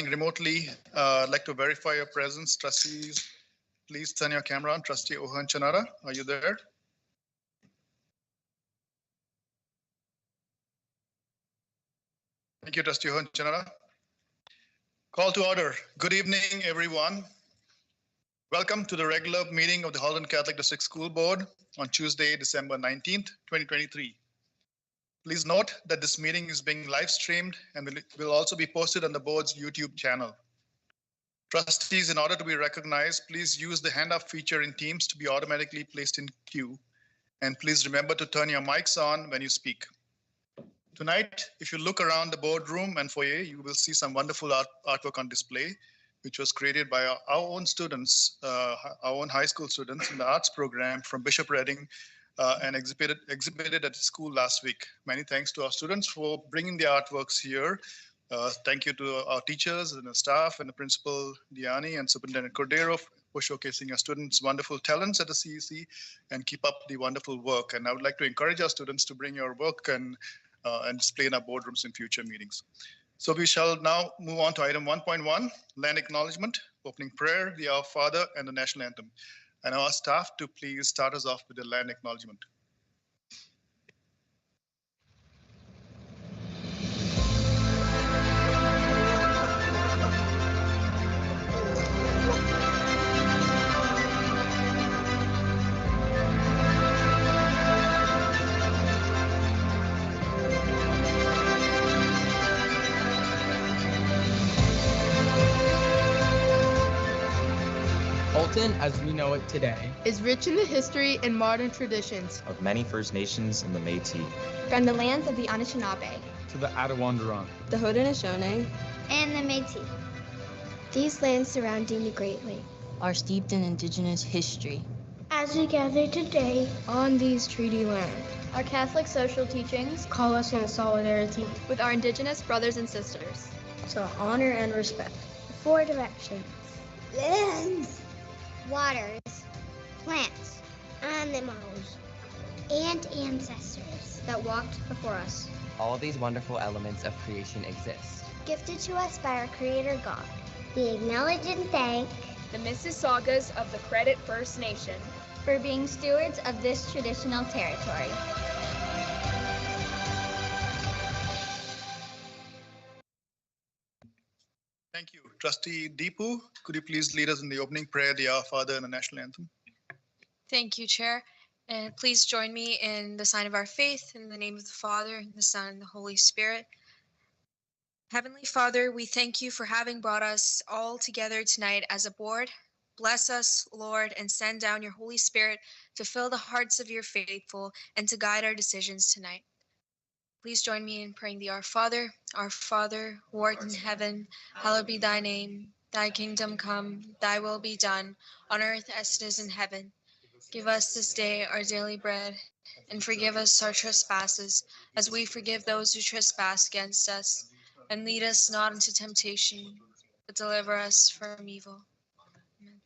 remotely, I'd like to verify your presence. Trustees, please turn your camera on. Trustee Ohan Chanara, are you there? Thank you, Trustee Ohan Chanara. Call to order. Good evening, everyone. Welcome to the regular meeting of the Halton Catholic District School Board on Tuesday, December 19th, 2023. Please note that this meeting is being live streamed and will also be posted on the board's YouTube channel. Trustees, in order to be recognized, please use the hand up feature in Teams to be automatically placed in queue. And please remember to turn your mics on when you speak. Tonight, if you look around the boardroom and foyer, you will see some wonderful artwork on display, which was created by our own students, our own high school students in the arts program from Bishop Redding and exhibited at the school last week. Many thanks to our students for bringing the artworks here. Thank you to our teachers and the staff and the principal, Diani, and Superintendent Cordero for showcasing our students' wonderful talents at the CEC and keep up the wonderful work. And I would like to encourage our students to bring your work and display in our boardrooms in future meetings. So we shall now move on to item 1.1, land acknowledgement, opening prayer, the Our Father, and the national anthem. And our staff to please start us off with the land acknowledgement. Halton, as we know it today, is rich in the history and modern traditions of many First Nations and the Métis. From the lands of the Anishinaabe to the Attawandaron, the Haudenosaunee, and the Métis. These lands surrounding the Great Lake are steeped in Indigenous history. As we gather today on these treaty lands, our Catholic social teachings call us in solidarity with our Indigenous brothers and sisters to honor and respect four directions: lands, waters, plants, animals, and ancestors that walked before us. All these wonderful elements of creation exist, gifted to us by our Creator God. We acknowledge and thank the Mississaugas of the Credit First Nation for being stewards of this traditional territory. Thank you. Trustee Deepu, could you please lead us in the opening prayer, the Our Father, and the national anthem? Thank you, Chair. And please join me in the sign of our faith, in the name of the Father, and the Son, and the Holy Spirit. Heavenly Father, we thank you for having brought us all together tonight as a board. Bless us, Lord, and send down your Holy Spirit to fill the hearts of your faithful and to guide our decisions tonight. Please join me in praying the Our Father, who art in heaven, hallowed be thy name. Thy kingdom come, thy will be done, on earth as it is in heaven. Give us this day our daily bread, and forgive us our trespasses, as we forgive those who trespass against us. And lead us not into temptation, but deliver us from evil. Amen.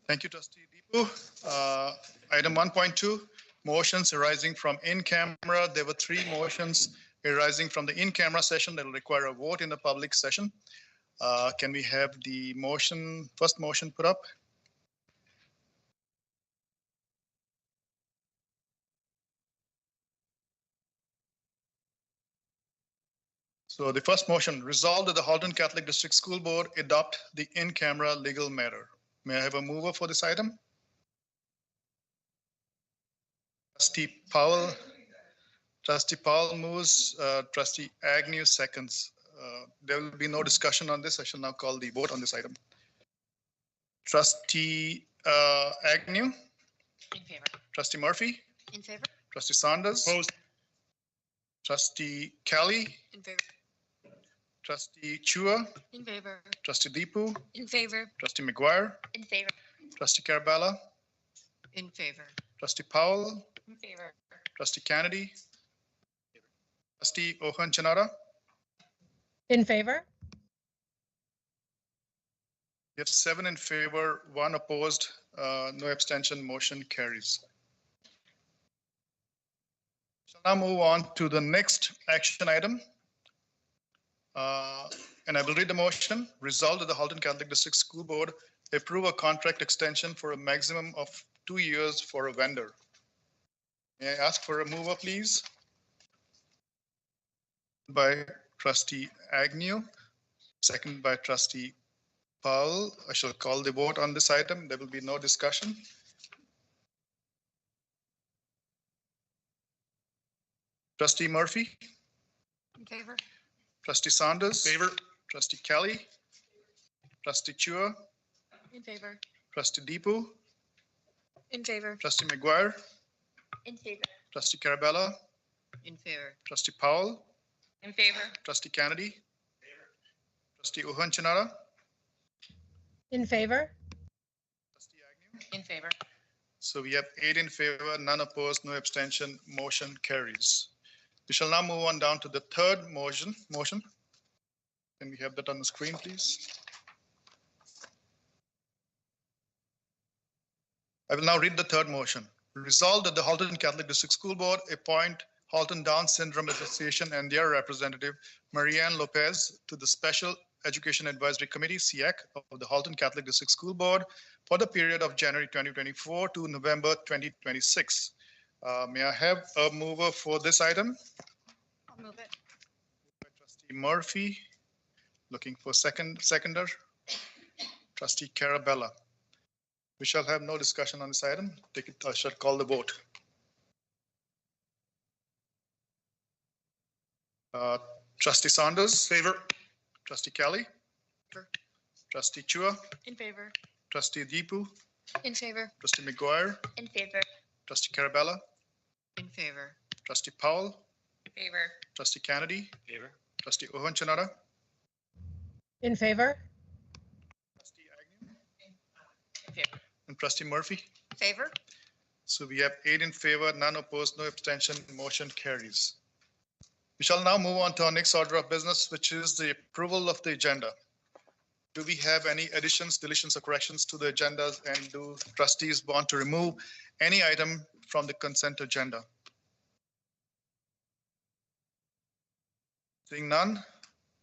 Thank you, Trustee Deepu. Item 1.2, motions arising from in-camera. There were 3 motions arising from the in-camera session that will require a vote in the public session. Can we have the first motion put up? So the first motion, resolved that the Halton Catholic District School Board adopt the in-camera legal matter. May I have a mover for this item? Trustee Powell moves, Trustee Agnew seconds. There will be no discussion on this. I shall now call the vote on this item. Trustee Agnew? In favor. Trustee Murphy? In favor. Trustee Saunders? Opposed. Trustee Kelly? In favor. Trustee Chua? In favor. Trustee Deepu? In favor. Trustee McGuire? In favor. Trustee Carabella? In favor. Trustee Powell? In favor. Trustee Kennedy? Trustee Ohanchanara? In favor? We have 7 in favor, 1 opposed, no abstention, motion carries. So now move on to the next action item. And I will read the motion. Resolved that the Halton Catholic District School Board approve a contract extension for a maximum of 2 years for a vendor. May I ask for a mover, please? By Trustee Agnew, second by Trustee Powell. I shall call the vote on this item. There will be no discussion. Trustee Murphy? In favor. Trustee Saunders? Favor. Trustee Kelly? Trustee Chua? In favor. Trustee Deepu? In favor. Trustee McGuire? In favor. Trustee Carabella? In favor. Trustee Powell? In favor. Trustee Kennedy? Trustee Ohanchanara? In favor? Trustee Agnew? In favor. So we have 8 in favor, none opposed, no abstention, motion carries. We shall now move on down to the third motion. Can we have that on the screen, please? I will now read the third motion. Resolved that the Halton Catholic District School Board appoint Halton Down Syndrome Association and their representative, Marianne Lopez, to the Special Education Advisory Committee, SEAC, of the Halton Catholic District School Board for the period of January 2024 to November 2026. May I have a mover for this item? I'll move it. Trustee Murphy, looking for seconder. Trustee Carabella. We shall have no discussion on this item. I shall call the vote. Trustee Saunders? Favor. Trustee Kelly? Favor. Trustee Chua? In favor. Trustee Deepu? In favor. Trustee McGuire? In favor. Trustee Carabella? In favor. Trustee Powell? Favor. Trustee Kennedy? Favor. Trustee Ohanchanara? In favor? Trustee Agnew? In favor. And Trustee Murphy? Favor. So we have 8 in favor, none opposed, no abstention, motion carries. We shall now move on to our next order of business, which is the approval of the agenda. Do we have any additions, deletions, or corrections to the agendas, and do trustees want to remove any item from the consent agenda? Seeing none,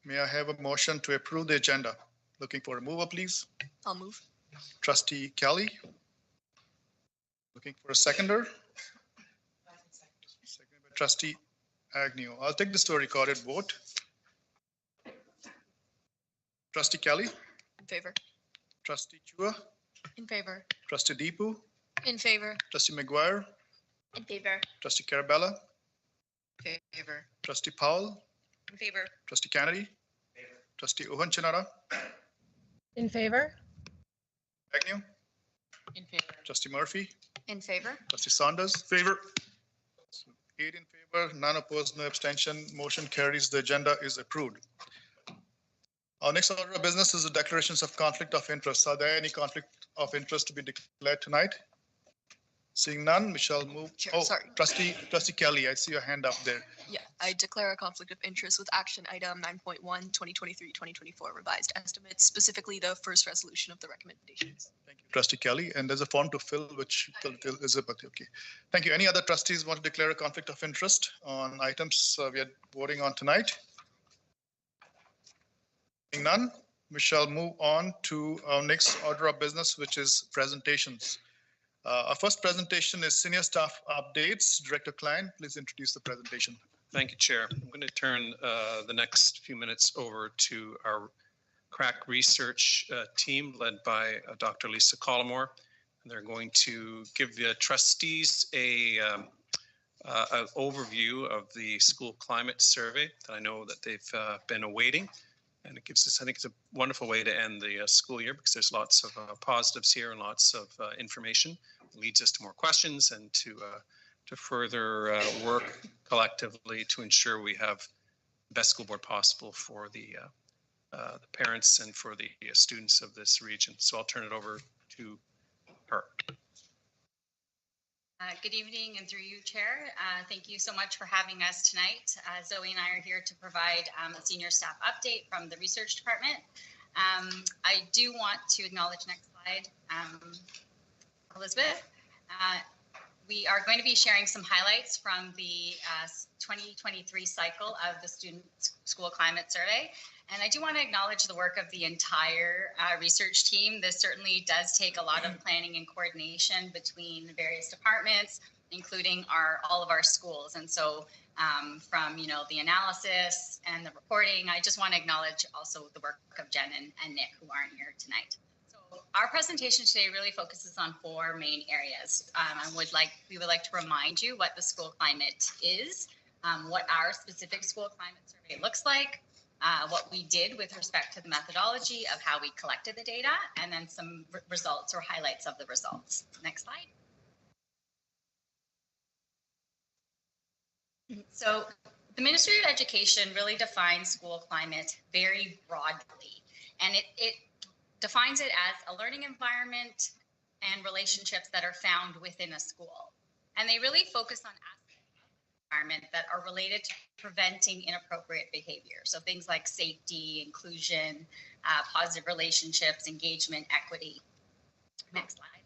may I have a motion to approve the agenda? Looking for a mover, please. I'll move. Trustee Kelly. Looking for a seconder. Seconded by Trustee Agnew. I'll take this to a recorded vote. Trustee Kelly. In favor. Trustee Chua. In favor. Trustee Deepu. In favor. Trustee McGuire. In favor. Trustee Carabella. Favor. Trustee Powell. In favor. Trustee Kennedy. Trustee Ohanchanara. In favor? Agnew. In favor. Trustee Murphy. In favor. Trustee Saunders. Favor. So 8 in favor, none opposed, no abstention. Motion carries. The agenda is approved. Our next order of business is the declarations of conflict of interest. Are there any conflict of interest to be declared tonight? Seeing none, we shall move. Chair, Oh, sorry. Trustee Kelly, I see your hand up there. Yeah, I declare a conflict of interest with action item 9.1, 2023-2024 revised estimates, specifically the first resolution of the recommendations. Thank you, Trustee Kelly. And there's a form to fill, which Elizabeth. Okay. Thank you. Any other trustees want to declare a conflict of interest on items we are voting on tonight? Seeing none, we shall move on to our next order of business, which is presentations. Our first presentation is senior staff updates. Director Klein, please introduce the presentation. Thank you, Chair. I'm going to turn the next few minutes over to our crack research team led by Dr. Lisa Collymore. And they're going to give the trustees an overview of the school climate survey that I know that they've been awaiting. And it gives us, I think it's a wonderful way to end the school year because there's lots of positives here and lots of information. It leads us to more questions and to further work collectively to ensure we have the best school board possible for the parents and for the students of this region. So I'll turn it over to her. Good evening, and through you, Chair. Thank you so much for having us tonight. Zoe and I are here to provide a senior staff update from the research department. I do want to acknowledge, next slide, Elizabeth. We are going to be sharing some highlights from the 2023 cycle of the Student School Climate Survey. And I do want to acknowledge the work of the entire research team. This certainly does take a lot of planning and coordination between various departments, including all of our schools. And so from the analysis and the reporting, I just want to acknowledge also the work of Jen and Nick, who aren't here tonight. So our presentation today really focuses on 4 main areas. We would like to remind you what the school climate is, what our specific school climate survey looks like, what we did with respect to the methodology of how we collected the data, and then some results or highlights of the results. Next slide. So the Ministry of Education really defines school climate very broadly, and it defines it as a learning environment and relationships that are found within a school. And they really focus on environment that are related to preventing inappropriate behavior. So things like safety, inclusion, positive relationships, engagement, equity. Next slide.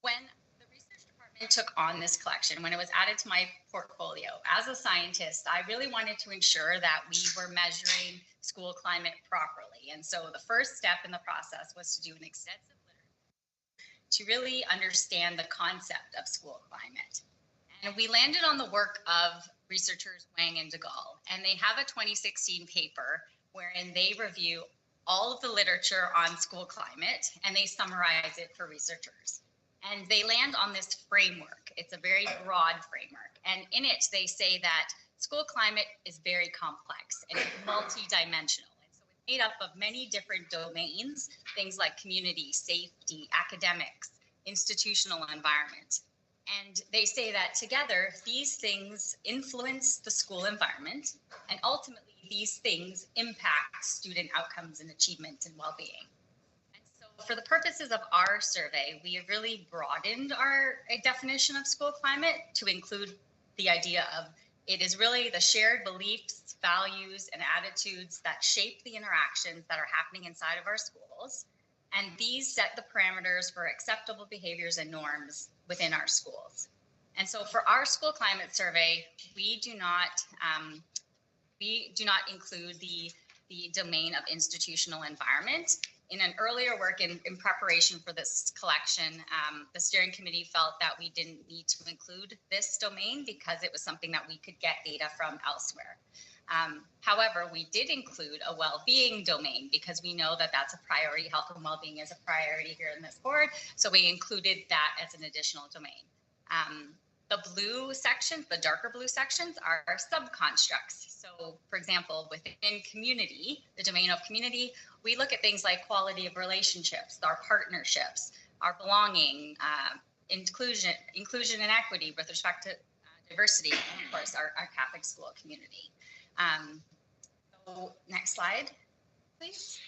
When the research department took on this collection, when it was added to my portfolio, as a scientist, I really wanted to ensure that we were measuring school climate properly. And so the first step in the process was to do an extensive literature to really understand the concept of school climate. And we landed on the work of researchers Wang and DeGaulle, and they have a 2016 paper wherein they review all of the literature on school climate and they summarize it for researchers. And they land on this framework. It's a very broad framework. And in it, they say that school climate is very complex and it's multidimensional. And so it's made up of many different domains, things like community, safety, academics, institutional environment. And they say that together, these things influence the school environment, and ultimately these things impact student outcomes and achievement and well-being. And so for the purposes of our survey, we have really broadened our definition of school climate to include the idea of it is really the shared beliefs, values, and attitudes that shape the interactions that are happening inside of our schools. And these set the parameters for acceptable behaviors and norms within our schools. And so for our school climate survey, we do not include the domain of institutional environment. In an earlier work in preparation for this collection, the steering committee felt that we didn't need to include this domain because it was something that we could get data from elsewhere. However, we did include a well-being domain because we know that that's a priority. Health and well-being is a priority here in this board. So we included that as an additional domain. The blue sections, the darker blue sections, are sub-constructs. So for example, within community, the domain of community, we look at things like quality of relationships, our partnerships, our belonging, inclusion and equity with respect to diversity, and of course, our Catholic school community. So next slide, please.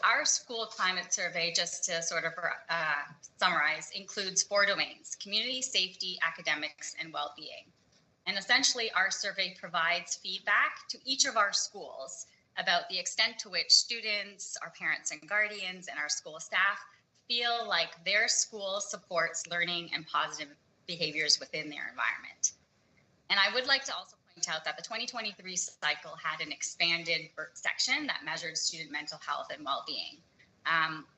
Our school climate survey, just to sort of summarize, includes 4 domains: community, safety, academics, and well-being. And essentially, our survey provides feedback to each of our schools about the extent to which students, our parents and guardians, and our school staff feel like their school supports learning and positive behaviors within their environment. And I would like to also point out that the 2023 cycle had an expanded section that measured student mental health and well-being.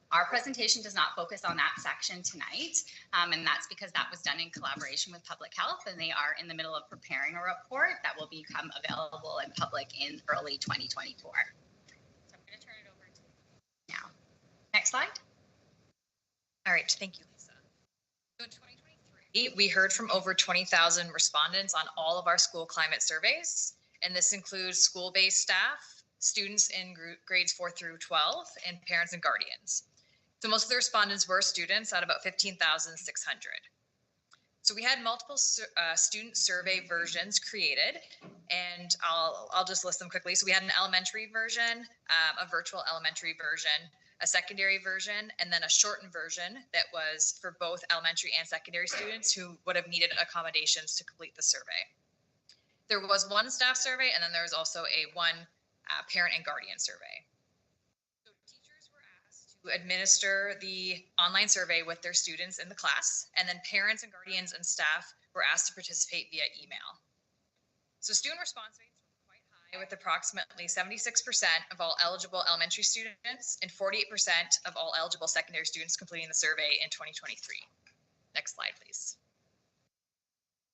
Our presentation does not focus on that section tonight, and that's because that was done in collaboration with Public Health, and they are in the middle of preparing a report that will become available in public in early 2024. So I'm going to turn it over to you now. Next slide. All right, thank you, Lisa. So in 2023, we heard from over 20,000 respondents on all of our school climate surveys, and this includes school-based staff, students in grades 4 through 12, and parents and guardians. So most of the respondents were students at about 15,600. So we had multiple student survey versions created, and I'll just list them quickly. So we had an elementary version, a virtual elementary version, a secondary version, and then a shortened version that was for both elementary and secondary students who would have needed accommodations to complete the survey. There was one staff survey, and then there was also one parent and guardian survey. So teachers were asked to administer the online survey with their students in the class, and then parents and guardians and staff were asked to participate via email. So student response rates were quite high, with approximately 76% of all eligible elementary students and 48% of all eligible secondary students completing the survey in 2023. Next slide, please.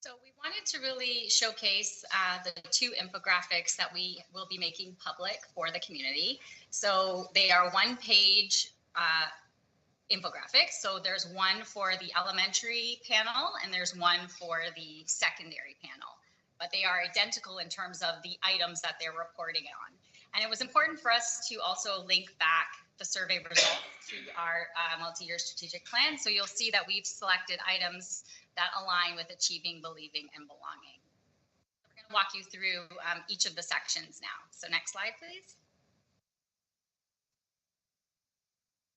So we wanted to really showcase the 2 infographics that we will be making public for the community. So they are 1-page infographics. So there's one for the elementary panel and there's one for the secondary panel, but they are identical in terms of the items that they're reporting on. And it was important for us to also link back the survey results to our multi-year strategic plan. So you'll see that we've selected items that align with achieving, believing, and belonging. We're going to walk you through each of the sections now. So next slide, please.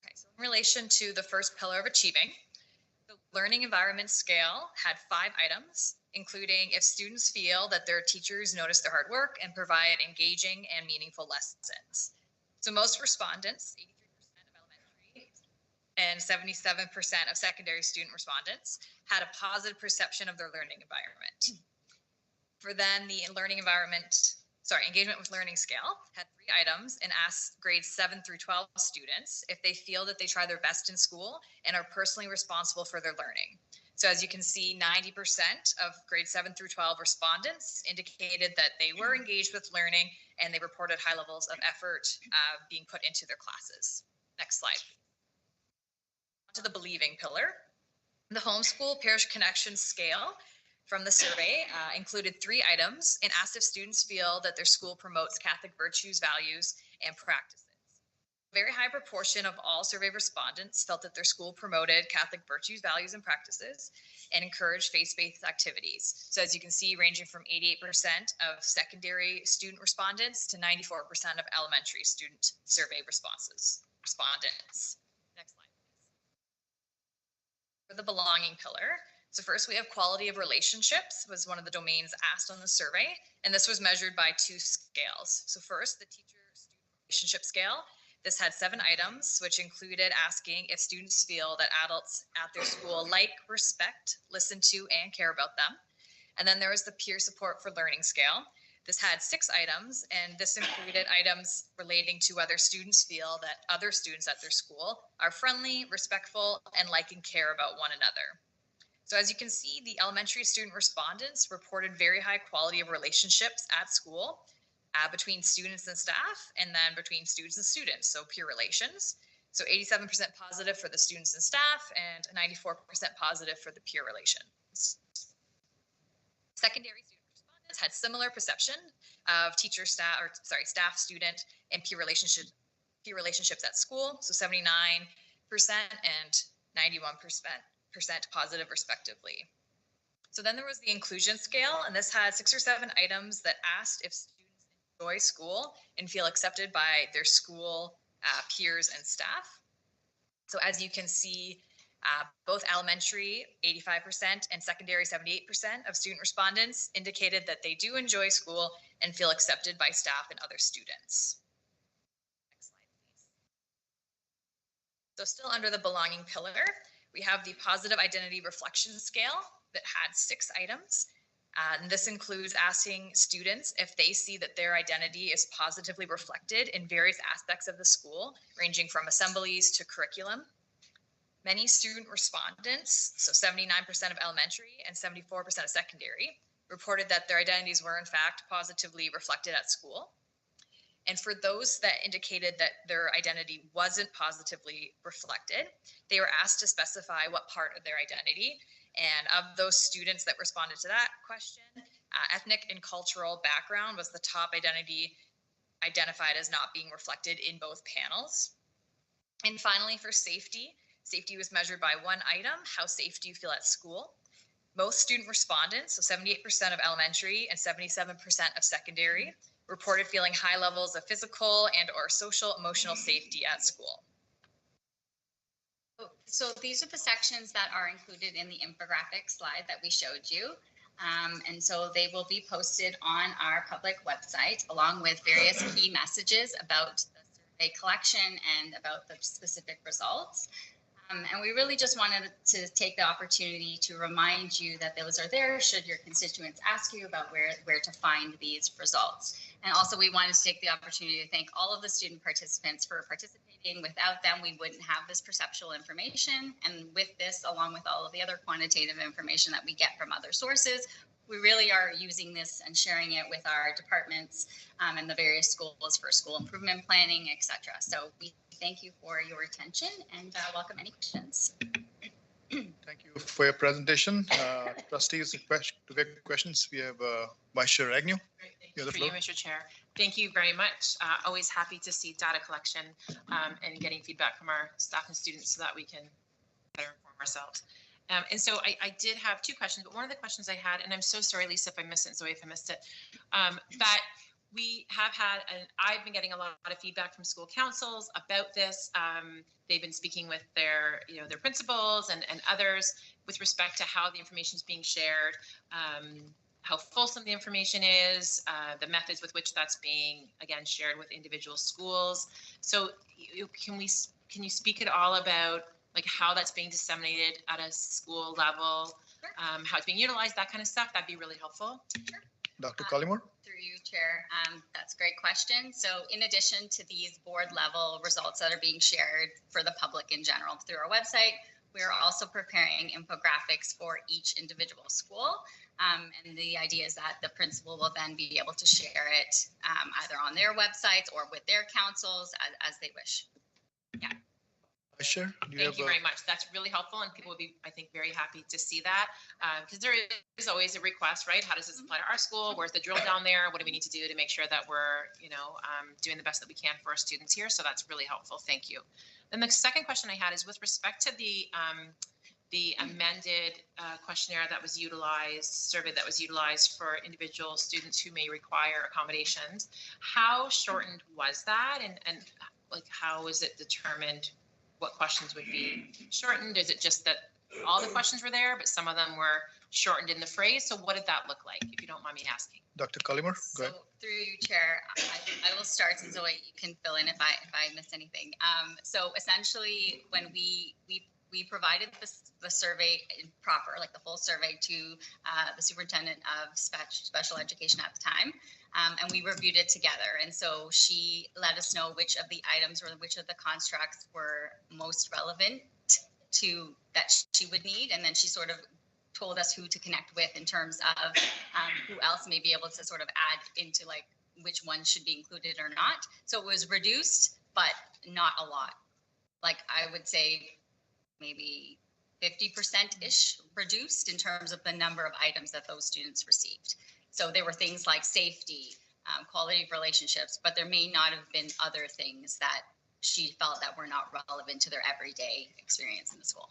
Okay, so in relation to the first pillar of achieving, the learning environment scale had 5 items, including if students feel that their teachers notice their hard work and provide engaging and meaningful lessons. So most respondents, 83% of elementary and 77% of secondary student respondents, had a positive perception of their learning environment. For then the engagement with learning scale had 3 items and asked grades 7 through 12 students if they feel that they try their best in school and are personally responsible for their learning. So as you can see, 90% of grades 7 through 12 respondents indicated that they were engaged with learning and they reported high levels of effort being put into their classes. Next slide. On to the believing pillar. The homeschool parish connection scale from the survey included 3 items and asked if students feel that their school promotes Catholic virtues, values, and practices. A very high proportion of all survey respondents felt that their school promoted Catholic virtues, values, and practices and encouraged faith-based activities. So as you can see, ranging from 88% of secondary student respondents to 94% of elementary student survey respondents. Next slide, please. For the belonging pillar, so first we have quality of relationships was one of the domains asked on the survey, and this was measured by 2 scales. So first, the teacher-student relationship scale. This had 7 items, which included asking if students feel that adults at their school like, respect, listen to, and care about them. And then there was the peer support for learning scale. This had 6 items, and this included items relating to whether students feel that other students at their school are friendly, respectful, and like and care about one another. So as you can see, the elementary student respondents reported very high quality of relationships at school between students and staff, and then between students and students, so peer relations. So 87% positive for the students and staff, and 94% positive for the peer relations. Secondary student respondents had similar perception of staff, student, and peer relationships at school, so 79% and 91% positive respectively. So then there was the inclusion scale, and this had 6 or 7 items that asked if students enjoy school and feel accepted by their school peers, and staff. So as you can see, both elementary, 85%, and secondary, 78% of student respondents indicated that they do enjoy school and feel accepted by staff and other students. Next slide, please. So still under the belonging pillar, we have the positive identity reflection scale that had 6 items. And this includes asking students if they see that their identity is positively reflected in various aspects of the school, ranging from assemblies to curriculum. Many student respondents, so 79% of elementary and 74% of secondary, reported that their identities were in fact positively reflected at school. And for those that indicated that their identity wasn't positively reflected, they were asked to specify what part of their identity. And of those students that responded to that question, ethnic and cultural background was the top identity identified as not being reflected in both panels. And finally, for safety, safety was measured by 1 item: how safe do you feel at school? Most student respondents, so 78% of elementary and 77% of secondary, reported feeling high levels of physical and or social emotional safety at school. So these are the sections that are included in the infographic slide that we showed you. And so they will be posted on our public website along with various key messages about the survey collection and about the specific results. And we really just wanted to take the opportunity to remind you that those are there should your constituents ask you about where to find these results. And also we wanted to take the opportunity to thank all of the student participants for participating. Without them, we wouldn't have this perceptual information. And with this, along with all of the other quantitative information that we get from other sources, we really are using this and sharing it with our departments and the various schools for school improvement planning, etc. So we thank you for your attention and welcome any questions. Thank you for your presentation. Trustees, to get questions, we have Vice Chair Agnew. For you, Mr. Chair. Thank you very much. Always happy to see data collection and getting feedback from our staff and students so that we can better inform ourselves. And so I did have 2 questions, but one of the questions I had, and I'm so sorry, Lisa, if I missed it, Zoe, if I missed it, but we have had, and I've been getting a lot of feedback from school councils about this. They've been speaking with their, their principals and others with respect to how the information is being shared, how fulsome the information is, the methods with which that's being, again, shared with individual schools. So can you speak at all about like how that's being disseminated at a school level, how it's being utilized, that kind of stuff? That'd be really helpful. Sure. Dr. Collymore? Through you, Chair. That's a great question. So in addition to these board level results that are being shared for the public in general through our website, we are also preparing infographics for each individual school. And the idea is that the principal will then be able to share it either on their websites or with their councils as they wish. Yeah. Sure. Thank you very much. That's really helpful, and people would be, I think, very happy to see that because there is always a request, right? How does this apply to our school? Where's the drill down there? What do we need to do to make sure that we're, doing the best that we can for our students here? So that's really helpful. Thank you. Then the second question I had is with respect to the amended questionnaire that was utilized, survey that was utilized for individual students who may require accommodations. How shortened was that, and like how is it determined? What questions would be shortened? Is it just that all the questions were there, but some of them were shortened in the phrase? So what did that look like, if you don't mind me asking? Dr. Collymore, go ahead. So through you, Chair, I will start, and Zoe, you can fill in if I miss anything. So essentially, when we provided the survey proper, like the full survey, to the superintendent of special education at the time, and we reviewed it together. And so she let us know which of the items or which of the constructs were most relevant to that she would need, and then she sort of told us who to connect with in terms of who else may be able to sort of add into like which one should be included or not. So it was reduced, but not a lot. Like I would say maybe 50%-ish reduced in terms of the number of items that those students received. So there were things like safety, quality of relationships, but there may not have been other things that she felt that were not relevant to their everyday experience in the school.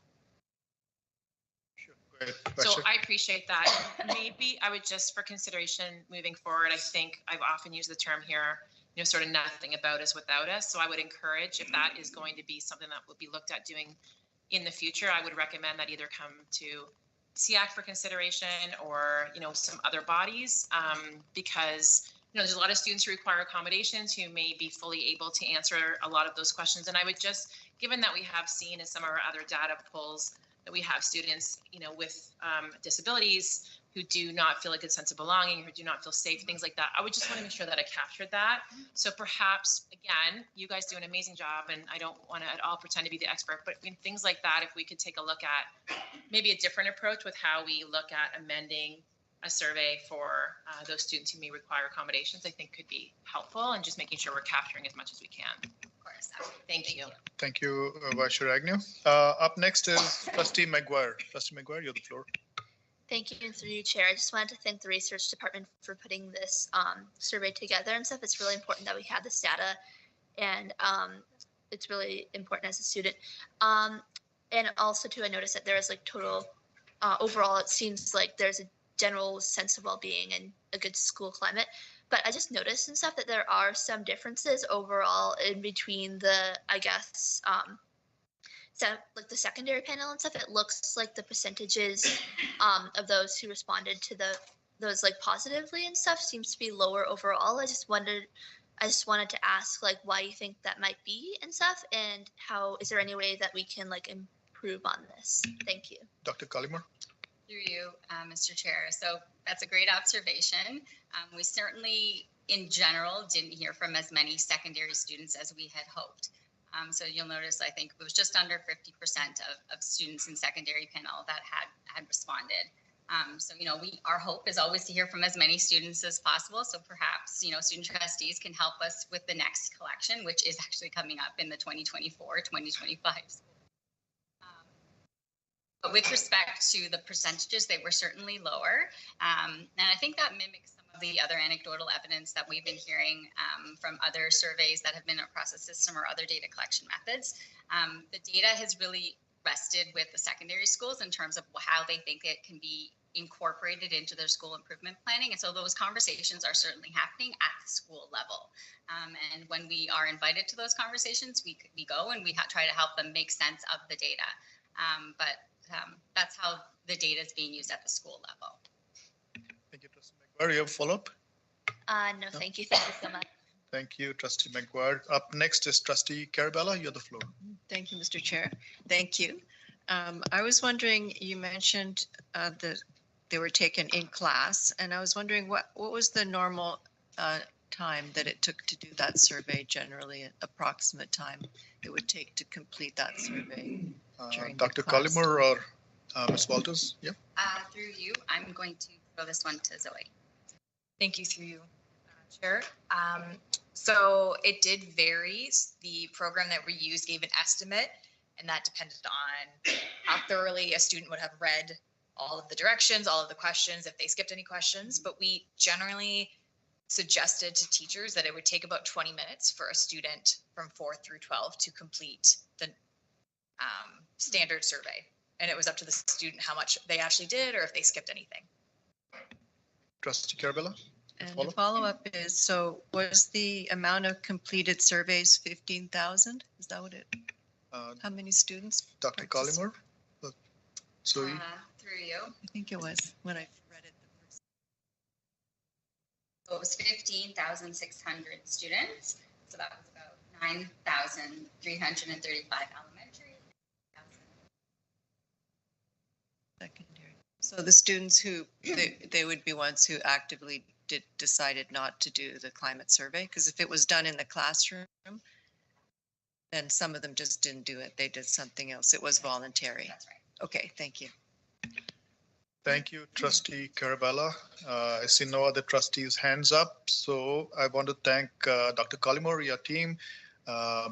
So I appreciate that. Maybe I would just, for consideration moving forward, I think I've often used the term here, sort of nothing about us without us. So I would encourage, if that is going to be something that will be looked at doing in the future, I would recommend that either come to SEAC for consideration or, some other bodies, because there's a lot of students who require accommodations who may be fully able to answer a lot of those questions. And I would just, given that we have seen in some of our other data polls that we have students, with disabilities who do not feel a good sense of belonging, who do not feel safe, things like that. I would just want to make sure that I captured that. So perhaps, again, you guys do an amazing job, and I don't want to at all pretend to be the expert, but in things like that, if we could take a look at maybe a different approach with how we look at amending a survey for those students who may require accommodations, I think could be helpful, and just making sure we're capturing as much as we can. Of course. Thank you. Thank you, Vice Chair Agnew. Up next is Trustee McGuire. Trustee McGuire, you have the floor. Thank you, and through you, Chair. I just wanted to thank the research department for putting this survey together and stuff. It's really important that we have this data, and it's really important as a student. And also, too, I noticed that there is like total, overall, it seems like there's a general sense of well-being and a good school climate. But I just noticed and stuff that there are some differences overall in between the, I guess, like the secondary panel and stuff. It looks like the percentages of those who responded to those like positively and stuff seems to be lower overall. I just wanted to ask like why you think that might be and stuff, and how is there any way that we can like improve on this? Thank you. Dr. Collymore. Through you, Mr. Chair. So that's a great observation. We certainly, in general, didn't hear from as many secondary students as we had hoped. So you'll notice, I think it was just under 50% of students in secondary panel that had responded. So, our hope is always to hear from as many students as possible. So perhaps, student trustees can help us with the next collection, which is actually coming up in the 2024-2025 school. But with respect to the percentages, they were certainly lower. And I think that mimics some of the other anecdotal evidence that we've been hearing from other surveys that have been across the system or other data collection methods. The data has really rested with the secondary schools in terms of how they think it can be incorporated into their school improvement planning. And so those conversations are certainly happening at the school level. And when we are invited to those conversations, we go and we try to help them make sense of the data. But that's how the data is being used at the school level. Thank you, Trustee McGuire. You have a follow-up? No, thank you. Thank you so much. Thank you, Trustee McGuire. Up next is Trustee Carabella. You have the floor. Thank you, Mr. Chair. Thank you. I was wondering, you mentioned that they were taken in class, and I was wondering what was the normal time that it took to do that survey, generally, an approximate time it would take to complete that survey? Dr. Collymore or Ms. Walters? Yeah. Through you, I'm going to throw this one to Zoe. Thank you, through you, Chair. So it did vary. The program that we used gave an estimate, and that depended on how thoroughly a student would have read all of the directions, all of the questions, if they skipped any questions. But we generally suggested to teachers that it would take about 20 minutes for a student from 4th through 12th to complete the standard survey. And it was up to the student how much they actually did or if they skipped anything. Trustee Carabella? And the follow-up is, so was the amount of completed surveys 15,000? Is that what it, how many students? Dr. Collymore? So through you. I think it was when I read it the first. So it was 15,600 students. So that was about 9,335 elementary. Secondary. So the students who, they would be ones who actively decided not to do the climate survey, because if it was done in the classroom, then some of them just didn't do it. They did something else. It was voluntary. That's right. Okay, thank you. Thank you, Trustee Carabella. I see no other trustees' hands up, so I want to thank Dr. Collymore, your team,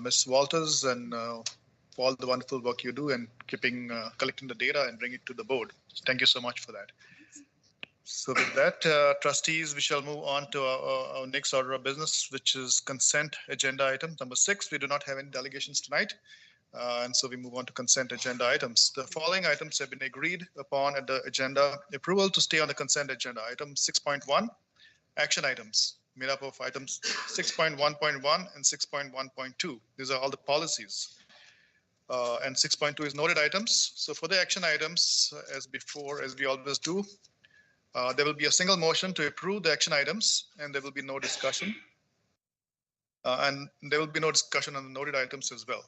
Ms. Walters, and for all the wonderful work you do and collecting the data and bring it to the board. Thank you so much for that. So with that, trustees, we shall move on to our next order of business, which is consent agenda item number 6. We do not have any delegations tonight. And so we move on to consent agenda items. The following items have been agreed upon at the agenda. Approval to stay on the consent agenda. Item 6.1, action items. made up of items 6.1.1 and 6.1.2. These are all the policies. And 6.2 is noted items. So for the action items, as before, as we always do, there will be a single motion to approve the action items, and there will be no discussion. And there will be no discussion on the noted items as well.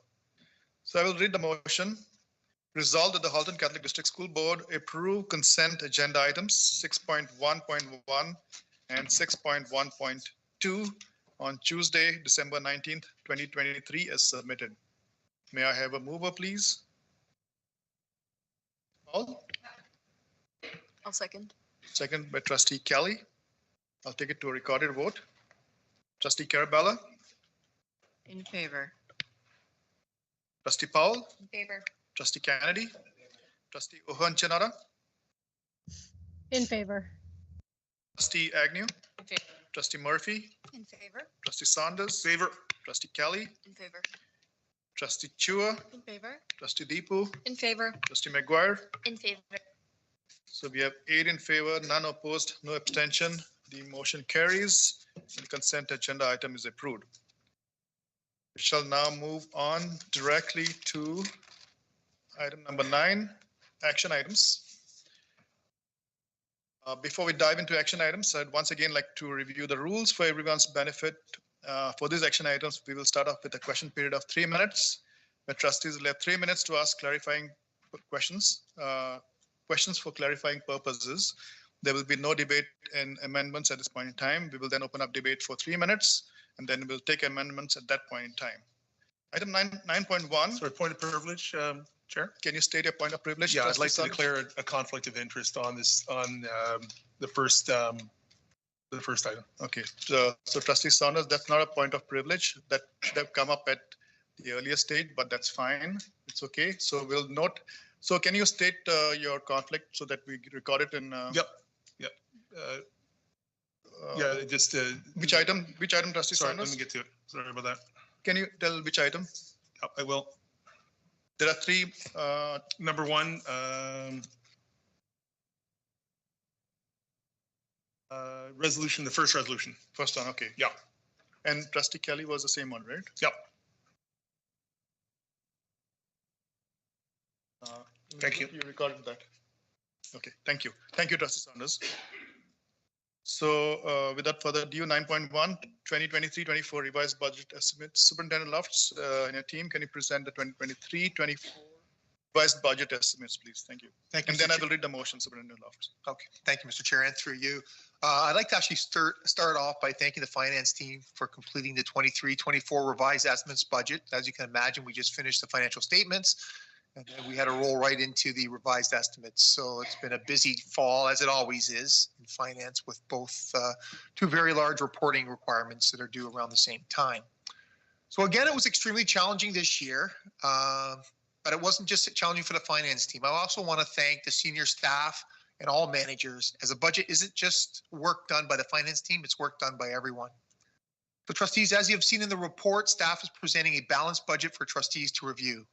So I will read the motion. Resolved that the Halton Catholic District School Board approve consent agenda items 6.1.1 and 6.1.2 on Tuesday, December 19th, 2023 as submitted. May I have a mover, please? Paul? I'll second. Second by Trustee Kelly. I'll take it to a recorded vote. Trustee Carabella? In favor. Trustee Powell? In favor. Trustee Kennedy? Trustee Ohonchanara? In favor. Trustee Agnew? In favor. Trustee Murphy? In favor. Trustee Saunders? Favor. Trustee Kelly? In favor. Trustee Chua? In favor. Trustee Deepu? In favor. Trustee McGuire? In favor. So we have 8 in favor, none opposed, no abstention. The motion carries. The consent agenda item is approved. We shall now move on directly to item number 9, action items. Before we dive into action items, I'd once again like to review the rules for everyone's benefit. For these action items, we will start off with a question period of 3 minutes. The trustees will have 3 minutes to ask clarifying questions, questions for clarifying purposes. There will be no debate and amendments at this point in time. We will then open up debate for 3 minutes, and then we'll take amendments at that point in time. Item 9.1. Sorry, point of privilege, Chair. Can you state your point of privilege? Yeah, I'd like to Saunders? declare a conflict of interest on this, on the first item. Okay, so Trustee Saunders, that's not a point of privilege. That should have come up at the earlier stage, but that's fine. It's okay. So we'll note. So can you state your conflict so that we record it in? Yep. Yep. Yeah, just. Which item, Trustee Sorry, Saunders? let me get to it. Sorry about that. Can you tell which item? Yep, I will. There are 3. Number 1, resolution, the first resolution. First one, okay. Yeah. And Trustee Kelly was the same one, right? Yep. Thank you. You recorded that. Okay, thank you. Thank you, Trustee Saunders. So without further ado, 9.1, 2023-24 revised budget estimates. Superintendent Lofts and your team, can you present the 2023-24 revised budget estimates, please? Thank you. Thank you. And then I will read the motion, Superintendent Lofts. Okay, thank you, Mr. Chair, and through you. I'd like to actually start off by thanking the finance team for completing the 23-24 revised estimates budget. As you can imagine, we just finished the financial statements, and then we had to roll right into the revised estimates. So it's been a busy fall, as it always is in finance, with both 2 very large reporting requirements that are due around the same time. So again, it was extremely challenging this year, but it wasn't just challenging for the finance team. I also want to thank the senior staff and all managers, as a budget isn't just work done by the finance team, it's work done by everyone. So trustees, as you have seen in the report, staff is presenting a balanced budget for trustees to review.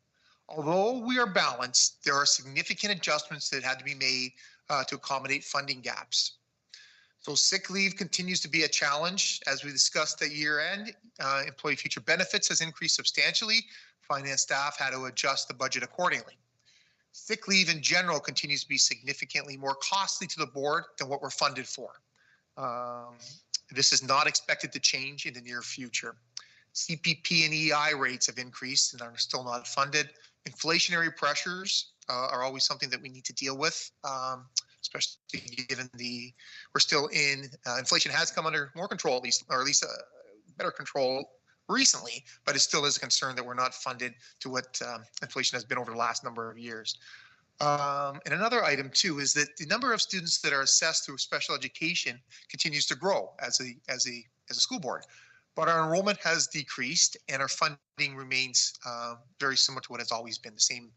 Although we are balanced, there are significant adjustments that had to be made to accommodate funding gaps. So sick leave continues to be a challenge. As we discussed at year end, employee future benefits has increased substantially. Finance staff had to adjust the budget accordingly. Sick leave in general continues to be significantly more costly to the board than what we're funded for. This is not expected to change in the near future. CPP and EI rates have increased and are still not funded. Inflationary pressures are always something that we need to deal with, especially given we're still in, inflation has come under more control, at least better control recently, but it still is a concern that we're not funded to what inflation has been over the last number of years. And another item too is that the number of students that are assessed through special education continues to grow as a school board, but our enrollment has decreased and our funding remains very similar to what it's always been. The same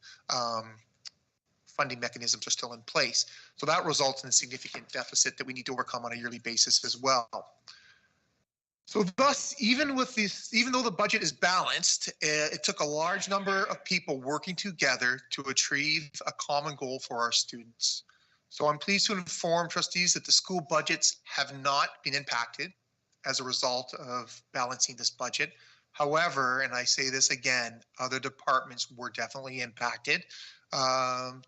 funding mechanisms are still in place. So that results in a significant deficit that we need to overcome on a yearly basis as well. So thus, even though the budget is balanced, it took a large number of people working together to achieve a common goal for our students. So I'm pleased to inform trustees that the school budgets have not been impacted as a result of balancing this budget. However, and I say this again, other departments were definitely impacted.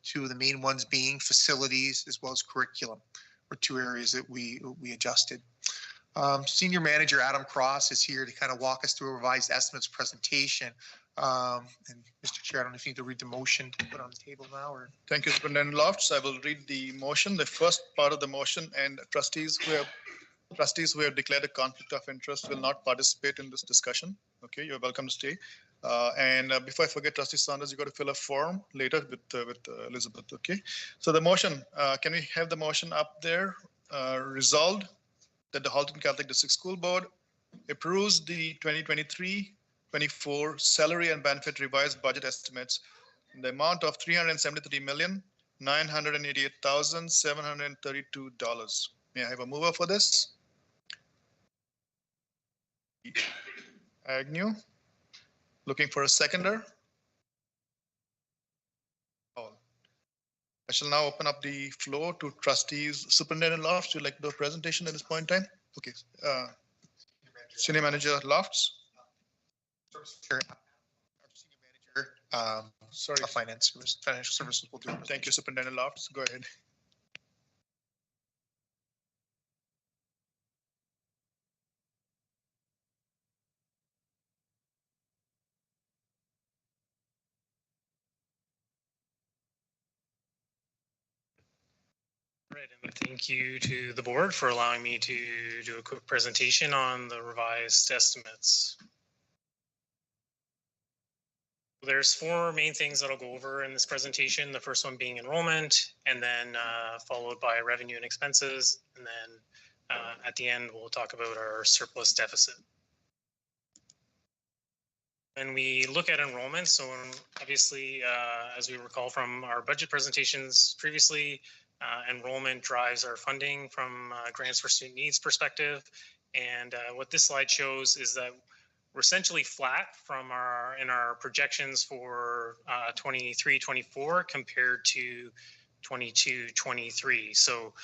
Two of the main ones being facilities as well as curriculum were two areas that we adjusted. Senior Manager Adam Cross is here to kind of walk us through a revised estimates presentation. And Mr. Chair, I don't know if you need to read the motion to put on the table now or. Thank you, Superintendent Lofts. I will read the motion, the first part of the motion, and trustees who have declared a conflict of interest will not participate in this discussion. Okay, you're welcome to stay. And before I forget, Trustee Saunders, you got to fill a form later with Elizabeth. Okay, so the motion, can we have the motion up there? Resolved that the Halton Catholic District School Board approves the 2023-24 salary and benefit revised budget estimates in the amount of $373,988,732. May I have a mover for this? Agnew. Looking for a seconder. I shall now open up the floor to trustees. Superintendent Lofts, would you like to do a presentation at this point in time? Okay. Senior Manager Lofts. Senior Manager, sorry, financial services will do it. Thank you, Superintendent Lofts. Go ahead. Right, and thank you to the board for allowing me to do a quick presentation on the revised estimates. There's four main things that I'll go over in this presentation. The first one being enrollment, and then followed by revenue and expenses, and then at the end we'll talk about our surplus deficit. When we look at enrollment, so obviously, as we recall from our budget presentations previously, enrollment drives our funding from grants for student needs perspective. And what this slide shows is that we're essentially flat from in our projections for 23-24 compared to 22-23. So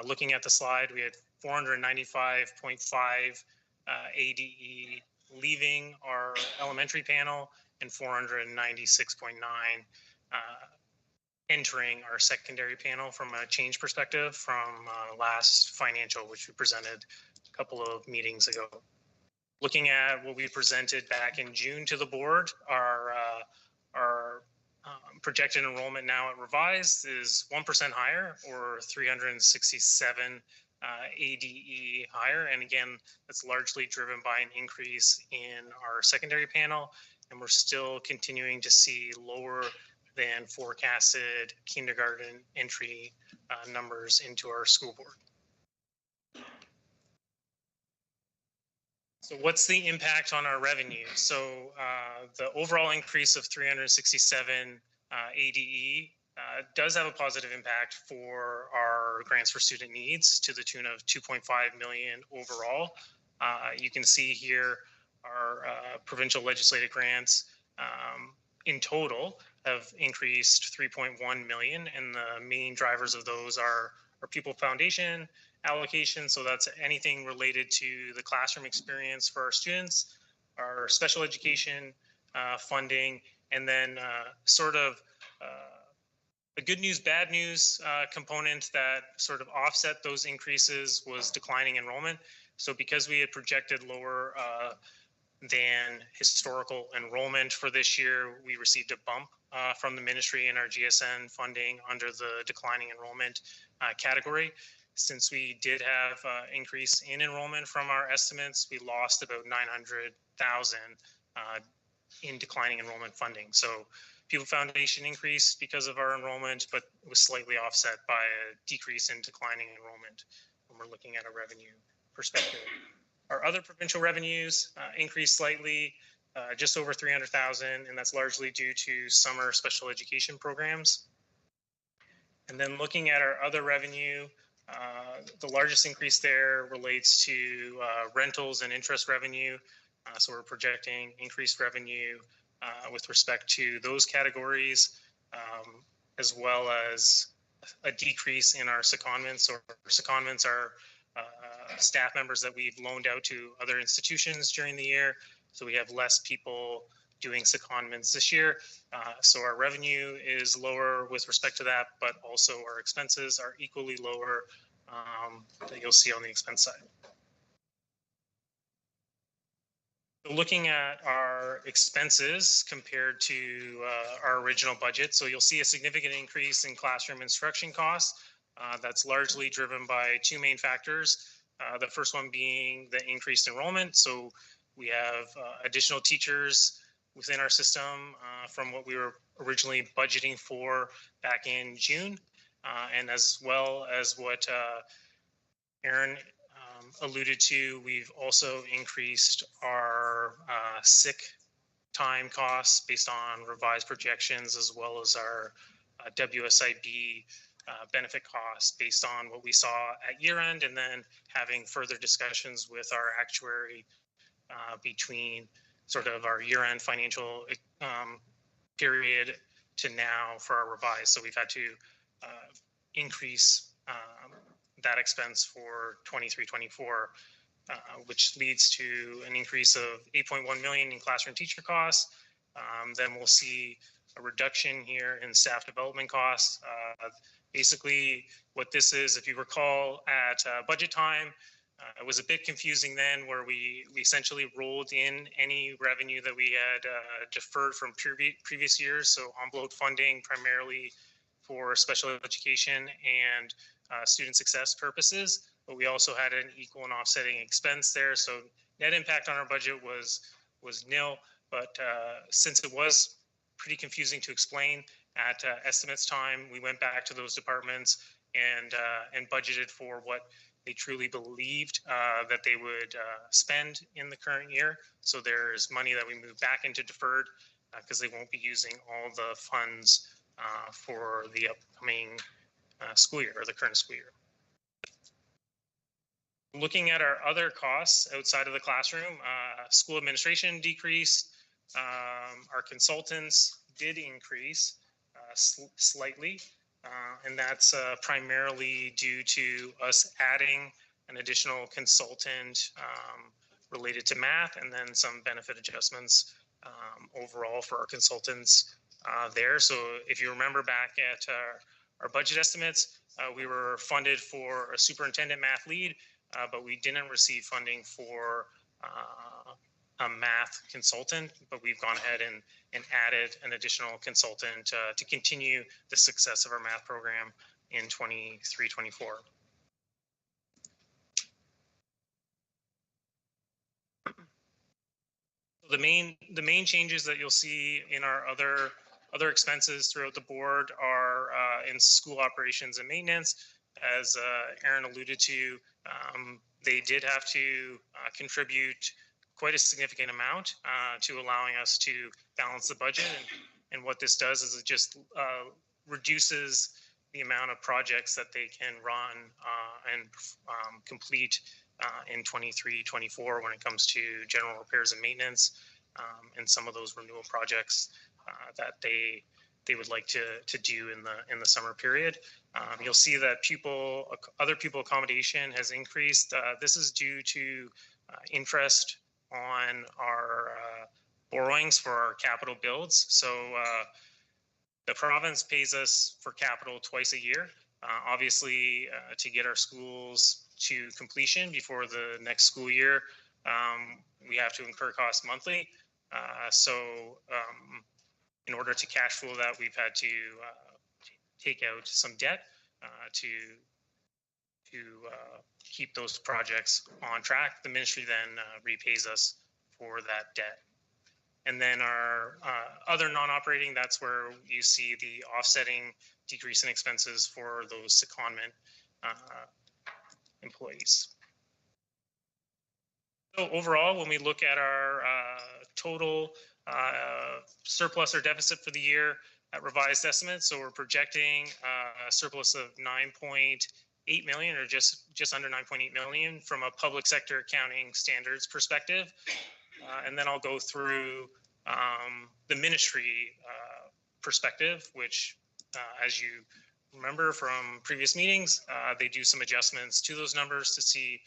looking at the slide, we had 495.5 ADE leaving our elementary panel and 496.9 entering our secondary panel from a change perspective from last financial, which we presented a couple of meetings ago. Looking at what we presented back in June to the board, our projected enrollment now at revised is 1% higher, or 367 ADE higher. And again, that's largely driven by an increase in our secondary panel. And we're still continuing to see lower than forecasted kindergarten entry numbers into our school board. So what's the impact on our revenue? So the overall increase of 367 ADE does have a positive impact for our grants for student needs to the tune of 2.5 million overall. You can see here our provincial legislative grants in total have increased 3.1 million, and the main drivers of those are our pupil foundation allocation. So that's anything related to the classroom experience for our students, our special education funding, and then sort of the good news, bad news component that sort of offset those increases was declining enrollment. So because we had projected lower than historical enrollment for this year, we received a bump from the ministry in our GSN funding under the declining enrollment category. Since we did have increase in enrollment from our estimates, we lost about 900,000 in declining enrollment funding. So Pupil Foundation increased because of our enrollment, but it was slightly offset by a decrease in declining enrollment when we're looking at a revenue perspective. Our other provincial revenues increased slightly, just over 300,000, and that's largely due to summer special education programs. And then looking at our other revenue, the largest increase there relates to rentals and interest revenue. So we're projecting increased revenue with respect to those categories, as well as a decrease in our secondments. Or secondments are staff members that we've loaned out to other institutions during the year. So we have less people doing secondments this year. So our revenue is lower with respect to that, but also our expenses are equally lower that you'll see on the expense side. So looking at our expenses compared to our original budget, so you'll see a significant increase in classroom instruction costs. That's largely driven by two main factors. The first one being the increased enrollment. So we have additional teachers within our system from what we were originally budgeting for back in June, and as well as what Aaron alluded to, we've also increased our sick time costs based on revised projections, as well as our WSIB benefit costs based on what we saw at year end, and then having further discussions with our actuary between sort of our year end financial period to now for our revised. So we've had to increase that expense for 23-24, which leads to an increase of 8.1 million in classroom teacher costs. Then we'll see a reduction here in staff development costs. Basically, what this is, if you recall, at budget time, it was a bit confusing then, where we essentially rolled in any revenue that we had deferred from previous years. So envelope funding primarily for special education and student success purposes, but we also had an equal and offsetting expense there. So net impact on our budget was nil, but since it was pretty confusing to explain at estimates time, we went back to those departments and budgeted for what they truly believed that they would spend in the current year. So there's money that we move back into deferred because they won't be using all the funds for the upcoming school year, or the current school year. Looking at our other costs outside of the classroom, school administration decreased. Our consultants did increase slightly, and that's primarily due to us adding an additional consultant related to math, and then some benefit adjustments overall for our consultants there. So if you remember back at our budget estimates, we were funded for a superintendent math lead, but we didn't receive funding for a math consultant, but we've gone ahead and added an additional consultant to continue the success of our math program in 23-24. The main changes that you'll see in our other expenses throughout the board are in school operations and maintenance. As Aaron alluded to, they did have to contribute quite a significant amount to allowing us to balance the budget. And what this does is it just reduces the amount of projects that they can run and complete in 23-24 when it comes to general repairs and maintenance, and some of those renewal projects that they would like to do in the summer period. You'll see that other pupil accommodation has increased. This is due to interest on our borrowings for our capital builds. So the province pays us for capital twice a year, obviously to get our schools to completion before the next school year. We have to incur costs monthly. In order to cash flow that, we've had to take out some debt to keep those projects on track. The ministry then repays us for that debt. And then our other non-operating, that's where you see the offsetting decrease in expenses for those secondment employees. So overall, when we look at our total surplus or deficit for the year at revised estimates, so we're projecting a surplus of 9.8 million, or just under 9.8 million from a public sector accounting standards perspective. And then I'll go through the ministry perspective, which as you remember from previous meetings, they do some adjustments to those numbers to see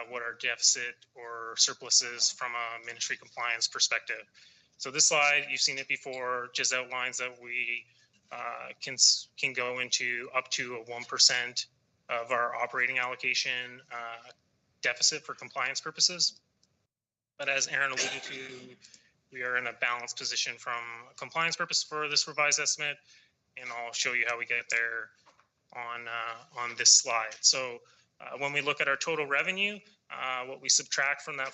what our deficit or surplus is from a ministry compliance perspective. So this slide, you've seen it before, just outlines that we can go into up to a 1% of our operating allocation deficit for compliance purposes. But as Aaron alluded to, we are in a balanced position from a compliance purpose for this revised estimate, and I'll show you how we get there on this slide. So when we look at our total revenue, what we subtract from that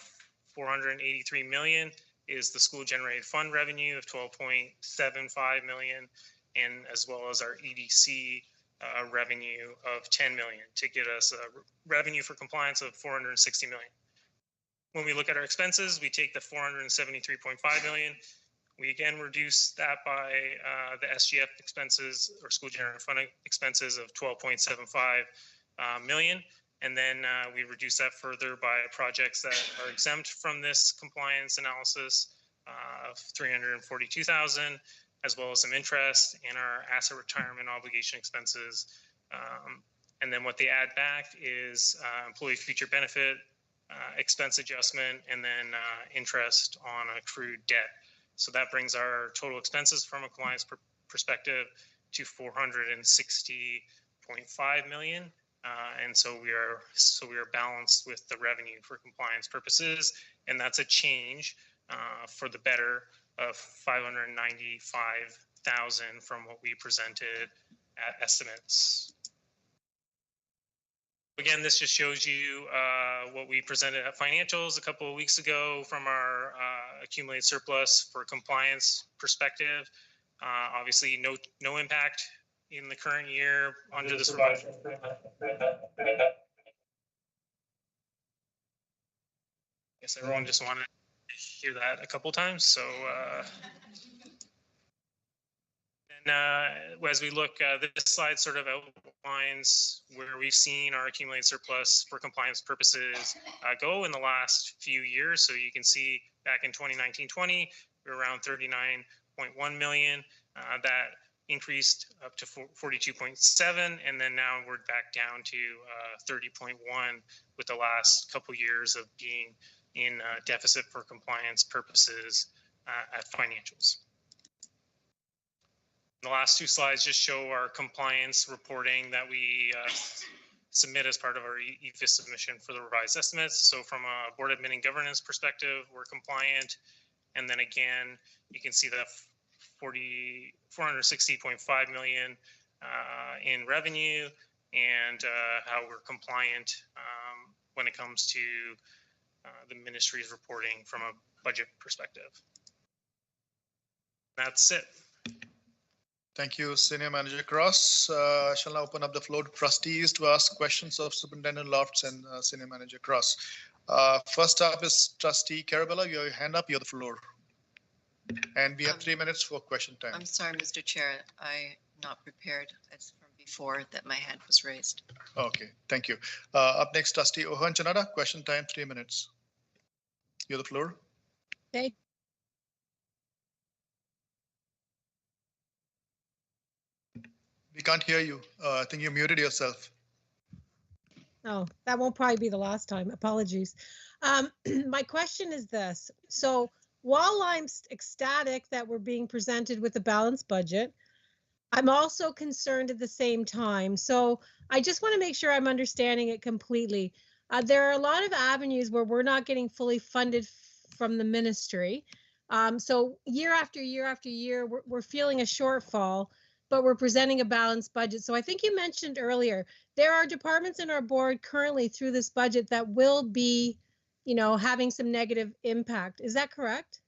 483 million is the school generated fund revenue of 12.75 million, and as well as our EDC revenue of 10 million to get us a revenue for compliance of 460 million. When we look at our expenses, we take the 473.5 million. We again reduce that by the SGF expenses or school generated fund expenses of 12.75 million. And then we reduce that further by projects that are exempt from this compliance analysis of 342,000, as well as some interest in our asset retirement obligation expenses. And then what they add back is employee future benefit expense adjustment, and then interest on accrued debt. So that brings our total expenses from a compliance perspective to 460.5 million. And so we are balanced with the revenue for compliance purposes, and that's a change for the better of 595,000 from what we presented at estimates. Again, this just shows you what we presented at financials a couple of weeks ago from our accumulated surplus for compliance perspective. Obviously, no impact in the current year under this revised. Guess everyone just wanted to hear that a couple times. So as we look, this slide sort of outlines where we've seen our accumulated surplus for compliance purposes go in the last few years. So you can see back in 2019-20, we were around 39.1 million. That increased up to 42.7, and then now we're back down to 30.1 with the last couple years of being in deficit for compliance purposes at financials. The last two slides just show our compliance reporting that we submit as part of our EFIS submission for the revised estimates. So from a board admin and governance perspective, we're compliant. And then again, you can see that 460.5 million in revenue, and how we're compliant when it comes to the ministry's reporting from a budget perspective. That's it. Thank you, Senior Manager Cross. I shall now open up the floor to trustees to ask questions of Superintendent Lofts and Senior Manager Cross. First up is Trustee Carabella. You have your hand up, you have the floor. And we have 3 minutes for question time. I'm sorry, Mr. Chair. I'm not prepared as from before that my hand was raised. Okay, thank you. Up next, Trustee Ohan Chanada. Question time, 3 minutes. You have the floor. Okay. We can't hear you. I think you muted yourself. Oh, that won't probably be the last time. Apologies. My question is this. So while I'm ecstatic that we're being presented with a balanced budget, I'm also concerned at the same time. So I just want to make sure I'm understanding it completely. There are a lot of avenues where we're not getting fully funded from the ministry. So year after year after year, we're feeling a shortfall, but we're presenting a balanced budget. So I think you mentioned earlier, there are departments in our board currently through this budget that will be, you know, having some negative impact. Is that correct?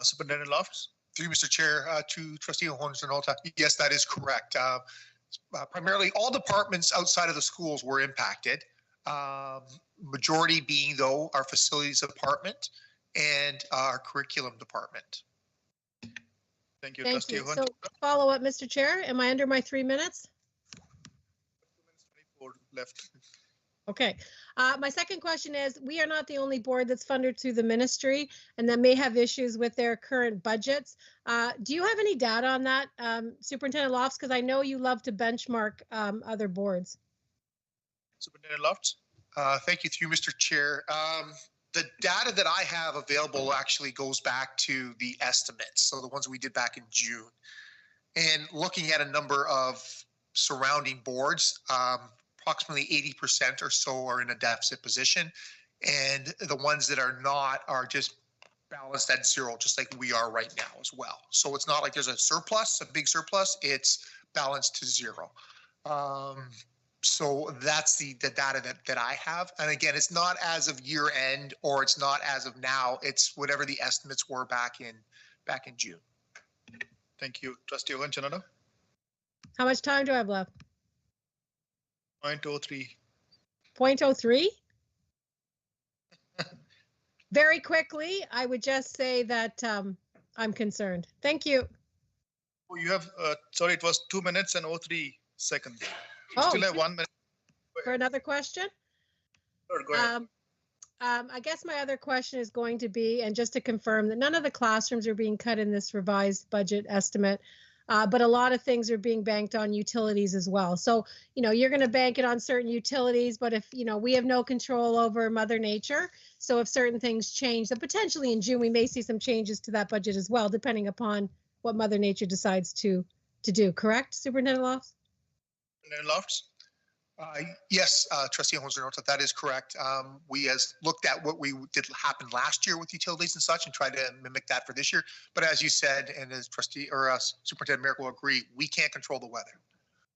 Superintendent Lofts. Through you, Mr. Chair, to Trustee Honor-Sanolta, yes, that is correct. Primarily, all departments outside of the schools were impacted. Majority being, though, our facilities department and our curriculum department. Thank you, Thank you. So follow up, Mr. Chair. Am I under my 3 minutes? 2 minutes 24 left. Okay. My second question is, we are not the only board that's funded through the ministry and that may have issues with their current budgets. Do you have any data on that, Superintendent Lofts? Because I know you love to benchmark other boards. Superintendent Lofts? Thank you, through Mr. Chair. The data that I have available actually goes back to the estimates, so the ones we did back in June. And looking at a number of surrounding boards, approximately 80% or so are in a deficit position. And the ones that are not are just balanced at zero, just like we are right now as well. So it's not like there's a surplus, a big surplus, it's balanced to zero. So that's the data that I have. And again, it's not as of year end or it's not as of now, it's whatever the estimates were back in June. Thank you. Trustee Owen-Chanada? How much time do I have left? 0.03. 0.03? Very quickly, I would just say that I'm concerned. Thank you. Oh, you have, sorry, it was 2 minutes and 03 seconds. You Oh, still have 1 minute. For another question? Sure, go ahead. I guess my other question is going to be, and just to confirm that none of the classrooms are being cut in this revised budget estimate, but a lot of things are being banked on utilities as well. So, you know, you're going to bank it on certain utilities, but if, you know, we have no control over Mother Nature. So if certain things change, then potentially in June, we may see some changes to that budget as well, depending upon what Mother Nature decides to do. Correct, Superintendent Lofts? Superintendent Lofts? Yes, Trustee Holmes-Norton, that is correct. We has looked at what we did happen last year with utilities and such and tried to mimic that for this year. But as you said, and as Trustee or Superintendent Merrick will agree, we can't control the weather.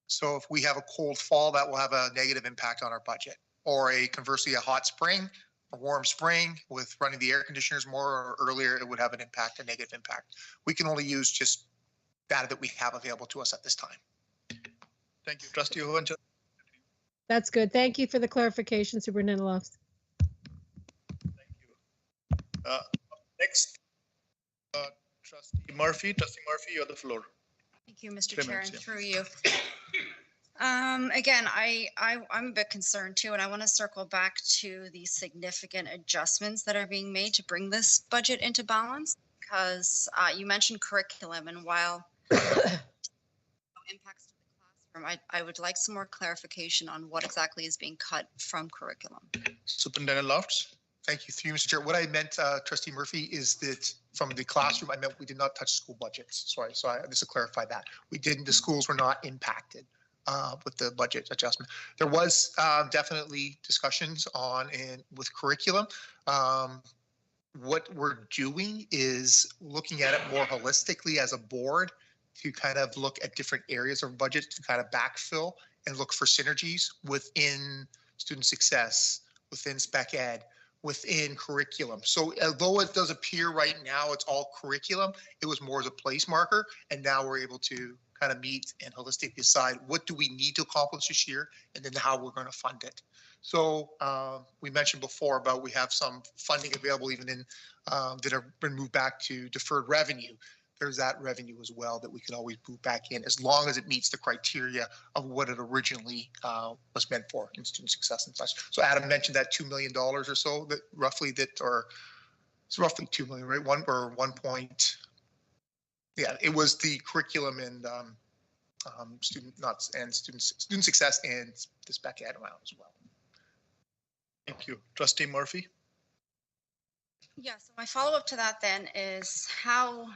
So if we have a cold fall, that will have a negative impact on our budget. Or conversely, a hot spring, a warm spring with running the air conditioners more or earlier, it would have an impact, a negative impact. We can only use just data that we have available to us at this time. Thank you. Trustee Owen-Chanada? That's good. Thank you for the clarification, Superintendent Lofts. Thank you. Next, Trustee Murphy. Trustee Murphy, you have the floor. Thank you, Mr. Chair, and through you. Again, I'm a bit concerned too, and I want to circle back to the significant adjustments that are being made to bring this budget into balance, because you mentioned curriculum, and while impacts to the classroom, I would like some more clarification on what exactly is being cut from curriculum. Superintendent Lofts? Thank you, through you, Mr. Chair. What I meant, Trustee Murphy, is that from the classroom, I meant we did not touch school budgets. Sorry, so just to clarify that. We didn't, the schools were not impacted with the budget adjustment. There was definitely discussions on and with curriculum. What we're doing is looking at it more holistically as a board to kind of look at different areas of budget to kind of backfill and look for synergies within student success, within spec ed, within curriculum. So although it does appear right now it's all curriculum, it was more as a place marker, and now we're able to kind of meet and holistically decide what do we need to accomplish this year and then how we're going to fund it. So we mentioned before about we have some funding available even in that have been moved back to deferred revenue. There's that revenue as well that we can always move back in as long as it meets the criteria of what it originally was meant for in student success and such. So Adam mentioned that $2 million or so that roughly that, or it's roughly 2 million, right? 1 point. Yeah, it was the curriculum and student success and the spec ed amount as well. Thank you. Trustee Murphy? Yeah, so my follow-up to that then is how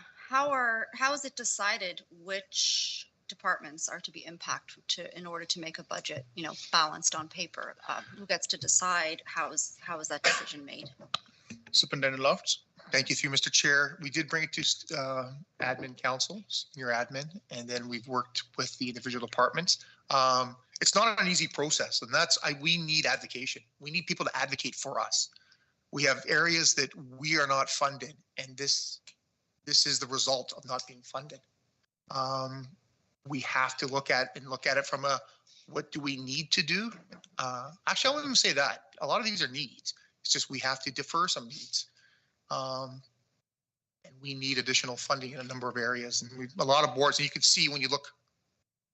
is it decided which departments are to be impacted in order to make a budget, you know, balanced on paper? Who gets to decide? How is that decision made? Superintendent Lofts? Thank you, through Mr. Chair. We did bring it to admin council, senior admin, and then we've worked with the individual departments. It's not an easy process, and we need advocation. We need people to advocate for us. We have areas that we are not funded, and this is the result of not being funded. We have to look at it from what do we need to do? Actually, I wouldn't even say that. A lot of these are needs. It's just we have to defer some needs. And we need additional funding in a number of areas. And a lot of boards, and you can see when you look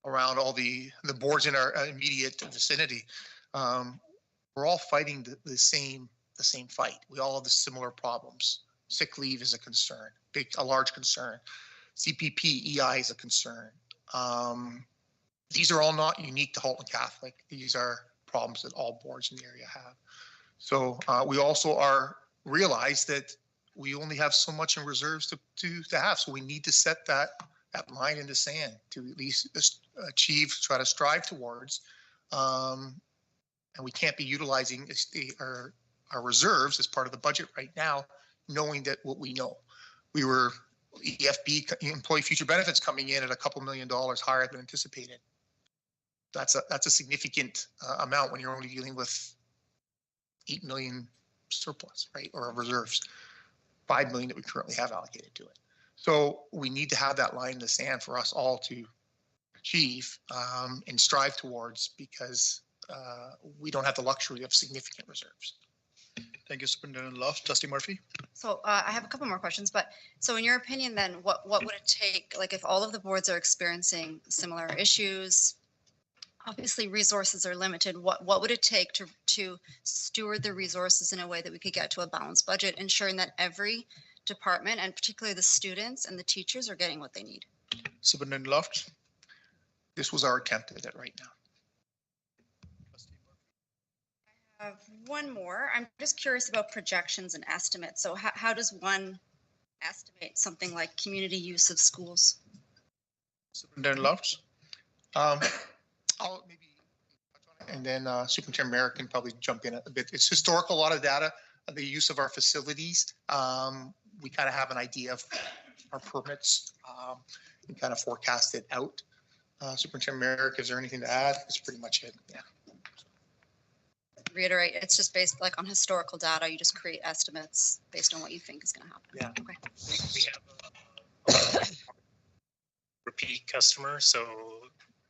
around all the boards in our immediate vicinity, we're all fighting the same fight. We all have the similar problems. Sick leave is a concern, a large concern. CPP, EI is a concern. These are all not unique to Halton Catholic. These are problems that all boards in the area have. So we also realize that we only have so much in reserves to have. So we need to set that line in the sand to at least achieve, try to strive towards. And we can't be utilizing our reserves as part of the budget right now, knowing that what we know. We were EFB, employee future benefits, coming in at a couple $1 million higher than anticipated. That's a significant amount when you're only dealing with 8 million surplus, right, or reserves, 5 million that we currently have allocated to it. So we need to have that line in the sand for us all to achieve and strive towards, because we don't have the luxury of significant reserves. Thank you, Superintendent Loft. Trustee Murphy? So I have a couple more questions, but so in your opinion, then what would it take, like if all of the boards are experiencing similar issues, obviously resources are limited, what would it take to steward the resources in a way that we could get to a balanced budget, ensuring that every department and particularly the students and the teachers are getting what they need? Superintendent Loft? This was our attempt at it right now. I have one more. I'm just curious about projections and estimates. So how does one estimate something like community use of schools? Superintendent Loft? I'll maybe touch on it, and then Superintendent Merrick can probably jump in a bit. It's historical, a lot of data, the use of our facilities. We kind of have an idea of our permits and kind of forecast it out. Superintendent Merrick, is there anything to add? That's pretty much it. Yeah. Reiterate, it's just based like on historical data. You just create estimates based on what you think is going to happen. Yeah. Okay. We have a repeat customer, so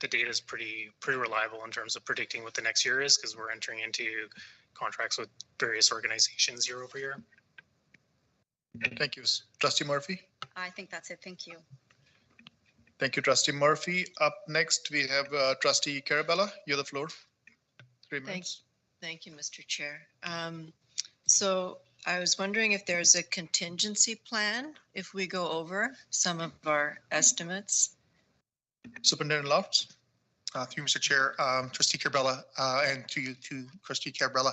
the data is pretty reliable in terms of predicting what the next year is, because we're entering into contracts with various organizations year over year. Thank you. Trustee Murphy? I think that's it. Thank you. Thank you, Trustee Murphy. Up next, we have Trustee Carabella. You have the floor. 3 minutes. Thank you, Mr. Chair. So I was wondering if there's a contingency plan if we go over some of our estimates. Superintendent Lofts? Through Mr. Chair, Trustee Carabella, and to you, to Trustee Carabella.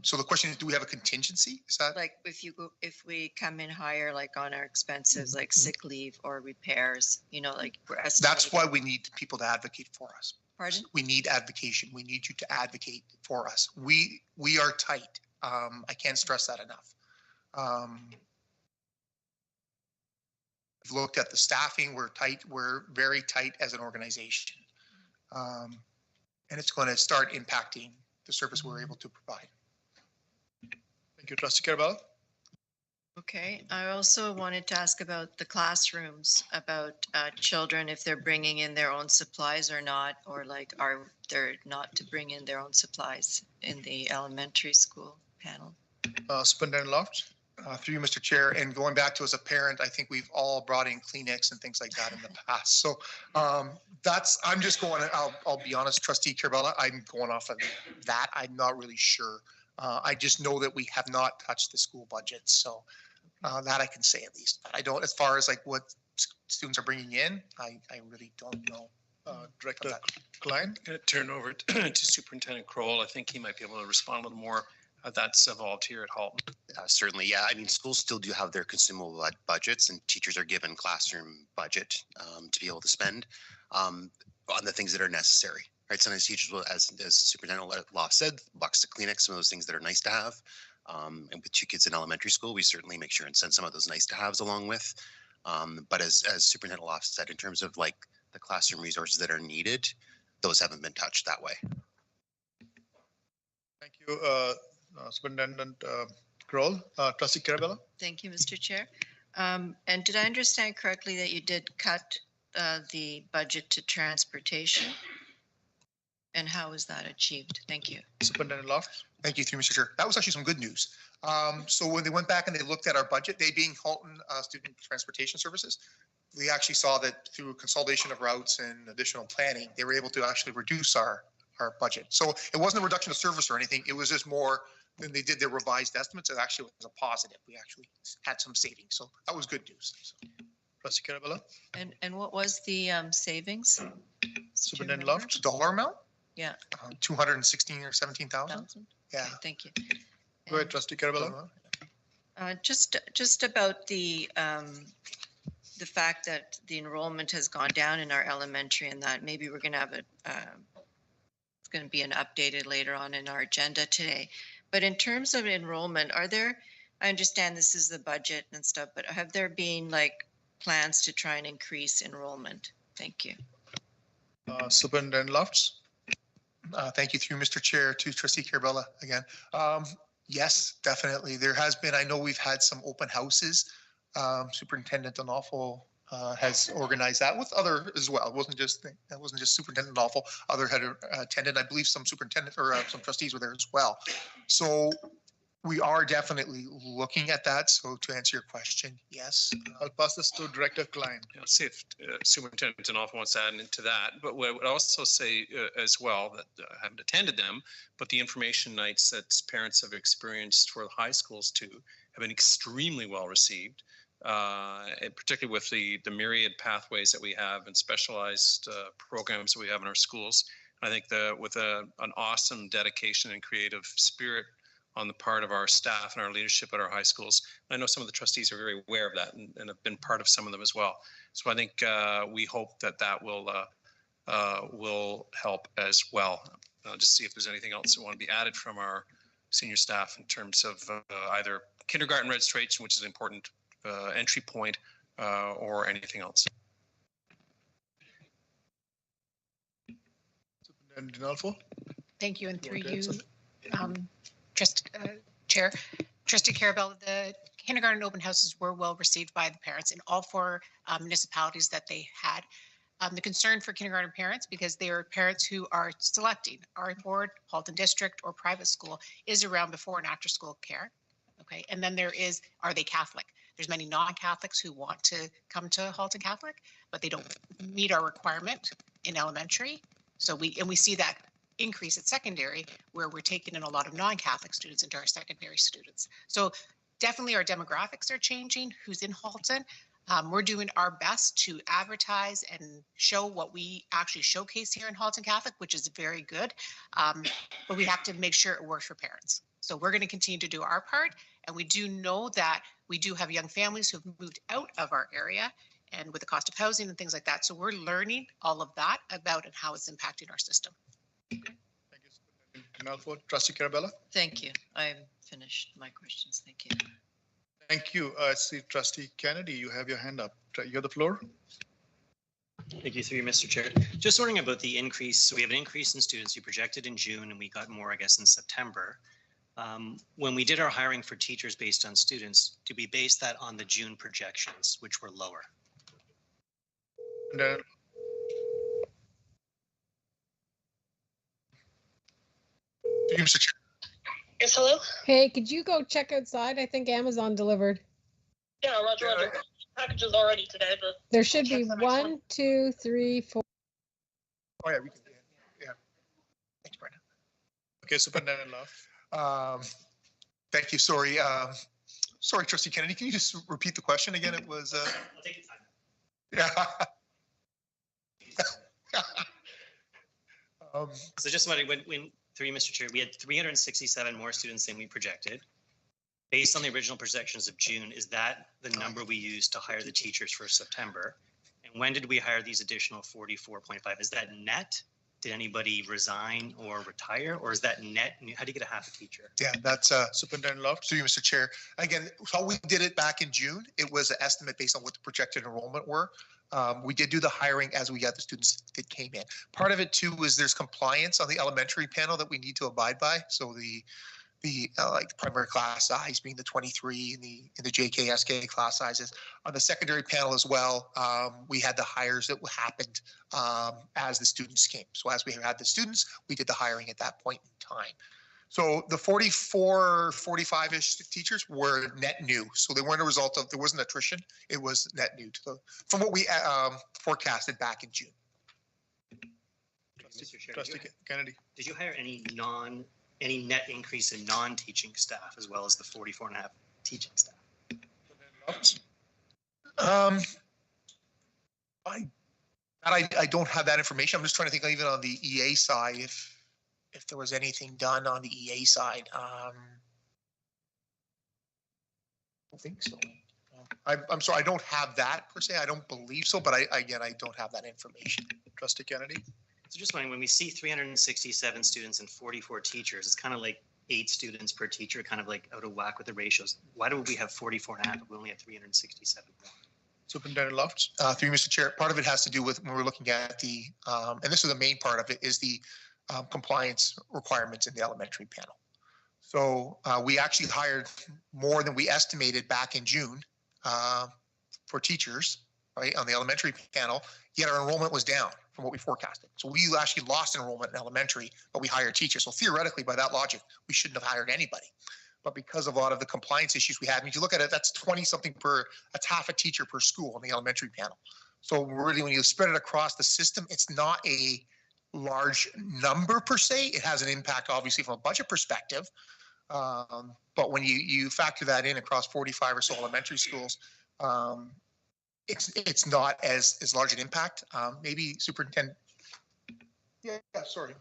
So the question is, do we have a contingency? Is that like if we come in higher, like on our expenses, like sick leave or repairs, you know, like we're estimating. That's why we need people to advocate for us. Pardon? We need advocation. We need you to advocate for us. We are tight. I can't stress that enough. I've looked at the staffing. We're tight. We're very tight as an organization. And it's going to start impacting the service we're able to provide. Thank you, Trustee Carabella. Okay, I also wanted to ask about the classrooms, about children, if they're bringing in their own supplies or not, or like are they not to bring in their own supplies in the elementary school panel. Superintendent Lofts? Through you, Mr. Chair, and going back to as a parent, I think we've all brought in Kleenex and things like that in the past. So I'm just going, I'll be honest, Trustee Carabella, I'm going off of that. I'm not really sure. I just know that we have not touched the school budget. So that I can say at least. I don't, as far as like what students are bringing in, I really don't know. Director Klein? I'm going to turn over to Superintendent Kroll. I think he might be able to respond a little more. That's evolved here at Halton. Certainly, yeah. I mean, schools still do have their consumable budgets, and teachers are given classroom budget to be able to spend on the things that are necessary. Right? Sometimes teachers will, as Superintendent Loft said, box of Kleenex, some of those things that are nice to have. And with 2 kids in elementary school, we certainly make sure and send some of those nice to haves along with. But as Superintendent Loft said, in terms of like the classroom resources that are needed, those haven't been touched that way. Thank you, Superintendent Kroll. Trustee Carabella? Thank you, Mr. Chair. And did I understand correctly that you did cut the budget to transportation? And how was that achieved? Thank you. Superintendent Loft? Thank you, through Mr. Chair. That was actually some good news. So when they went back and they looked at our budget, they being Halton Student Transportation Services, we actually saw that through consolidation of routes and additional planning, they were able to actually reduce our our budget. So it wasn't a reduction of service or anything. It was just more when they did their revised estimates. It actually was a positive. We actually had some savings. So that was good news. So. Trustee Carabella? And what was the savings? Superintendent Loft? Dollar amount? Yeah. 216 or 17,000. Yeah. Thank you. Go ahead, Trustee Carabella. Just about the fact that the enrollment has gone down in our elementary, and that maybe we're going to have it's going to be an updated later on in our agenda today. But in terms of enrollment, are there, I understand this is the budget and stuff, but have there been like plans to try and increase enrollment? Thank you. Superintendent Lofts? Thank you through Mr. Chair to Trustee Carabella again. Yes, definitely. There has been, I know we've had some open houses. Superintendent Donofrio has organized that with other as well. It wasn't just Superintendent Donofrio. Other had attended. I believe some superintendent or some trustees were there as well. So we are definitely looking at that. So to answer your question, yes. I'll pass this to Director Klein. I'll see if Superintendent Donofrio wants to add into that. But what I would also say as well, that I haven't attended them, but the information nights that parents have experienced for the high schools too have been extremely well received. And particularly with the myriad pathways that we have and specialized programs that we have in our schools. I think with an awesome dedication and creative spirit on the part of our staff and our leadership at our high schools. I know some of the trustees are very aware of that and have been part of some of them as well. So I think we hope that will help as well. I'll just see if there's anything else that want to be added from our senior staff in terms of either kindergarten registration, which is an important entry point, or anything else. Superintendent Donofrio? Thank you, and through you, Chair, Trustee Carabella, the kindergarten open houses were well received by the parents in all four municipalities that they had. The concern for kindergarten parents, because they are parents who are selecting our board, Halton District, or private school, is around before and after school care. Okay, and then there is, are they Catholic? There's many non-Catholics who want to come to Halton Catholic, but they don't meet our requirement in elementary. So we see that increase at secondary, where we're taking in a lot of non-Catholic students into our secondary students. So definitely our demographics are changing, who's in Halton. We're doing our best to advertise and show what we actually showcase here in Halton Catholic, which is very good. But we have to make sure it works for parents. So we're going to continue to do our part. And we do know that we do have young families who've moved out of our area, and with the cost of housing and things like that. So we're learning all of that about and how it's impacting our system. Thank you, Superintendent. Trustee Carabella? Thank you. I'm finished my questions. Thank you. Thank you. I see Trustee Kennedy, you have your hand up. You have the floor. Thank you, through you, Mr. Chair. Just wondering about the increase. So we have an increase in students. You projected in June, and we got more, I guess, in September. When we did our hiring for teachers based on students, did we base that on the June projections, which were lower? No. Mr. Chair. Yes, hello? Hey, could you go check outside? I think Amazon delivered. Yeah, Roger. Packages already today, but There should be 1, 2, 3, 4. Oh, yeah, we can. Yeah. Thanks, Brenda. Okay, Superintendent Love. Thank you. Sorry. Sorry, Trustee Kennedy. Can you just repeat the question again? It was. I'll take your time. Yeah. So just wondering, when through you, Mr. Chair, we had 367 more students than we projected. Based on the original projections of June, is that the number we used to hire the teachers for September? And when did we hire these additional 44.5? Is that net? Did anybody resign or retire, or is that net? How do you get a half a teacher? Yeah, that's Superintendent Love. To you, Mr. Chair. Again, how we did it back in June, it was an estimate based on what the projected enrollment were. We did do the hiring as we got the students that came in. Part of it too was there's compliance on the elementary panel that we need to abide by. So the like the primary class size being the 23 and the JKSK class sizes. On the secondary panel as well, we had the hires that happened as the students came. So as we had the students, we did the hiring at that point in time. So the 44, 45-ish teachers were net new. So they weren't a result of, there wasn't attrition. It was net new to from what we forecasted back in June. Mr. Chair, Trustee Kennedy. did you hire any net increase in non-teaching staff as well as the 44.5 teaching staff? I don't have that information. I'm just trying to think even on the EA side, if there was anything done on the EA side. I don't think so. I'm sorry, I don't have that per se. I don't believe so, but I don't have that information. Trustee Kennedy. So just wondering, when we see 367 students and 44 teachers, it's kind of like 8 students per teacher, kind of like out of whack with the ratios. Why do we have 44.5 if we only have 367? Superintendent Lofts. Through you, Mr. Chair, part of it has to do with when we're looking at the, and this is the main part of it, is the compliance requirements in the elementary panel. So we actually hired more than we estimated back in June for teachers, right, on the elementary panel, yet our enrollment was down from what we forecasted. So we actually lost enrollment in elementary, but we hired teachers. So theoretically, by that logic, we shouldn't have hired anybody. But because of a lot of the compliance issues we had, and if you look at it, that's 20 something per, that's half a teacher per school on the elementary panel. So really, when you spread it across the system, it's not a large number per se. It has an impact, obviously, from a budget perspective. But when you factor that in across 45 or so elementary schools, it's not as large an impact. Maybe Superintendent. Yeah, sorry.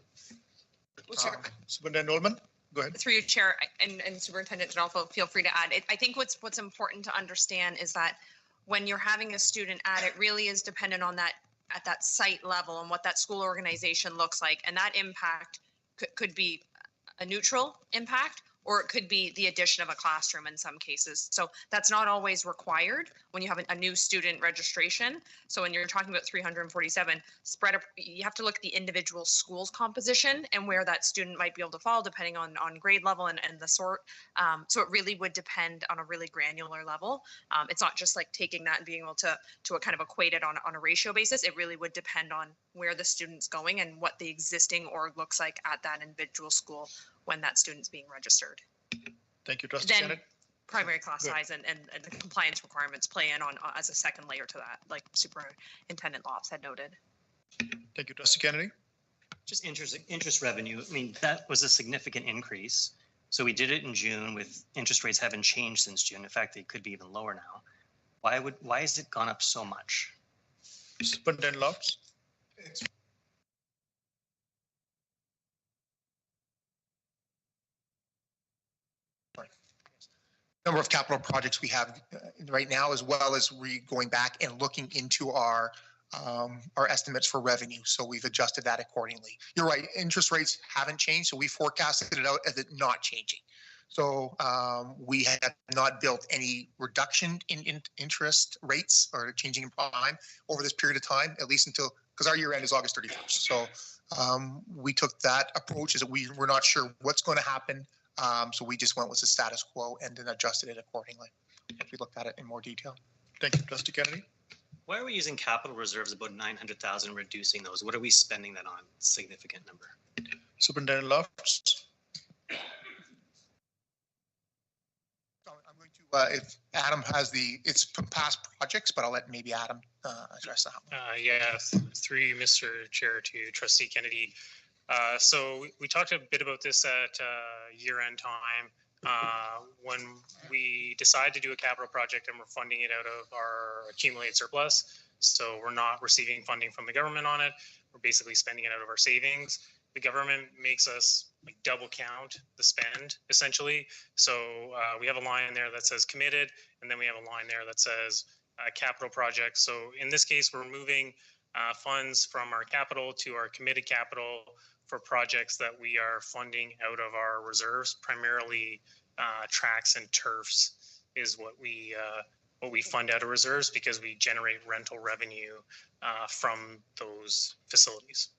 Superintendent Noldman. Go ahead. Through you, Chair, and Superintendent Donalfo, feel free to add. I think what's important to understand is that when you're having a student add, it really is dependent on that at that site level and what that school organization looks like, and that impact could be a neutral impact, or it could be the addition of a classroom in some cases. So that's not always required when you have a new student registration. So when you're talking about 347, you have to look at the individual school's composition and where that student might be able to fall depending on grade level and the sort. So it really would depend on a really granular level. It's not just like taking that and being able to kind of equate it on a ratio basis. It really would depend on where the student's going and what the existing org looks like at that individual school when that student's being registered. Thank you, Trustee Then Kennedy. primary class size and the compliance requirements play in on as a second layer to that, like Superintendent Lofts had noted. Thank you, Trustee Kennedy. Just interest revenue. I mean, that was a significant increase. So we did it in June with interest rates haven't changed since June. In fact, they could be even lower now. Why has it gone up so much? Superintendent Lofts. Number of capital projects we have right now, as well as going back and looking into our estimates for revenue. So we've adjusted that accordingly. You're right, interest rates haven't changed, so we forecasted it out as it not changing. So we have not built any reduction in interest rates or changing in prime over this period of time, at least until, because our year end is August 31st. So we took that approach, is that we're not sure what's going to happen. So we just went with the status quo and then adjusted it accordingly if we looked at it in more detail. Thank you, Trustee Kennedy. Why are we using capital reserves about 900,000, reducing those? What are we spending that on? Significant number. Superintendent Lofts. I'm going to, if Adam has it's from past projects, but I'll let maybe Adam address that. Yeah, through you, Mr. Chair, to Trustee Kennedy. So we talked a bit about this at year-end time when we decide to do a capital project and we're funding it out of our accumulated surplus. So we're not receiving funding from the government on it. We're basically spending it out of our savings. The government makes us like double count the spend essentially. So we have a line there that says committed, and then we have a line there that says capital project. So in this case, we're moving funds from our capital to our committed capital for projects that we are funding out of our reserves, primarily tracks and turfs is what we fund out of reserves because we generate rental revenue from those facilities.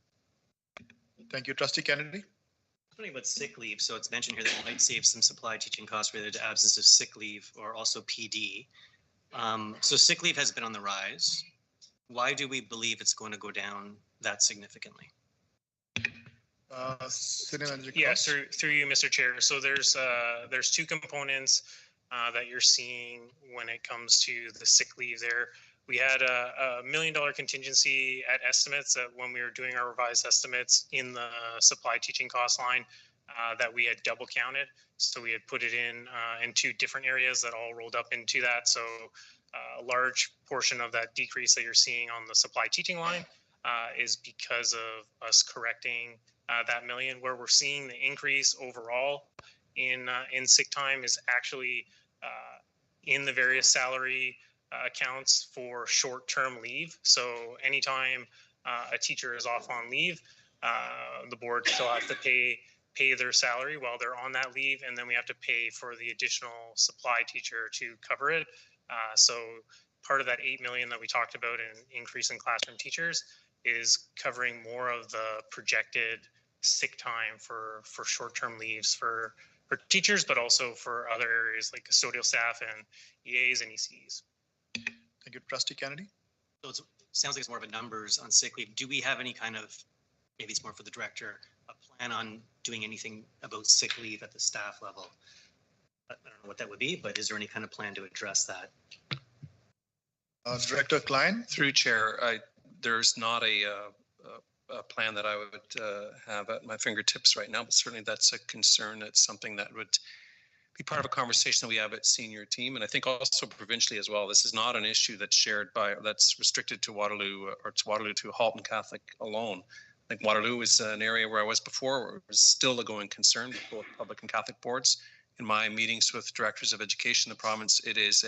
Thank you, Trustee Kennedy. Talking about sick leave, so it's mentioned here that we might save some supply teaching costs related to absence of sick leave or also PD. So sick leave has been on the rise. Why do we believe it's going to go down that significantly? Yes, through you, Mr. Chair. So there's two components that you're seeing when it comes to the sick leave there. we had a $1 million contingency at estimates that when we were doing our revised estimates in the supply teaching cost line that we had double counted. So we had put it in two different areas that all rolled up into that. So a large portion of that decrease that you're seeing on the supply teaching line is because of us correcting that million. Where we're seeing the increase overall in sick time is actually in the various salary accounts for short-term leave. So anytime a teacher is off on leave, the board still has to pay their salary while they're on that leave, and then we have to pay for the additional supply teacher to cover it. So part of that 8 million that we talked about in increase in classroom teachers is covering more of the projected sick time for short-term leaves for teachers, but also for other areas like custodial staff and EAs and ECs. Thank you, Trustee Kennedy. So it sounds like it's more of a numbers on sick leave. Do we have any kind of, maybe it's more for the director, a plan on doing anything about sick leave at the staff level? I don't know what that would be, but is there any kind of plan to address that? Director Klein. Through Chair, there's not a plan that I would have at my fingertips right now, but certainly that's a concern. It's something that would be part of a conversation that we have at senior team, and I think also provincially as well. This is not an issue that's shared by, that's restricted to Waterloo or to Waterloo to Halton Catholic alone. I think Waterloo is an area where I was before, where it was still a going concern with both public and Catholic boards. In my meetings with directors of education in the province, it is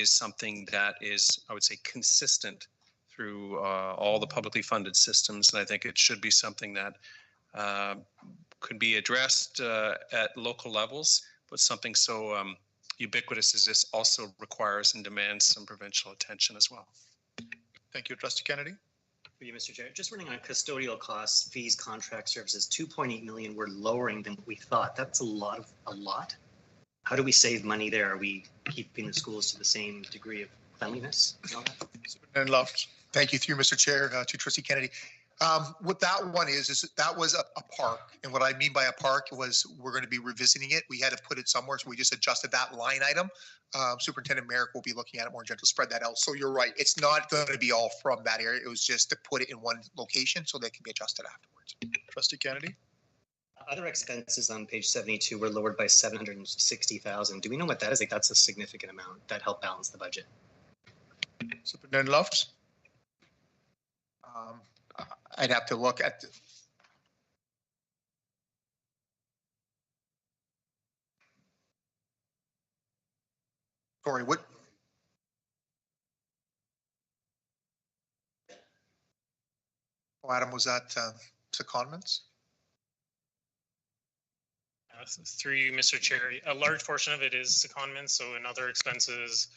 something that is, I would say, consistent through all the publicly funded systems, and I think it should be something that could be addressed at local levels, but something so ubiquitous as this also requires and demands some provincial attention as well. Thank you, Trustee Kennedy. For you, Mr. Chair, just running on custodial costs, fees, contract services, 2.8 million. We're lowering than we thought. That's a lot. How do we save money there? Are we keeping the schools to the same degree of cleanliness? Superintendent Lofts. Thank you, through Mr. Chair, to Trustee Kennedy. What that one is that was a park. And what I mean by a park was we're going to be revisiting it. We had to put it somewhere, so we just adjusted that line item. Superintendent Merrick will be looking at it more in general to spread that out. So you're right. It's not going to be all from that area. It was just to put it in one location so they can be adjusted afterwards. Trustee Kennedy. Other expenses on page 72 were lowered by 760,000. Do we know what that is? Like, that's a significant amount that helped balance the budget. Superintendent Lofts. I'd have to look at sorry, what? Oh, Adam, was that secondments? Through you, Mr. Chair, a large portion of it is secondments. So in other expenses,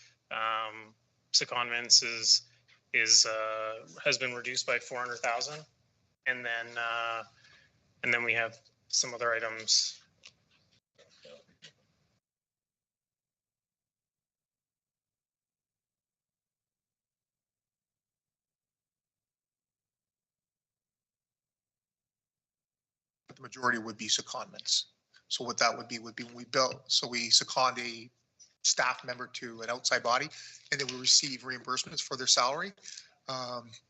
secondments has been reduced by 400,000, and then we have some other items. The majority would be secondments. So what that would be when we build. So we second a staff member to an outside body, and then we receive reimbursements for their salary.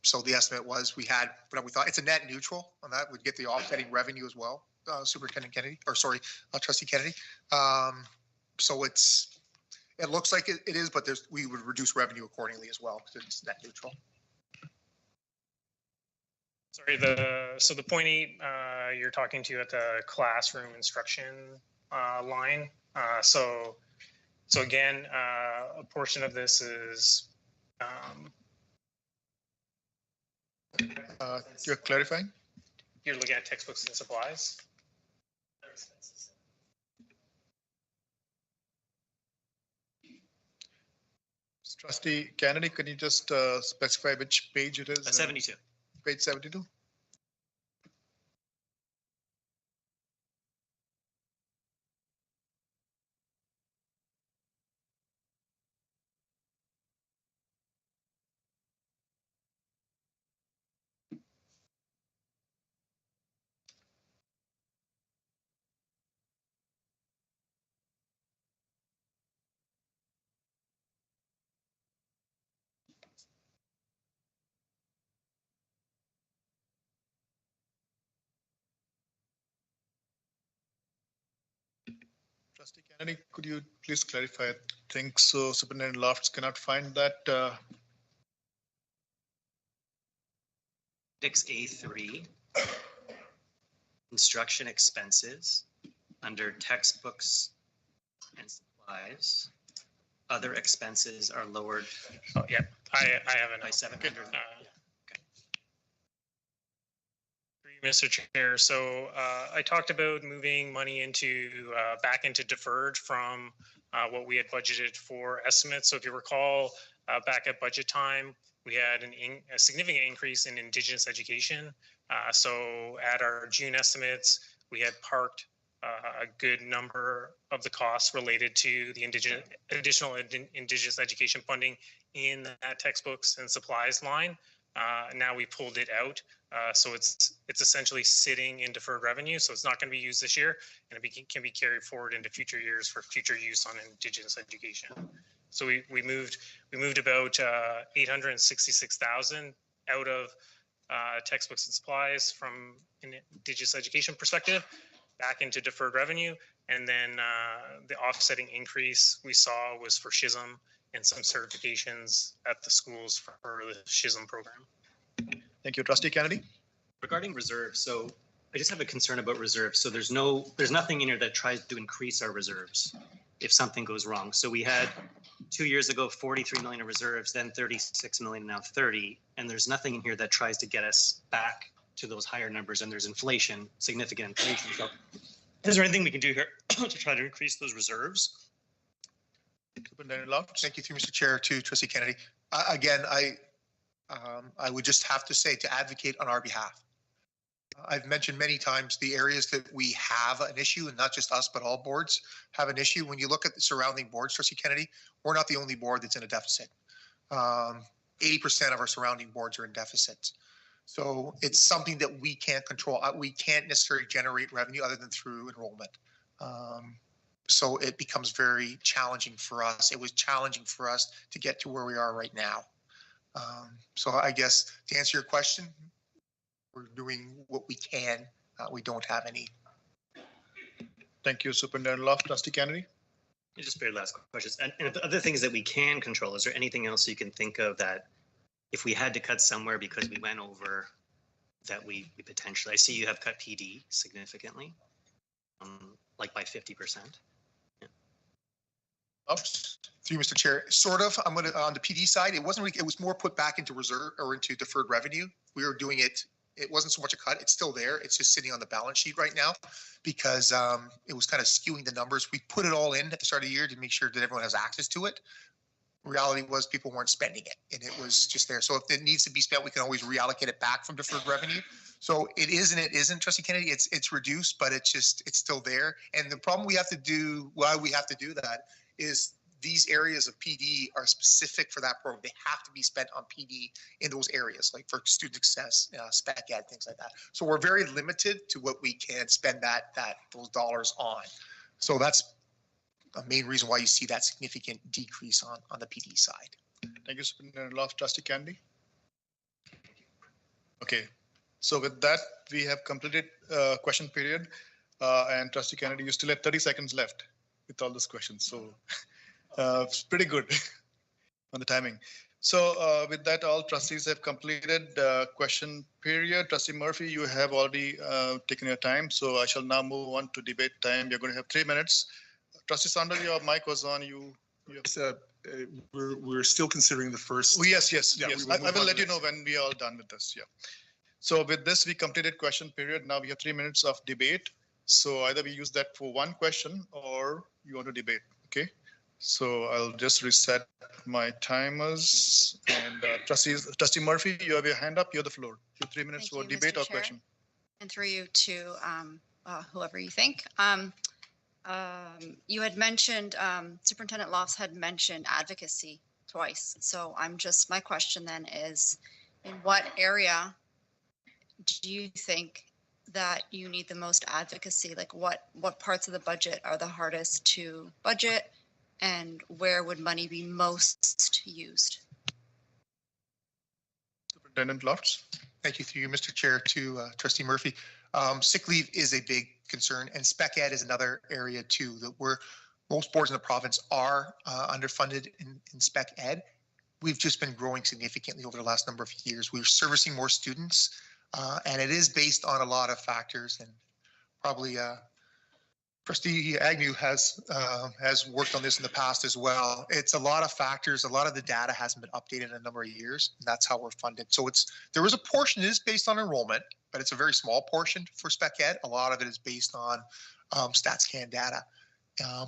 So the estimate was we had, but we thought it's a net neutral on that. We'd get the offsetting revenue as well, Superintendent Kennedy, or sorry, Trustee Kennedy. So it looks like it is, but we would reduce revenue accordingly as well because it's net neutral. Sorry, so the 0.8 you're talking to at the classroom instruction line. So again, a portion of this is. You're clarifying? You're looking at textbooks and supplies. Trustee Kennedy, can you just specify which page it is? 72. Page 72. Trustee Kennedy, could you please clarify? I think so. Superintendent Lofts cannot find that. Appendix A3, instruction expenses, under textbooks and supplies. Other expenses are lowered. Oh, yeah, I have it by 700. Mr. Chair, so I talked about moving money into back into deferred from what we had budgeted for estimates. So if you recall, back at budget time, we had a significant increase in Indigenous education. So at our June estimates, we had parked a good number of the costs related to the additional Indigenous education funding in that textbooks and supplies line. Now we pulled it out. So it's essentially sitting in deferred revenue. So it's not going to be used this year, and it can be carried forward into future years for future use on Indigenous education. So we moved about 866,000 out of textbooks and supplies from an Indigenous education perspective back into deferred revenue, and then the offsetting increase we saw was for SHISM and some certifications at the schools for the SHISM program. Thank you. Trustee Kennedy. Regarding reserves, so I just have a concern about reserves. So there's nothing in here that tries to increase our reserves if something goes wrong. So we had 2 years ago 43 million in reserves, then 36 million, now 30, and there's nothing in here that tries to get us back to those higher numbers. And there's inflation, significant inflation. So is there anything we can do here to try to increase those reserves? Superintendent Lofts. Thank you, through Mr. Chair, to Trustee Kennedy. Again, I would just have to say to advocate on our behalf. I've mentioned many times the areas that we have an issue, and not just us, but all boards have an issue. When you look at the surrounding boards, Trustee Kennedy, we're not the only board that's in a deficit. 80% of our surrounding boards are in deficits. So it's something that we can't control. We can't necessarily generate revenue other than through enrollment. So it becomes very challenging for us. It was challenging for us to get to where we are right now. So I guess to answer your question, we're doing what we can. We don't have any. Thank you, Superintendent Lofts. Trustee Kennedy. Just very last questions. And the other things that we can control, is there anything else you can think of that if we had to cut somewhere because we went over, that we potentially, I see you have cut PD significantly, like by 50%. Through Mr. Chair, sort of. I'm going to on the PD side. It wasn't really. It was more put back into reserve or into deferred revenue. We were doing it. It wasn't so much a cut. It's still there. It's just sitting on the balance sheet right now because it was kind of skewing the numbers. We put it all in at the start of the year to make sure that everyone has access to it. Reality was people weren't spending it, and it was just there. So if it needs to be spent, we can always reallocate it back from deferred revenue. So it is and it isn't, Trustee Kennedy. It's reduced, but it's still there. And the problem we have to do, why we have to do that, is these areas of PD are specific for that program. They have to be spent on PD in those areas, like for student success, spec ed, things like that. So we're very limited to what we can spend those dollars on. So that's a main reason why you see that significant decrease on the PD side. Thank you, Superintendent Lofts. Trustee Kennedy. Okay, so with that, we have completed question period. And Trustee Kennedy, you still have 30 seconds left with all those questions. So it's pretty good on the timing. So with that, all trustees have completed question period. Trustee Murphy, you have already taken your time. So I shall now move on to debate time. You're going to have 3 minutes. Trustee Sandal, your mic was on. We're still considering the first. Oh, yes. Yeah, yes. we I will let you know when we are all done with this. Yeah. So with this, we completed question period. Now we have 3 minutes of debate. So either we use that for one question or you want to debate. Okay. So I'll just reset my timers. And Trustee Murphy, you have your hand up. You have the floor. You have 3 minutes for debate or question. And through you to whoever you think. You had mentioned, Superintendent Lofts had mentioned advocacy twice. So my question then is, in what area do you think that you need the most advocacy? Like what parts of the budget are the hardest to budget, and where would money be most used? Superintendent Lofts. Thank you through you, Mr. Chair, to Trustee Murphy. Sick leave is a big concern, and spec ed is another area too that most boards in the province are underfunded in spec ed. We've just been growing significantly over the last number of years. We're servicing more students, and it is based on a lot of factors, and probably Trustee Agnew has worked on this in the past as well. It's a lot of factors. A lot of the data hasn't been updated in a number of years, and that's how we're funded. So there is a portion that is based on enrollment, but it's a very small portion for spec ed. A lot of it is based on StatsCan data.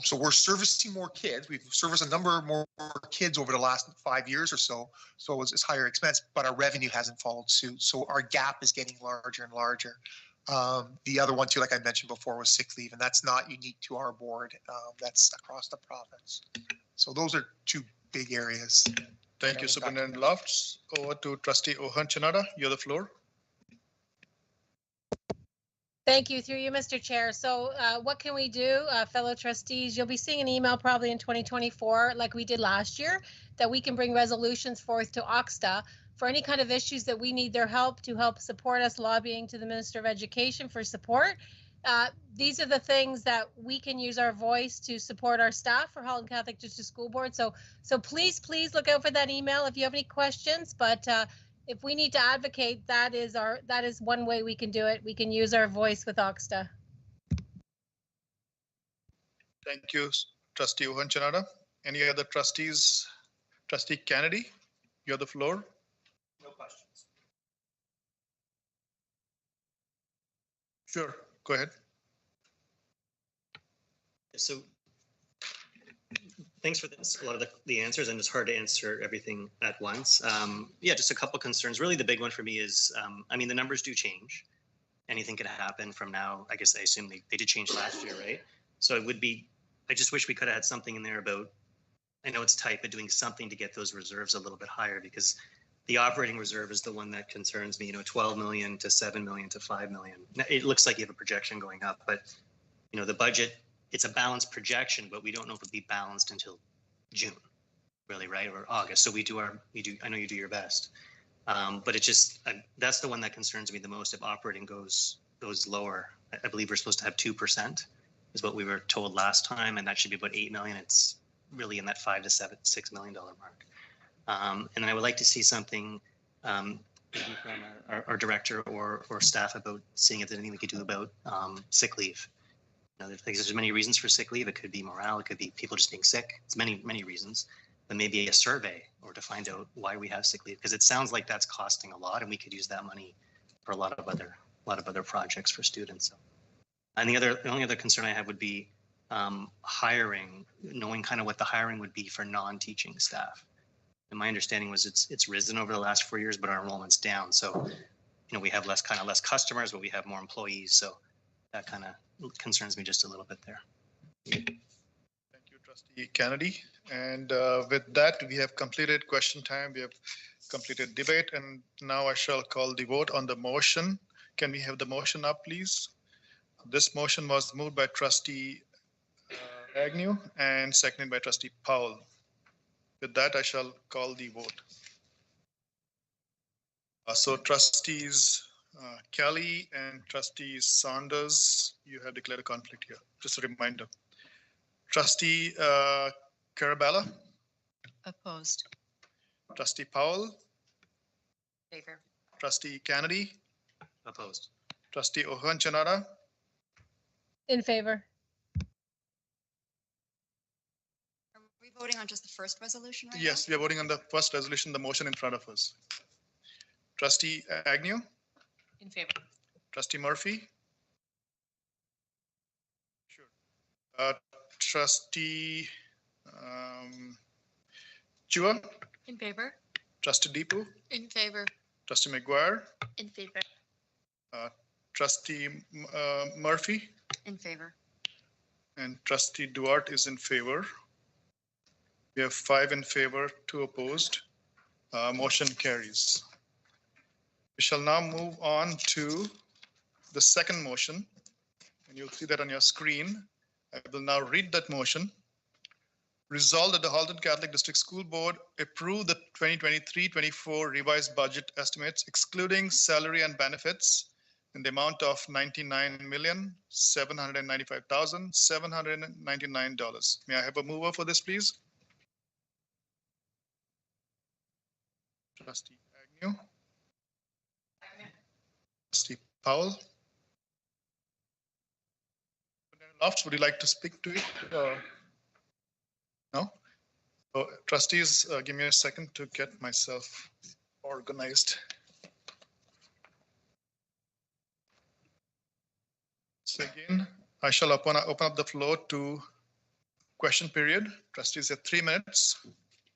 So we're servicing more kids. We've serviced a number more kids over the last 5 years or so. So it's higher expense, but our revenue hasn't followed suit. So our gap is getting larger and larger. The other one too, like I mentioned before, was sick leave, and that's not unique to our board. That's across the province. So those are two big areas. Thank you, Superintendent Lofts. Over to Trustee Ohanchanada. You have the floor. Thank you, through you, Mr. Chair. So what can we do, fellow trustees? You'll be seeing an email probably in 2024, like we did last year, that we can bring resolutions forth to OXTA for any kind of issues that we need their help to help support us lobbying to the Minister of Education for support. These are the things that we can use our voice to support our staff for Halton Catholic District School Board. So please look out for that email if you have any questions. But if we need to advocate, that is one way we can do it. We can use our voice with OXTA. Thank you, Trustee Ohanchanada. Any other trustees? Trustee Kennedy, you have the floor. No questions. Sure, go ahead. So thanks for this, a lot of the answers, and it's hard to answer everything at once. Yeah, just a couple concerns. Really, the big one for me is, I mean, the numbers do change. Anything could happen from now. I guess I assume they did change last year, right? So it would be, I just wish we could have had something in there about, I know it's tight, but doing something to get those reserves a little bit higher, because the operating reserve is the one that concerns me, 12 million to 7 million to 5 million. Now, it looks like you have a projection going up, but the budget, it's a balanced projection, but we don't know if it'll be balanced until June, really, right? Or August. So I know you do your best. But it just, that's the one that concerns me the most. If operating goes lower, I believe we're supposed to have 2% is what we were told last time. And that should be about 8 million. It's really in that $5 to $6 million mark. And then I would like to see something maybe from our director or staff about seeing if there's anything we could do about sick leave. There's many reasons for sick leave. It could be morale. It could be people just being sick. It's many reasons. But maybe a survey or to find out why we have sick leave, because it sounds like that's costing a lot, and we could use that money for a lot of other projects for students. So, and the only other concern I have would be hiring, knowing kind of what the hiring would be for non-teaching staff. And my understanding was it's risen over the last 4 years, but our enrollment's down. So, we have less customers, but we have more employees. So that kind of concerns me just a little bit there. Thank you, Trustee Kennedy. And with that, we have completed question time. We have completed debate. And now I shall call the vote on the motion. Can we have the motion up, please? This motion was moved by Trustee Agnew and seconded by Trustee Powell. With that, I shall call the vote. So Trustees Kelly and Trustee Saunders, you have declared a conflict here. Just a reminder. Trustee Carabella? Opposed. Trustee Powell? Favor. Trustee Kennedy? Opposed. Trustee Ohanchanada? In favor. Are we voting on just the first resolution right Yes, we are voting on the first resolution, the motion in front of us. Trustee Agnew? In favor. Trustee Murphy? Sure. Trustee Chua? In favor. Trustee Deepu? In favor. Trustee McGuire? In favor. Trustee Murphy? In favor. And Trustee Duarte is in favor. We have 5 in favor, 2 opposed. Motion carries. We shall now move on to the second motion, and you'll see that on your screen. I will now read that motion. Resolved that the Halton Catholic District School Board approve the 2023-24 revised budget estimates, excluding salary and benefits, in the amount of $99,795,799. May I have a mover for this, please? Trustee Agnew. Trustee Powell. Lofts, would you like to speak to it? No? So, trustees, give me a second to get myself organized. So again, I shall open up the floor to question period. Trustees have 3 minutes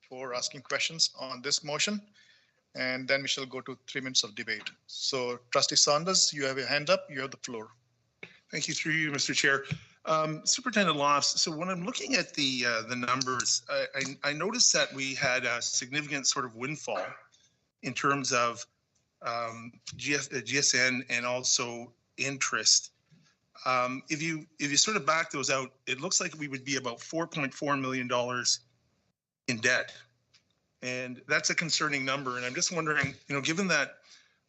for asking questions on this motion, and then we shall go to 3 minutes of debate. So Trustee Saunders, you have your hand up, you have the floor. Thank you through you, Mr. Chair. Superintendent Lofts, so when I'm looking at the numbers, I noticed that we had a significant sort of windfall in terms of GSN and also interest. If you sort of back those out, it looks like we would be about $4.4 million in debt. And that's a concerning number. And I'm just wondering, given that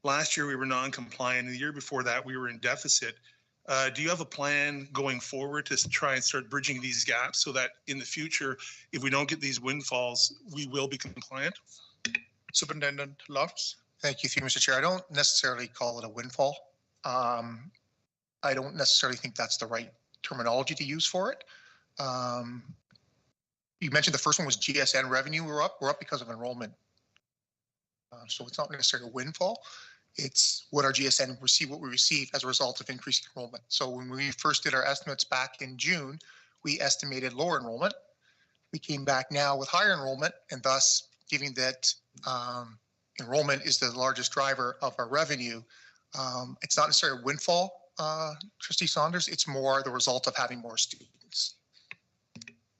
last year we were non-compliant and the year before that we were in deficit, do you have a plan going forward to try and start bridging these gaps so that in the future, if we don't get these windfalls, we will be compliant? Superintendent Lofts. Thank you, Mr. Chair. I don't necessarily call it a windfall. I don't necessarily think that's the right terminology to use for it. You mentioned the first one was GSN revenue. We're up because of enrollment. So it's not necessarily a windfall. It's what our GSN what we receive as a result of increased enrollment. So when we first did our estimates back in June, we estimated lower enrollment. We came back now with higher enrollment, and thus, given that enrollment is the largest driver of our revenue, it's not necessarily a windfall, Trustee Saunders. It's more the result of having more students.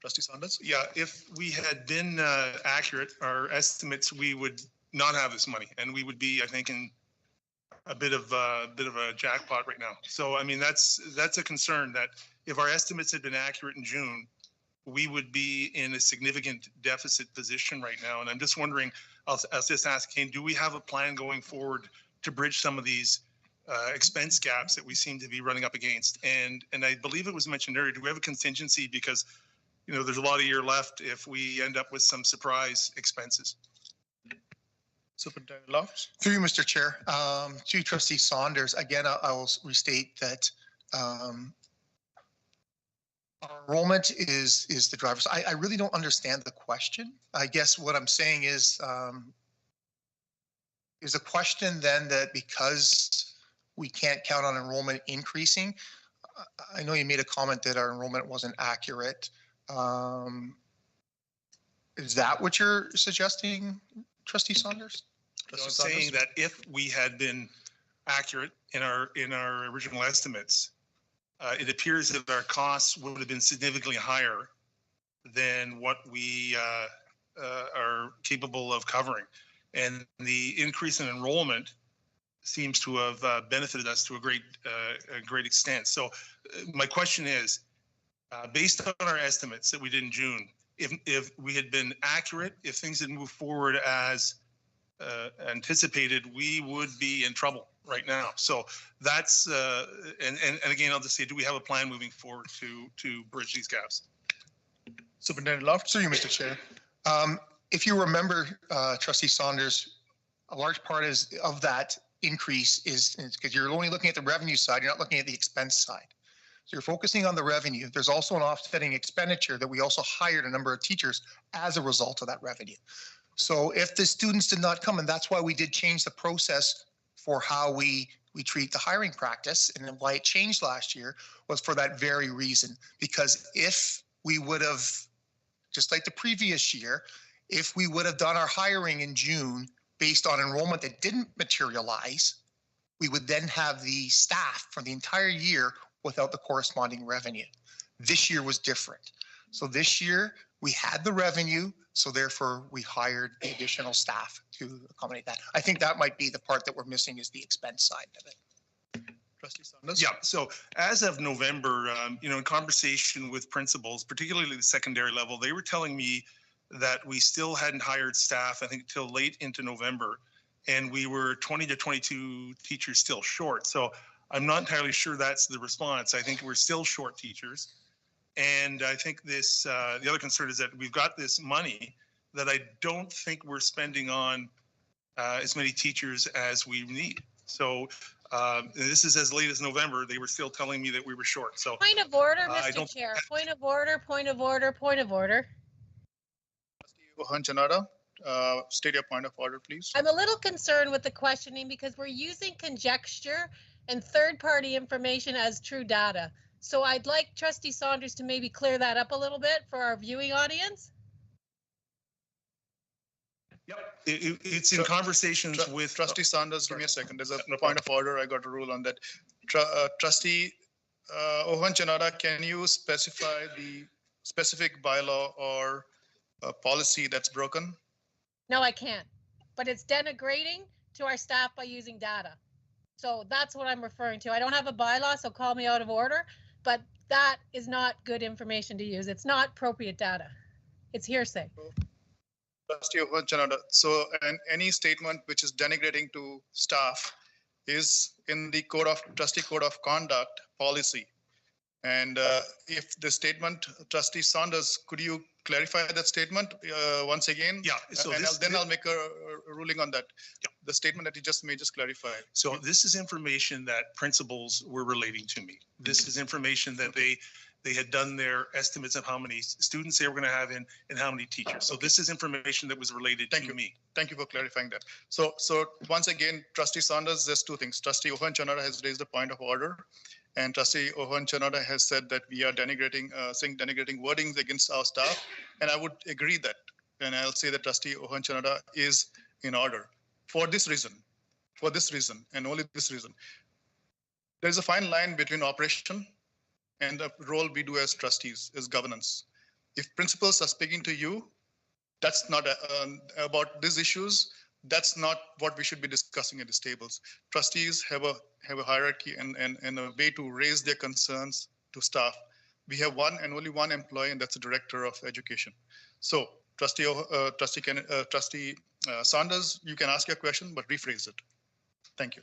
Trustee Saunders? Yeah, if we had been accurate, our estimates, we would not have this money, and we would be, I think, in a bit of a jackpot right now. So, I mean, that's a concern that if our estimates had been accurate in June, we would be in a significant deficit position right now. And I'm just wondering, I'll just ask, do we have a plan going forward to bridge some of these expense gaps that we seem to be running up against? And I believe it was mentioned earlier, do we have a contingency? Because, there's a lot of year left if we end up with some surprise expenses. Superintendent Lofts. Through you, Mr. Chair. To Trustee Saunders, again, I will restate that our enrollment is the driver. So I really don't understand the question. I guess what I'm saying is the question then that because we can't count on enrollment increasing, I know you made a comment that our enrollment wasn't accurate. Is that what you're suggesting, Trustee Saunders? I'm saying that if we had been accurate in our original estimates, it appears that our costs would have been significantly higher than what we are capable of covering. And the increase in enrollment seems to have benefited us to a great extent. So my question is, based on our estimates that we did in June, if we had been accurate, if things had moved forward as anticipated, we would be in trouble right now. So that's and again, I'll just say, do we have a plan moving forward to bridge these gaps? Superintendent Lofts. Through you, Mr. Chair. If you remember, Trustee Saunders, a large part of that increase is because you're only looking at the revenue side, you're not looking at the expense side. So you're focusing on the revenue. There's also an offsetting expenditure that we also hired a number of teachers as a result of that revenue. So if the students did not come, and that's why we did change the process for how we treat the hiring practice, and then why it changed last year was for that very reason. Because if we would have, just like the previous year, if we would have done our hiring in June based on enrollment that didn't materialize, we would then have the staff for the entire year without the corresponding revenue. This year was different. So this year we had the revenue, so therefore we hired the additional staff to accommodate that. I think that might be the part that we're missing, is the expense side of it. Trustee Saunders? Yeah, so as of November, in conversation with principals, particularly the secondary level, they were telling me that we still hadn't hired staff, I think, till late into November. And we were 20 to 22 teachers still short. So I'm not entirely sure that's the response. I think we're still short teachers. And I think the other concern is that we've got this money that I don't think we're spending on as many teachers as we need. So this is as late as November. They were still telling me that we were short. So point of order, I Mr. don't- Chair. Point of order. Point of order. Point of order. Ohan Janada, state your point of order, please. I'm a little concerned with the questioning because we're using conjecture and third-party information as true data. So I'd like Trustee Saunders to maybe clear that up a little bit for our viewing audience. It's in conversations with Trustee Saunders. Give me a second. There's a point of order. I got a rule on that. Trustee Ohan Janada, can you specify the specific bylaw or policy that's broken? No, I can't. But it's denigrating to our staff by using data. So that's what I'm referring to. I don't have a bylaw, so call me out of order, but that is not good information to use. It's not appropriate data. It's hearsay. Trustee Ohan Janada. So any statement which is denigrating to staff is in the trustee code of conduct policy. And if the statement, Trustee Saunders, could you clarify that statement once again? Yeah. So then I'll make a ruling on that. Yeah. The statement that you just made, just clarify. So this is information that principals were relating to me. This is information that they had done their estimates of how many students they were going to have and how many teachers. So this is information that was related to me. Thank you for clarifying that. So once again, Trustee Saunders, there's two things. Trustee Ohan Janada has raised a point of order. And Trustee Ohan Janada has said that we are denigrating wordings against our staff. And I would agree that. And I'll say that Trustee Ohan Janada is in order for this reason, and only this reason. There's a fine line between operation and the role we do as trustees, as governance. If principals are speaking to you, that's not about these issues. That's not what we should be discussing at these tables. Trustees have a hierarchy and a way to raise their concerns to staff. We have one and only one employee, and that's the Director of Education. So, Trustee Saunders, you can ask your question, but rephrase it. Thank you.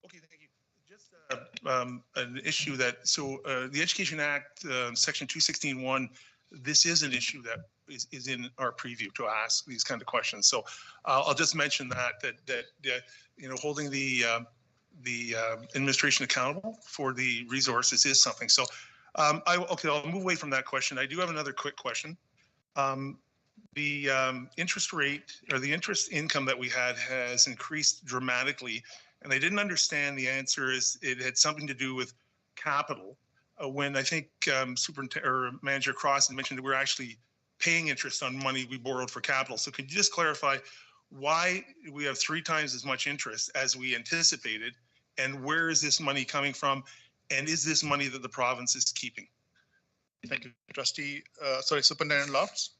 Okay, thank you. Just an issue that, the Education Act, Section 216(1), this is an issue that is in our preview to ask these kind of questions. So I'll just mention that holding the administration accountable for the resources is something. So I'll move away from that question. I do have another quick question. The interest rate or the interest income that we had has increased dramatically, and I didn't understand the answer is it had something to do with capital. When I think Manager Cross mentioned that we're actually paying interest on money we borrowed for capital. So could you just clarify why we have 3 times as much interest as we anticipated, and where is this money coming from, and is this money that the province is keeping? Thank you, Superintendent Lofts.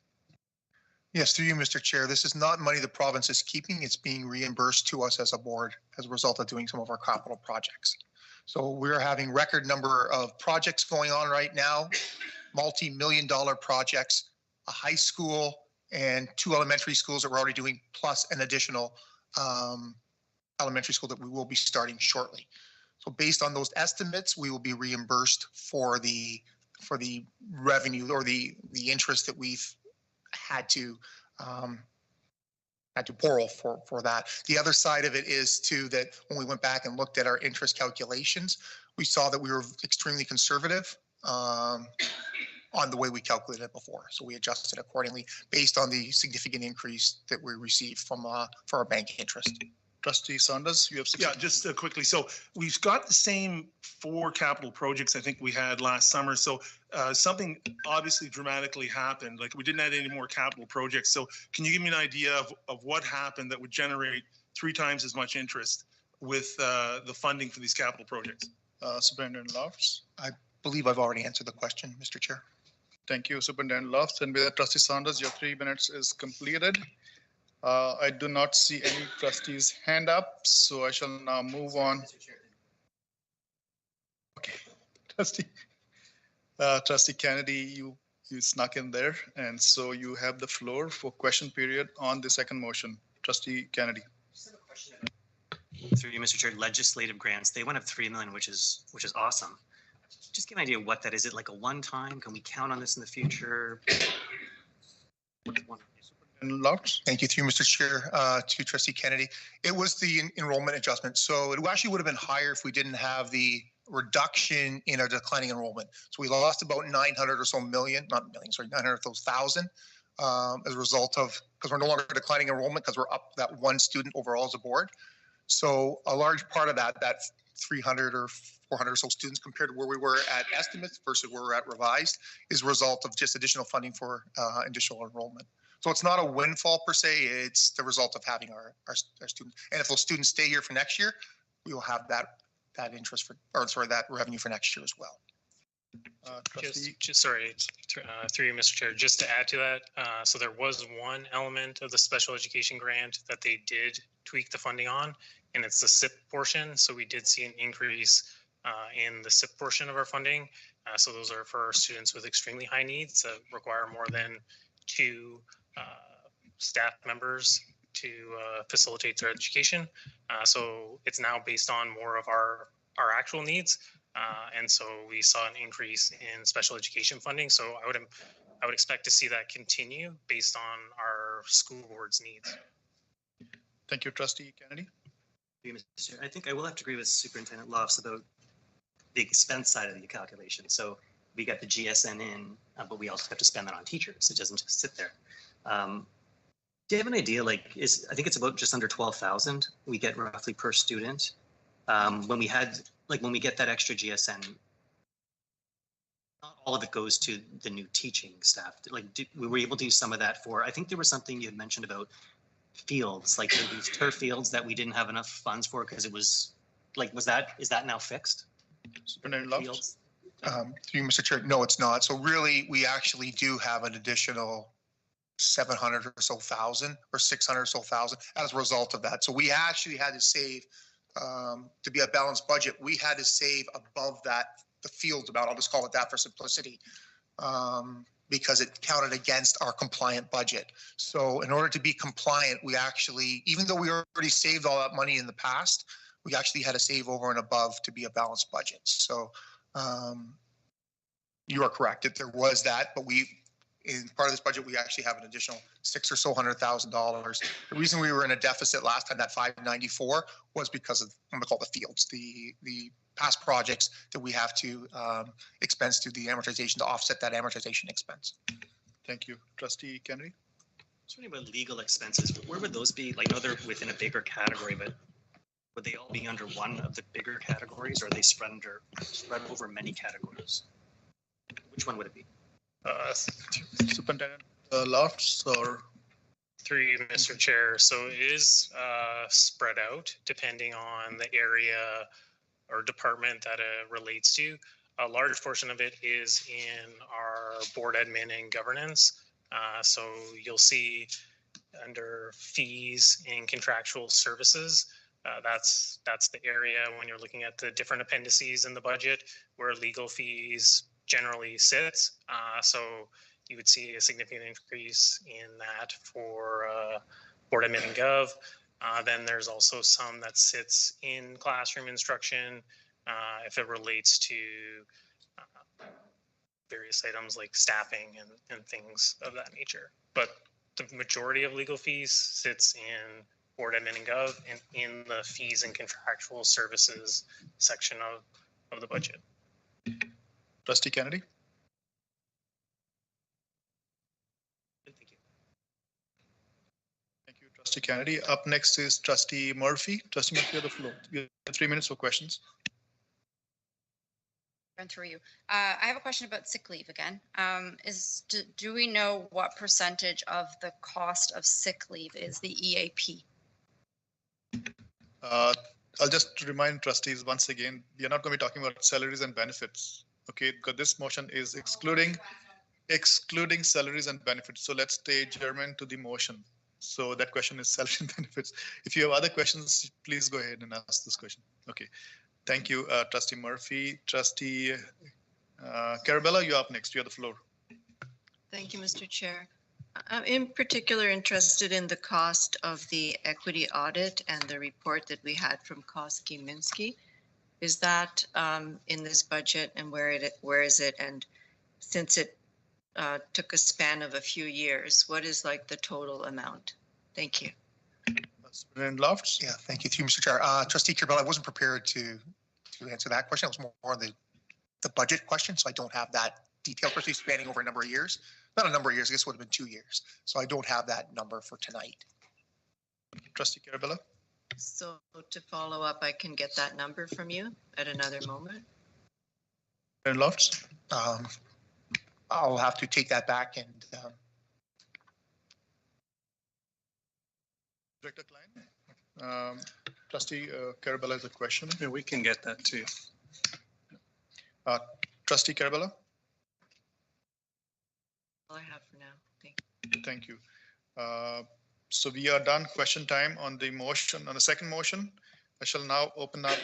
Yes, through you, Mr. Chair. This is not money the province is keeping. It's being reimbursed to us as a board as a result of doing some of our capital projects. So we're having record number of projects going on right now, multi-million-dollar projects, a high school and 2 elementary schools that we're already doing, plus an additional elementary school that we will be starting shortly. So based on those estimates, we will be reimbursed for the revenue or the interest that we've had to borrow for that. The other side of it is too that when we went back and looked at our interest calculations, we saw that we were extremely conservative on the way we calculated it before. So we adjusted accordingly based on the significant increase that we received from for our bank interest. Trustee Saunders, you have just quickly. So we've got the same 4 capital projects I think we had last summer. So something obviously dramatically happened. Like we didn't add any more capital projects. So can you give me an idea of what happened that would generate 3 times as much interest with the funding for these capital projects? Superintendent Lofts. I believe I've already answered the question, Mr. Chair. Thank you, Superintendent Lofts. And with that, Trustee Saunders, your 3 minutes is completed. I do not see any trustees' hand up, so I shall now move on. Trustee Kennedy, you snuck in there, and so you have the floor for question period on the second motion. Trustee Kennedy. Through you, Mr. Chair, legislative grants, they went up 3 million, which is awesome. Just give an idea of what that is. Is it like a one-time? Can we count on this in the future? Thank you, through Mr. Chair, to Trustee Kennedy. It was the enrollment adjustment. So it actually would have been higher if we didn't have the reduction in our declining enrollment. So we lost about 900 or so million, not million, sorry, 900,000 as a result of, because we're no longer declining enrollment because we're up that one student overall as a board. So a large part of that 300 or 400 or so students compared to where we were at estimates versus where we're at revised is a result of just additional funding for additional enrollment. So it's not a windfall per se, it's the result of having our students. And if those students stay here for next year, we will have that interest for, or sorry, that revenue for next year as well. Sorry, through you, Mr. Chair, just to add to that, so there was one element of the special education grant that they did tweak the funding on, and it's the SIP portion. So we did see an increase in the SIP portion of our funding. So those are for students with extremely high needs that require more than 2 staff members to facilitate their education. So it's now based on more of our actual needs. And so we saw an increase in special education funding. So I would expect to see that continue based on our school board's needs. Thank you, Trustee Kennedy. I think I will have to agree with Superintendent Lofts about the expense side of the calculation. So we got the GSN in, but we also have to spend that on teachers. It doesn't just sit there. Do you have an idea, like, I think it's about just under 12,000 we get roughly per student. When we get that extra GSN, not all of it goes to the new teaching staff. Like, we were able to use some of that for, I think there was something you had mentioned about fields, like these turf fields that we didn't have enough funds for because it was, like, is that now fixed? Fields? Through you, Mr. Chair, no, it's not. So really, we actually do have an additional 700 or so thousand or 600 or so thousand as a result of that. So we actually had to save, to be a balanced budget, we had to save above that, the fields amount, I'll just call it that for simplicity, because it counted against our compliant budget. So in order to be compliant, we actually, even though we already saved all that money in the past, we actually had to save over and above to be a balanced budget. So you are correct that there was that, but in part of this budget, we actually have an additional $600,000. The reason we were in a deficit last time, that 594, was because of, I'm going to call it the fields, the past projects that we have to expense through the amortization to offset that amortization expense. Thank you. Trustee Kennedy? Just wondering about legal expenses. Where would those be? Like, I know they're within a bigger category, but would they all be under one of the bigger categories, or are they spread over many categories? Which one would it be? Superintendent Lofts, or through you, Mr. Chair. So it is spread out depending on the area or department that it relates to. A large portion of it is in our board admin and governance. So you'll see under fees and contractual services, that's the area when you're looking at the different appendices in the budget where legal fees generally sits. So you would see a significant increase in that for board admin and gov. Then there's also some that sits in classroom instruction if it relates to various items like staffing and things of that nature. But the majority of legal fees sits in board admin and gov and in the fees and contractual services section of the budget. Trustee Kennedy? Thank you, Trustee Kennedy. Up next is Trustee Murphy. Trustee Murphy, you have the floor. You have 3 minutes for questions. Run through you. I have a question about sick leave again. Do we know what percentage of the cost of sick leave is the EAP? I'll just remind trustees once again, we are not going to be talking about salaries and benefits. Okay, because this motion is excluding salaries and benefits. So let's stay German to the motion. So that question is salary and benefits. If you have other questions, please go ahead and ask this question. Okay, Thank you, Trustee Murphy. Trustee Carabella, you're up next. You have the floor. Thank you, Mr. Chair. I'm in particular interested in the cost of the equity audit and the report that we had from Koski-Minsky. Is that in this budget, and where is it? And since it took a span of a few years, what is like the total amount? Thank you. Superintendent Lofts. Yeah, thank you, through Mr. Chair. Trustee Carabella, I wasn't prepared to answer that question. It was more on the budget question, so I don't have that detail, particularly spanning over a number of years. Not a number of years, I guess it would have been 2 years. So I don't have that number for tonight. Trustee Carabella. So to follow up, I can get that number from you at another moment. And Lofts. I'll have to take that back and Director Klein. Trustee Carabella has a question. Yeah, we can get that too. Trustee Carabella. All I have for now. Thank you. So we are done question time on the motion, on the second motion. I shall now open up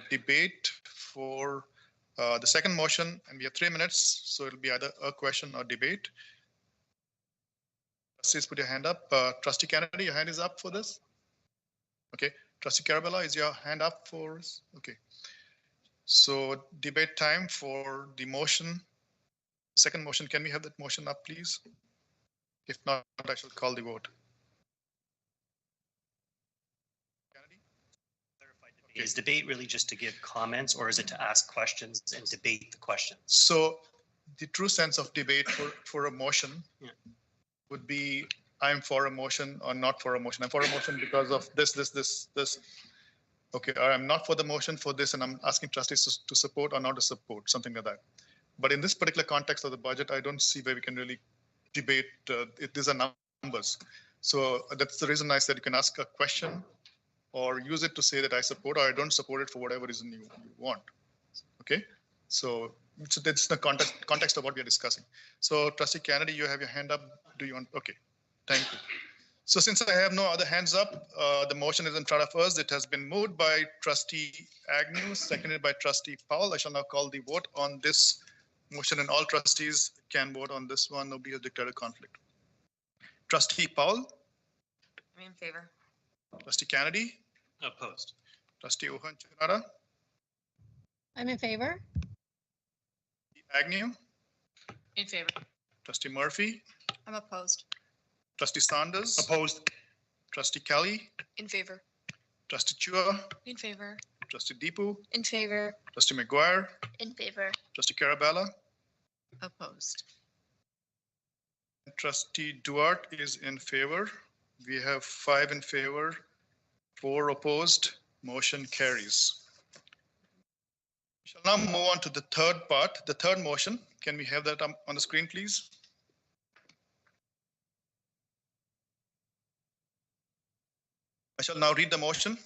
debate for the second motion, and we have 3 minutes. So it'll be either a question or debate. Trustees, put your hand up. Trustee Kennedy, your hand is up for this? Okay. Trustee Carabella, is your hand up for us? Okay. So debate time for the motion. Second motion, can we have that motion up, please? If not, I shall call the vote. Is debate really just to give comments, or is it to ask questions and debate the questions? So the true sense of debate for a motion would be I'm for a motion or not for a motion. I'm for a motion because of this. Okay, or I'm not for the motion for this, and I'm asking trustees to support or not to support, something like that. But in this particular context of the budget, I don't see where we can really debate. These are numbers. So that's the reason I said you can ask a question or use it to say that I support or I don't support it for whatever reason you want. Okay, so that's the context of what we are discussing. So Trustee Kennedy, you have your hand up. Do you want? Okay, thank you. So since I have no other hands up, the motion is in front of us. It has been moved by Trustee Agnew, seconded by Trustee Powell. I shall now call the vote on this motion, and all trustees can vote on this one. Nobody has declared a conflict. Trustee Powell. I'm in favor. Trustee Kennedy. Opposed. Trustee Ohanchunara. I'm in favor. Agnew. In favor. Trustee Murphy. I'm opposed. Trustee Sanders. Opposed. Trustee Kelly. In favor. Trustee Chua. In favor. Trustee Deepu. In favor. Trustee McGuire. In favor. Trustee Carabella. Opposed. Trustee Duarte is in favor. We have 5 in favor, 4 opposed. Motion carries. We shall now move on to the third part, the third motion. Can we have that on the screen, please? I shall now read the motion.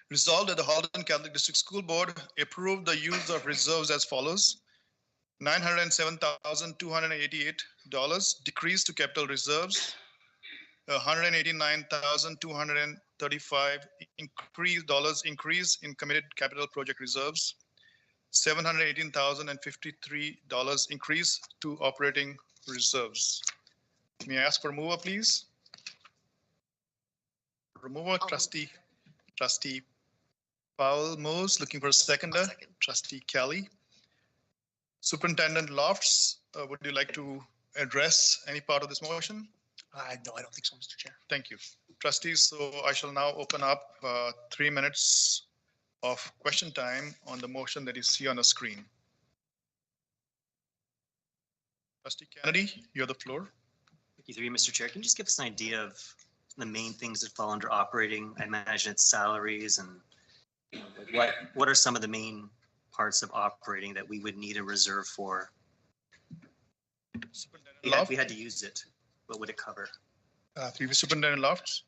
Resolved that the Halton Catholic District School Board approve the use of reserves as follows. $907,288 decrease to capital reserves, $189,235 increase in committed capital project reserves, $718,053 increase to operating reserves. May I ask for removal, please? Removal, Trustee Powell moves, looking for a seconder. Trustee Kelly. Superintendent Lofts, would you like to address any part of this motion? No, I don't think so, Mr. Chair. Thank you. Trustees, so I shall now open up 3 minutes of question time on the motion that you see on the screen. Trustee Kennedy, you have the floor. Thank you, through you, Mr. Chair. Can you just give us an idea of the main things that fall under operating? I imagine it's salaries, and what are some of the main parts of operating that we would need a reserve for? If we had to use it, what would it cover? Superintendent Lofts.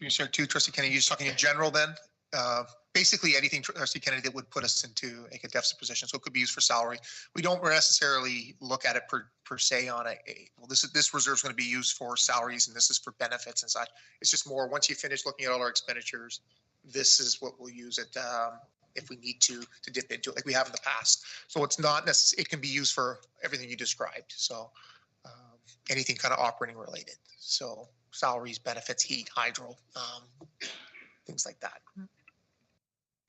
Mr. Chair, Trustee Kennedy, you're just talking in general then? Basically anything, Trustee Kennedy, that would put us into a deficit position. So it could be used for salary. We don't necessarily look at it per se on well, this reserve is going to be used for salaries and this is for benefits and such. It's just more once you finish looking at all our expenditures, this is what we'll use it if we need to dip into it like we have in the past. So it's not necessarily, it can be used for everything you described. So anything kind of operating related. So salaries, benefits, heat, hydro, things like that.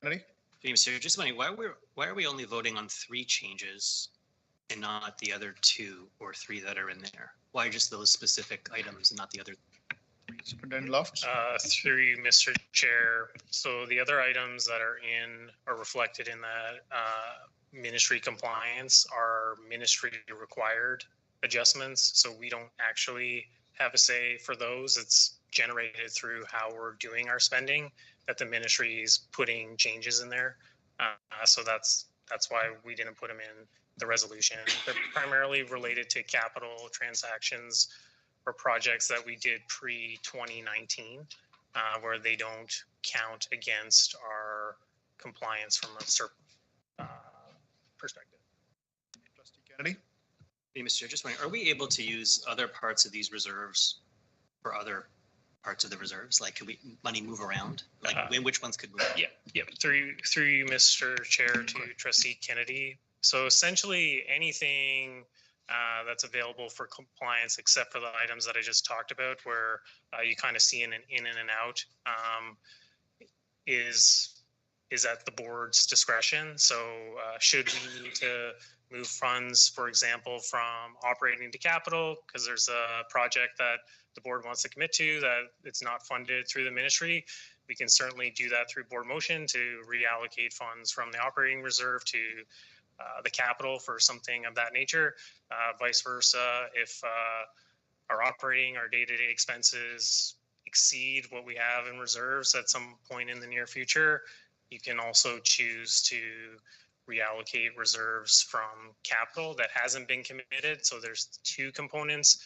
Kennedy? Sir, just wondering why are we only voting on 3 changes and not the other 2 or 3 that are in there? Why just those specific items and not the other? Superintendent Lofts? Through you, Mr. Chair. So the other items that are reflected in that ministry compliance are ministry required adjustments. So we don't actually have a say for those. It's generated through how we're doing our spending that the ministry is putting changes in there. So that's why we didn't put them in the resolution. They're primarily related to capital transactions or projects that we did pre-2019, where they don't count against our compliance from a certain perspective. Trustee Kennedy? Hey, Mr. Chair, just wondering, are we able to use other parts of these reserves for other parts of the reserves? Like, could money move around? Like, which ones could move? Yeah. Through you, Mr. Chair, to Trustee Kennedy. So essentially, anything that's available for compliance, except for the items that I just talked about, where you kind of see in and out, is at the board's discretion. So should we need to move funds, for example, from operating to capital, because there's a project that the board wants to commit to that it's not funded through the ministry, we can certainly do that through board motion to reallocate funds from the operating reserve to the capital for something of that nature. Vice versa, if our day-to-day expenses exceed what we have in reserves at some point in the near future, you can also choose to reallocate reserves from capital that hasn't been committed. So there's 2 components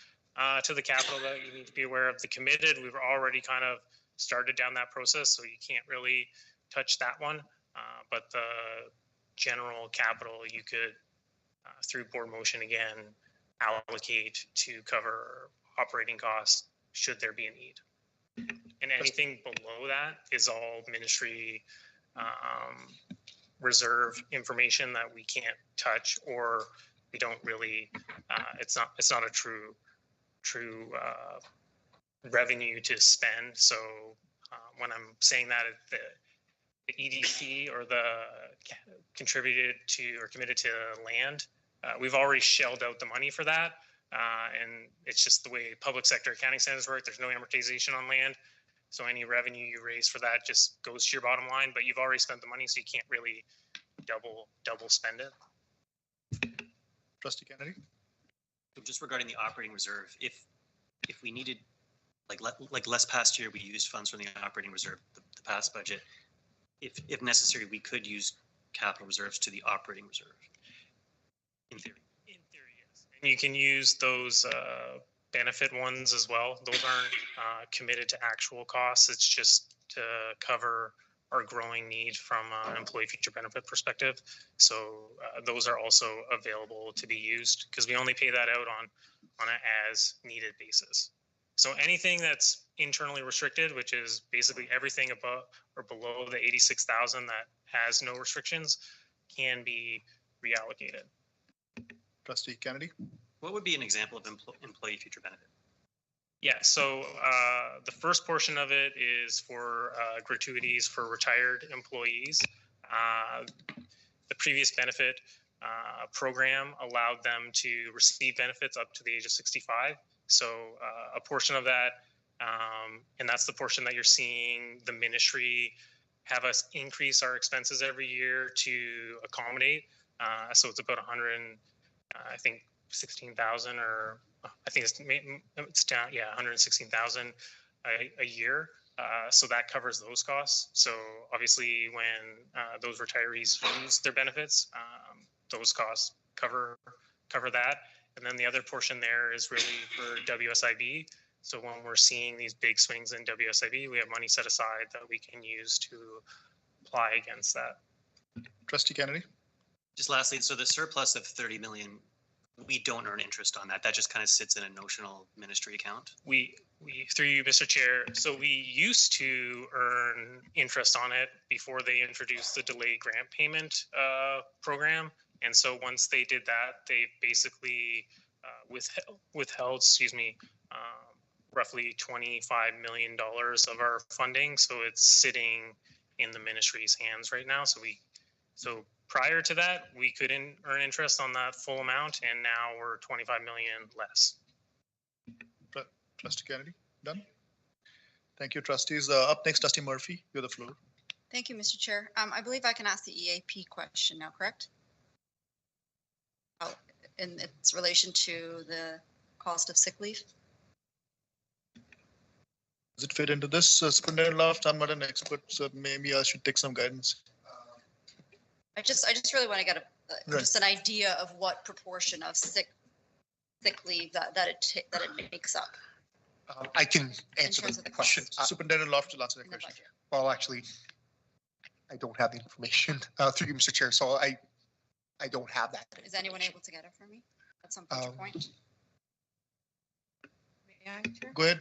to the capital that you need to be aware of. The committed, we've already kind of started down that process, so you can't really touch that one. But the general capital, you could, through board motion again, allocate to cover operating costs should there be a need. And anything below that is all ministry reserve information that we can't touch, or we don't really, it's not a true revenue to spend. So when I'm saying that, the EDC or the contributed to or committed to land, we've already shelled out the money for that. And it's just the way public sector accounting standards work. There's no amortization on land. So any revenue you raise for that just goes to your bottom line, but you've already spent the money, so you can't really double spend it. Trustee Kennedy? So just regarding the operating reserve, if we needed, like last past year, we used funds from the operating reserve, the past budget. If necessary, we could use capital reserves to the operating reserve, in theory. In theory, yes. And you can use those benefit ones as well. Those aren't committed to actual costs. It's just to cover our growing need from an employee future benefit perspective. So those are also available to be used because we only pay that out on an as needed basis. So anything that's internally restricted, which is basically everything above or below the 86,000 that has no restrictions, can be reallocated. Trustee Kennedy? What would be an example of employee future benefit? Yeah, so the first portion of it is for gratuities for retired employees. The previous benefit program allowed them to receive benefits up to the age of 65. So a portion of that, and that's the portion that you're seeing the ministry have us increase our expenses every year to accommodate. So it's about 16,000, or I think it's down, 116,000 a year. So that covers those costs. So obviously when those retirees lose their benefits, those costs cover that. And then the other portion there is really for WSIB. So when we're seeing these big swings in WSIB, we have money set aside that we can use to apply against that. Trustee Kennedy? Just lastly, so the surplus of 30 million We don't earn interest on that. That just kind of sits in a notional ministry account. We through you, Mr. Chair. So we used to earn interest on it before they introduced the delayed grant payment program. And so once they did that, they basically withheld, excuse me, roughly $25 million of our funding. So it's sitting in the ministry's hands right now. So prior to that, we couldn't earn interest on that full amount, and now we're 25 million less. Trustee Kennedy, done? Thank you, trustees. Up next, Trustee Murphy, you have the floor. Thank you, Mr. Chair. I believe I can ask the EAP question now, correct? In its relation to the cost of sick leave? Does it fit into this, Superintendent Loft? I'm not an expert, so maybe I should take some guidance. I just really want to get just an idea of what proportion of sick leave that it makes up. I can answer the question. Superintendent Loft will answer the question. Well, actually, I don't have the information through you, Mr. Chair, so I don't have that. Is anyone able to get it for me at some future point? Go ahead,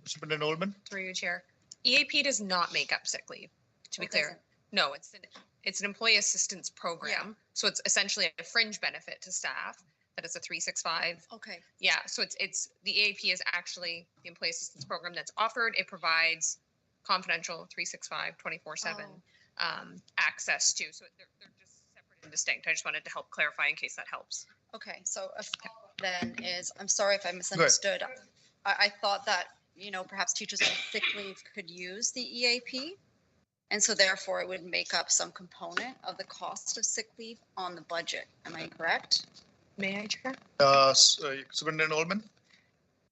Superintendent Oldman. Through you, Chair. EAP does not make up sick leave, to be clear. No, it's an employee assistance program. Yeah. So it's essentially a fringe benefit to staff that is a 365. Okay. Yeah, so it's the EAP is actually the employee assistance program that's offered. It provides confidential 365 24/7 access to. So they're just separate and distinct. I just wanted to help clarify in case that helps. Okay, so then is, I'm sorry if I misunderstood. I thought that, perhaps teachers on sick leave could use the EAP. And so therefore it would make up some component of the cost of sick leave on the budget. Am I correct? May I, Chair? Superintendent Oldman.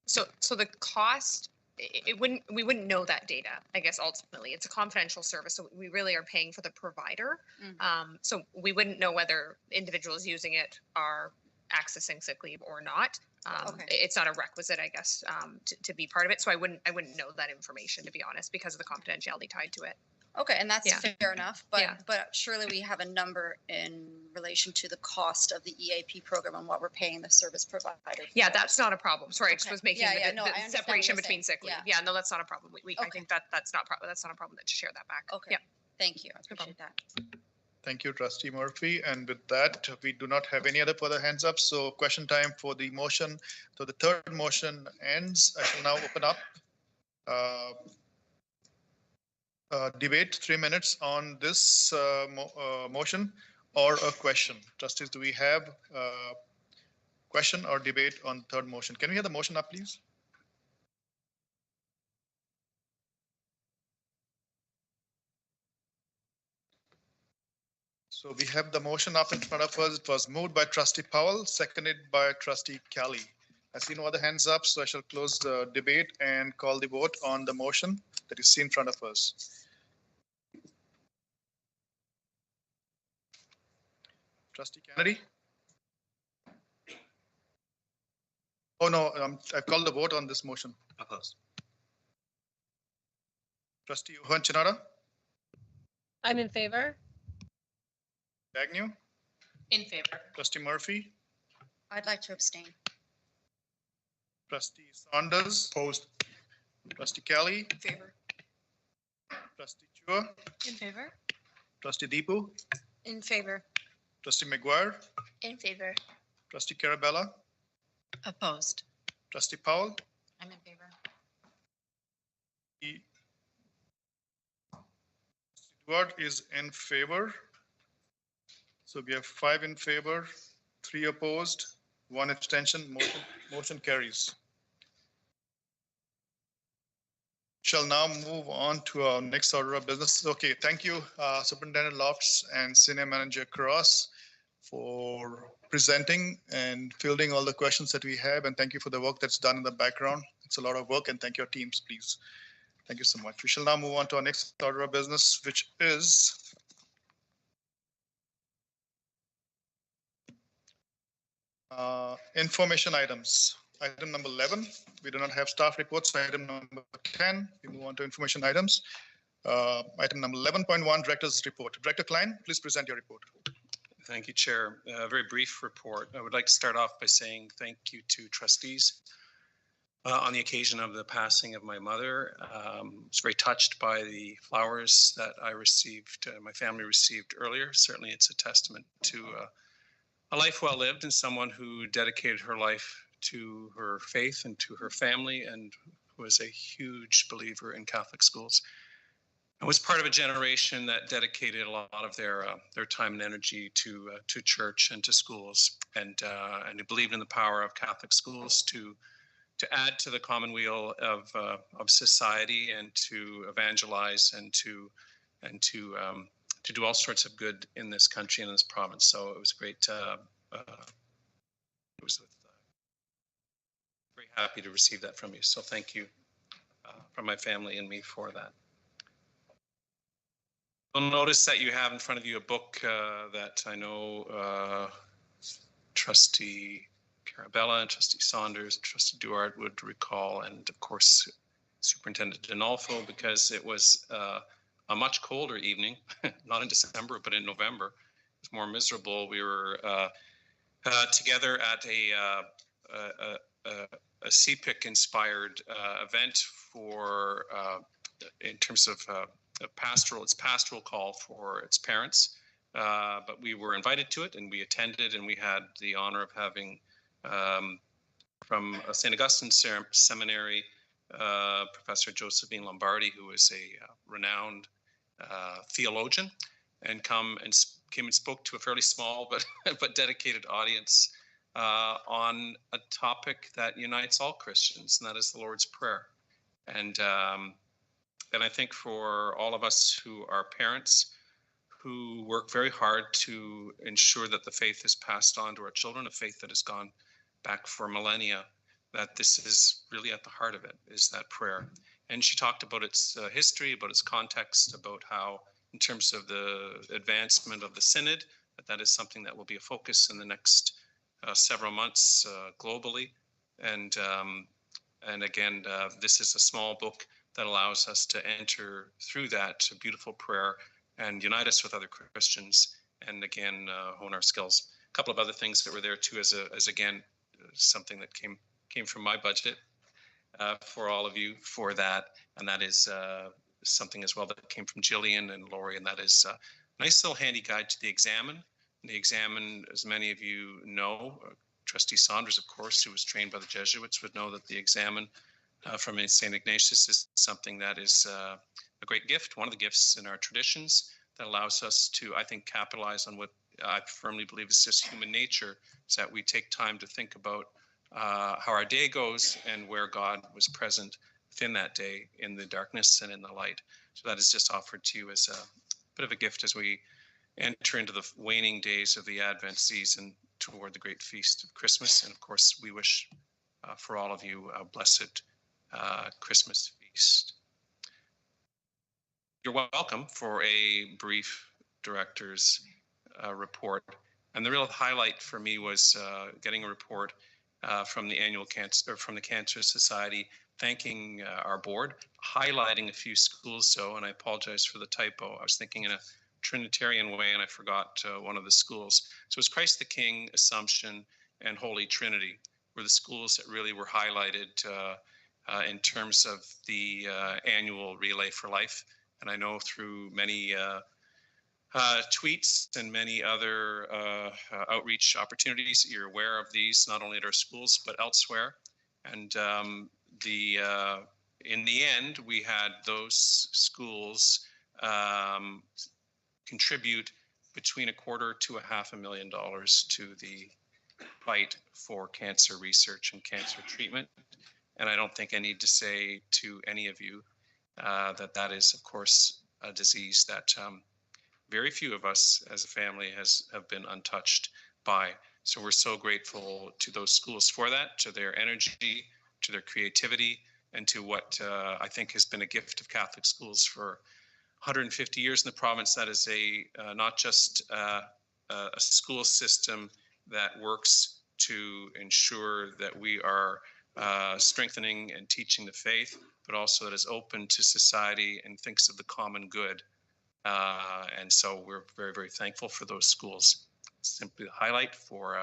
So the cost, we wouldn't know that data, I guess, ultimately. It's a confidential service, so we really are paying for the provider. So we wouldn't know whether individuals using it are accessing sick leave or not. It's not a requisite, I guess, to be part of it. So I wouldn't know that information, to be honest, because of the confidentiality tied to it. Okay, and that's fair enough, but surely we have a number in relation to the cost of the EAP program and what we're paying the service provider. Yeah, that's not a problem. Sorry, I just was making the separation between sick leave. Yeah, no, that's not a problem. I think that's not a problem to share that back. Okay, thank you. I appreciate that. Thank you, Trustee Murphy. And with that, we do not have any other further hands up. So question time for the motion. So the third motion ends. I shall now open up debate 3 minutes on this motion or a question. Trustees, do we have a question or debate on third motion? Can we have the motion up, please? So we have the motion up in front of us. It was moved by Trustee Powell, seconded by Trustee Kelly. I see no other hands up, so I shall close the debate and call the vote on the motion that is seen in front of us. Trustee Kennedy? Oh, no, I called the vote on this motion. Opposed. Trustee Chinara? I'm in favor. Agnew? In favor. Trustee Murphy? I'd like to abstain. Trustee Saunders? Opposed. Trustee Kelly? In favor. Trustee Chua? In favor. Trustee Deepu? In favor. Trustee McGuire? In favor. Trustee Carabella? Opposed. Trustee Powell? I'm in favor. Stewart is in favor. So we have 5 in favor, 3 opposed, 1 abstention. Motion carries. Shall now move on to our next order of business. Okay, thank you, Superintendent Lofts and Senior Manager Cross, for presenting and fielding all the questions that we have. And thank you for the work that's done in the background. It's a lot of work, and thank your teams, please. Thank you so much. We shall now move on to our next order of business, which is information items. Item number 11, we do not have staff reports. Item number 10, we move on to information items. Item number 11.1, Director's Report. Director Klein, please present your report. Thank you, Chair. A very brief report. I would like to start off by saying thank you to trustees on the occasion of the passing of my mother. I was very touched by the flowers that I received, my family received earlier. Certainly it's a testament to a life well lived and someone who dedicated her life to her faith and to her family and was a huge believer in Catholic schools. I was part of a generation that dedicated a lot of their time and energy to church and to schools, and who believed in the power of Catholic schools to add to the commonweal of society and to evangelize and to do all sorts of good in this country and in this province. So it was great. It was very happy to receive that from you. So thank you from my family and me for that. You'll notice that you have in front of you a book that I know Trustee Carabella and Trustee Saunders and Trustee Duarte would recall, and of course Superintendent Dinolfo, because it was a much colder evening, not in December, but in November. It was more miserable. We were together at a CPIC inspired event for, in terms of its pastoral call for its parents, but we were invited to it and we attended, and we had the honor of having from St. Augustine Seminary, Professor Josephine Lombardi, who is a renowned theologian, and came and spoke to a fairly small but dedicated audience on a topic that unites all Christians, and that is the Lord's Prayer. And I think for all of us who are parents, who work very hard to ensure that the faith is passed on to our children, a faith that has gone back for millennia, that this is really at the heart of it, is that prayer. And she talked about its history, about its context, about how, in terms of the advancement of the Synod, that is something that will be a focus in the next several months globally. And again, this is a small book that allows us to enter through that beautiful prayer and unite us with other Christians, and again hone our skills. A couple of other things that were there too, as again something that came from my budget for all of you for that, and that is something as well that came from Jillian and Lori, and that is a nice little handy guide to the Examen. The Examen, as many of you know, Trustee Saunders, of course, who was trained by the Jesuits, would know that the Examen from St. Ignatius is something that is a great gift, one of the gifts in our traditions that allows us to, I think, capitalize on what I firmly believe is just human nature, is that we take time to think about how our day goes and where God was present within that day in the darkness and in the light. So that is just offered to you as a bit of a gift as we enter into the waning days of the Advent season toward the great feast of Christmas. And of course, we wish for all of you a blessed Christmas feast. You're welcome for a brief director's report. And the real highlight for me was getting a report from the annual from the Cancer Society, thanking our board, highlighting a few schools. So, and I apologize for the typo. I was thinking in a Trinitarian way, and I forgot one of the schools. So it was Christ the King, Assumption, and Holy Trinity were the schools that really were highlighted in terms of the annual Relay for Life. And I know through many tweets and many other outreach opportunities, you're aware of these, not only at our schools, but elsewhere. And in the end, we had those schools contribute between $250,000 to $500,000 to the fight for cancer research and cancer treatment. And I don't think I need to say to any of you that is, of course, a disease that very few of us as a family have been untouched by. So we're so grateful to those schools for that, to their energy, to their creativity, and to what I think has been a gift of Catholic schools for 150 years in the province. That is not just a school system that works to ensure that we are strengthening and teaching the faith, but also that is open to society and thinks of the common good. And so we're very, very thankful for those schools. simply the highlight for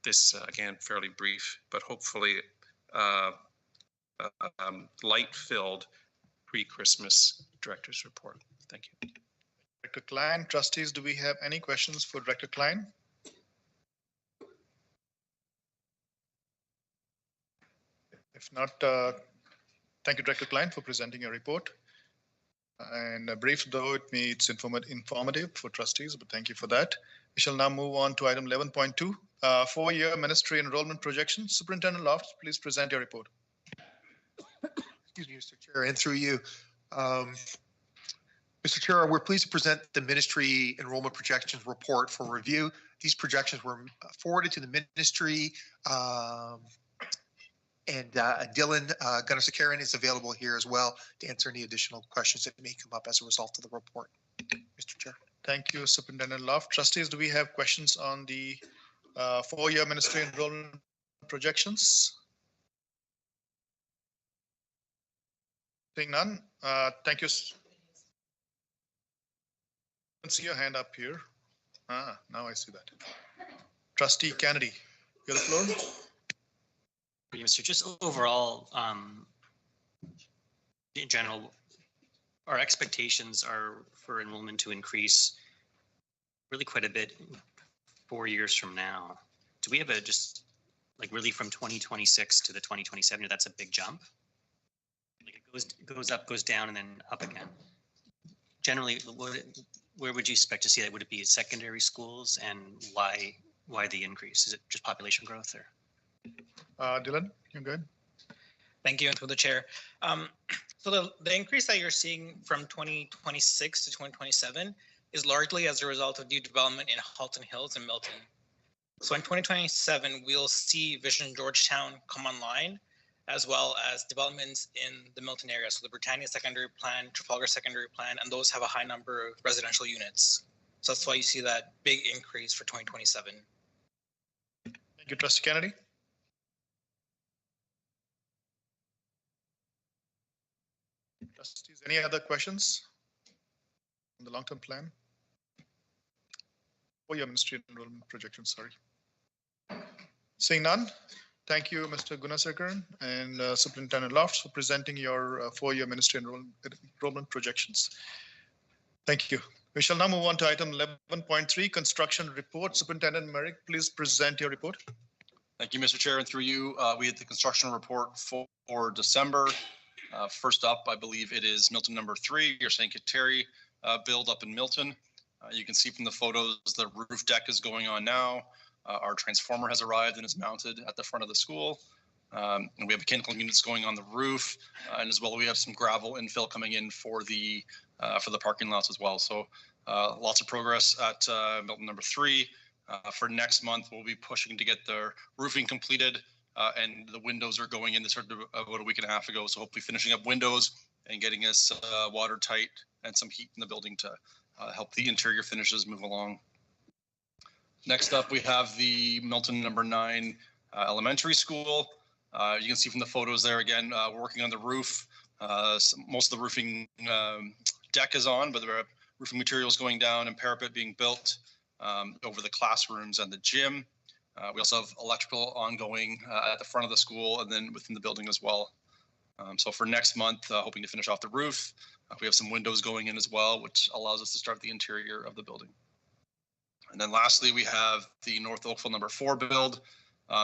this, again, fairly brief, but hopefully light-filled pre-Christmas director's report. Thank you. Director Klein, trustees, do we have any questions for Director Klein? If not, thank you, Director Klein, for presenting your report. And brief though it's informative for trustees, but thank you for that. We shall now move on to item 11.2, 4-year ministry enrollment projections. Superintendent Lofts, please present your report. Excuse me, Mr. Chair, and through you. Mr. Chair, we're pleased to present the ministry enrollment projections report for review. These projections were forwarded to the ministry, and Dylan Gunnar-Sakaran is available here as well to answer any additional questions that may come up as a result of the report. Mr. Chair. Thank you, Superintendent Loft. Trustees, do we have questions on the 4-year ministry enrollment projections? Seeing none, thank you. I can see your hand up here. Now I see that. Trustee Kennedy, you have the floor. Mr. Just overall, in general, our expectations are for enrollment to increase really quite a bit 4 years from now. Do we have a just like really from 2026 to the 2027? That's a big jump. Like it goes up, goes down, and then up again. Generally, where would you expect to see that? Would it be secondary schools, and why the increase? Is it just population growth or? Dylan, you're good. Thank you, and through the chair. So the increase that you're seeing from 2026 to 2027 is largely as a result of new development in Halton Hills and Milton. So in 2027, we'll see Vision Georgetown come online, as well as developments in the Milton area. So the Britannia Secondary Plan, Trafalgar Secondary Plan, and those have a high number of residential units. So that's why you see that big increase for 2027. Thank you, Trustee Kennedy. Trustees, any other questions on the long-term plan? Oh, your ministry enrollment projection, sorry. Seeing none, thank you, Mr. Gunnar-Sakaran and Superintendent Lofts for presenting your 4-year ministry enrollment projections. Thank you. We shall now move on to item 11.3, construction report. Superintendent Merrick, please present your report. Thank you, Mr. Chair, and through you, we had the construction report for December. First up, I believe it is Milton number 3, your St. Kateri build up in Milton. You can see from the photos the roof deck is going on now. Our transformer has arrived and is mounted at the front of the school. And we have mechanical units going on the roof, and as well we have some gravel infill coming in for the parking lots as well. So lots of progress at Milton number 3. For next month, we'll be pushing to get the roofing completed. And the windows are going in. This started about a week and a half ago. So hopefully finishing up windows and getting us watertight and some heat in the building to help the interior finishes move along. Next up, we have the Milton number 9 elementary school. You can see from the photos there again, we're working on the roof. Most of the roofing deck is on, but there are roofing materials going down and parapet being built over the classrooms and the gym. We also have electrical ongoing at the front of the school and then within the building as well. So for next month, hoping to finish off the roof. We have some windows going in as well, which allows us to start the interior of the building. And then lastly, we have the North Oakville number 4 build.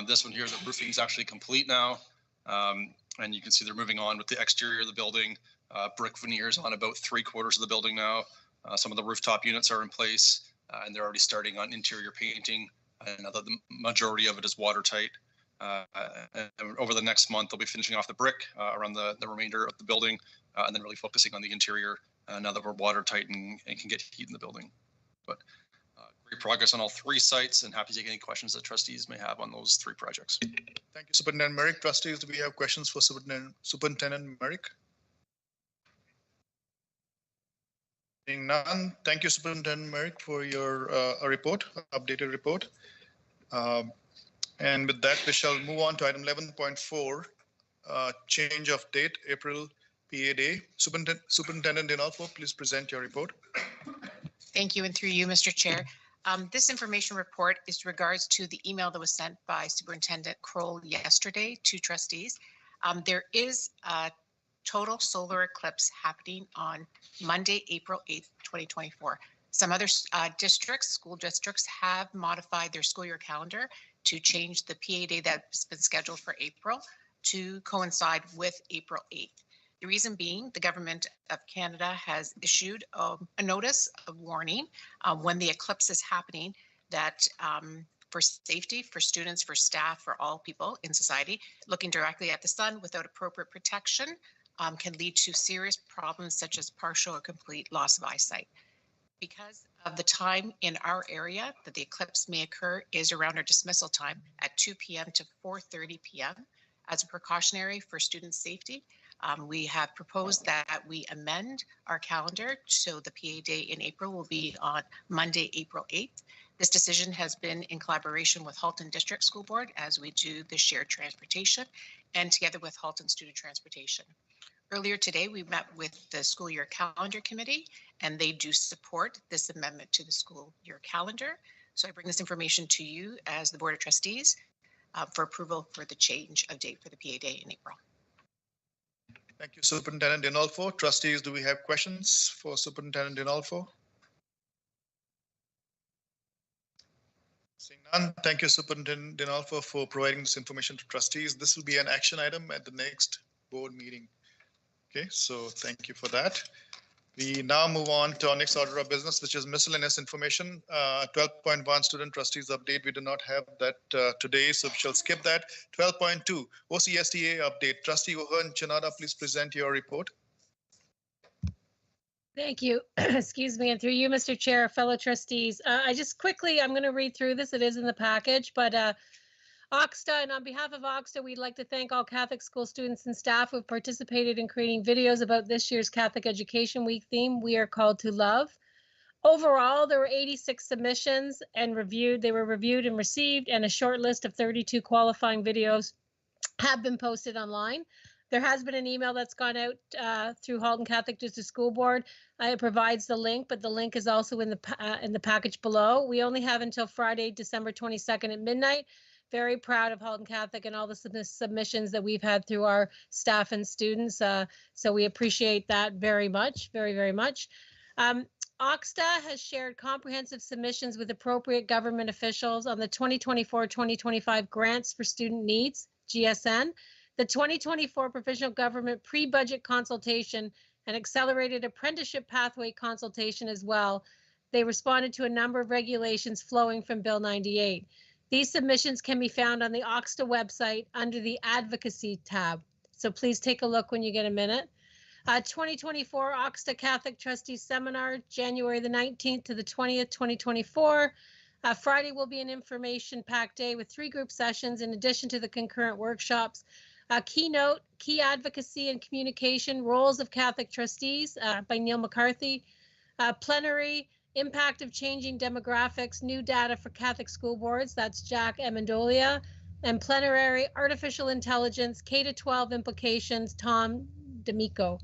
This one here, the roofing is actually complete now. And you can see they're moving on with the exterior of the building. Brick veneers on about 3/4 of the building now. Some of the rooftop units are in place and they're already starting on interior painting. And the majority of it is watertight. And over the next month, they'll be finishing off the brick around the remainder of the building, and then really focusing on the interior now that we're watertight and can get heat in the building. But great progress on all 3 sites, and happy to take any questions that trustees may have on those 3 projects. Thank you, Superintendent Merrick. Trustees, do we have questions for Superintendent Merrick? Seeing none, thank you, Superintendent Merrick, for your updated report. And with that, we shall move on to item 11.4, change of date, April PA Day. Superintendent Dinalfo, please present your report. Thank you, and through you, Mr. Chair. This information report is regards to the email that was sent by Superintendent Kroll yesterday to trustees. There is a total solar eclipse happening on Monday, April 8th, 2024. Some other districts, school districts, have modified their school year calendar to change the PA day that's been scheduled for April to coincide with April 8th. The reason being, the Government of Canada has issued a notice of warning when the eclipse is happening that for safety, for students, for staff, for all people in society, looking directly at the sun without appropriate protection can lead to serious problems such as partial or complete loss of eyesight. Because of the time in our area that the eclipse may occur is around our dismissal time at 2 p.m. to 4:30 p.m. As a precautionary for student safety, we have proposed that we amend our calendar so the PA day in April will be on Monday, April 8th. This decision has been in collaboration with Halton District School Board as we do the shared transportation and together with Halton Student Transportation. Earlier today, we met with the School Year Calendar Committee, and they do support this amendment to the school year calendar. So I bring this information to you as the Board of Trustees for approval for the change of date for the PA day in April. Thank you, Superintendent Dinolfo. Trustees, do we have questions for Superintendent Dinolfo? Seeing none, thank you, Superintendent Dinolfo, for providing this information to trustees. This will be an action item at the next board meeting. Okay, so thank you for that. We now move on to our next order of business, which is miscellaneous information. 12.1 student trustees update. We do not have that today, so we shall skip that. 12.2 OCSTA update. Trustee Ohan Chanada, please present your report. Thank you. Excuse me. And through you, Mr. Chair, fellow trustees, I'm going to read through this. It is in the package, but OXTA, and on behalf of OXTA, we'd like to thank all Catholic school students and staff who have participated in creating videos about this year's Catholic Education Week theme, We Are Called to Love. Overall, there were 86 submissions and reviewed. They were reviewed and received, and a short list of 32 qualifying videos have been posted online. There has been an email that's gone out through Halton Catholic District School Board. It provides the link, but the link is also in the package below. We only have until Friday, December 22nd at midnight. Very proud of Halton Catholic and all the submissions that we've had through our staff and students. So we appreciate that very much, very, very much. OXTA has shared comprehensive submissions with appropriate government officials on the 2024-2025 Grants for Student Needs, GSN, the 2024 Provincial Government Pre-Budget Consultation, and Accelerated Apprenticeship Pathway Consultation as well. They responded to a number of regulations flowing from Bill 98. These submissions can be found on the OXTA website under the Advocacy tab. So please take a look when you get a minute. 2024 OXTA Catholic Trustees Seminar, January the 19th to the 20th, 2024. Friday will be an information-packed day with 3 group sessions in addition to the concurrent workshops. Keynote, Key Advocacy and Communication, Roles of Catholic Trustees by Neil McCarthy. Plenary, Impact of Changing Demographics, New Data for Catholic School Boards, that's Jack Amendolia. And Plenary, Artificial Intelligence, K-12 Implications, Tom D'Amico.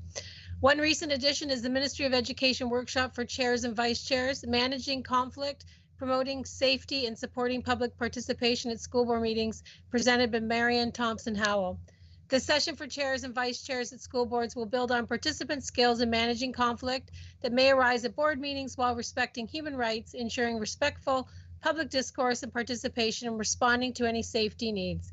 One recent addition is the Ministry of Education Workshop for Chairs and Vice Chairs, Managing Conflict, Promoting Safety and Supporting Public Participation at School Board Meetings, presented by Marian Thompson-Howell. The session for chairs and vice chairs at school boards will build on participant skills in managing conflict that may arise at board meetings while respecting human rights, ensuring respectful public discourse and participation and responding to any safety needs.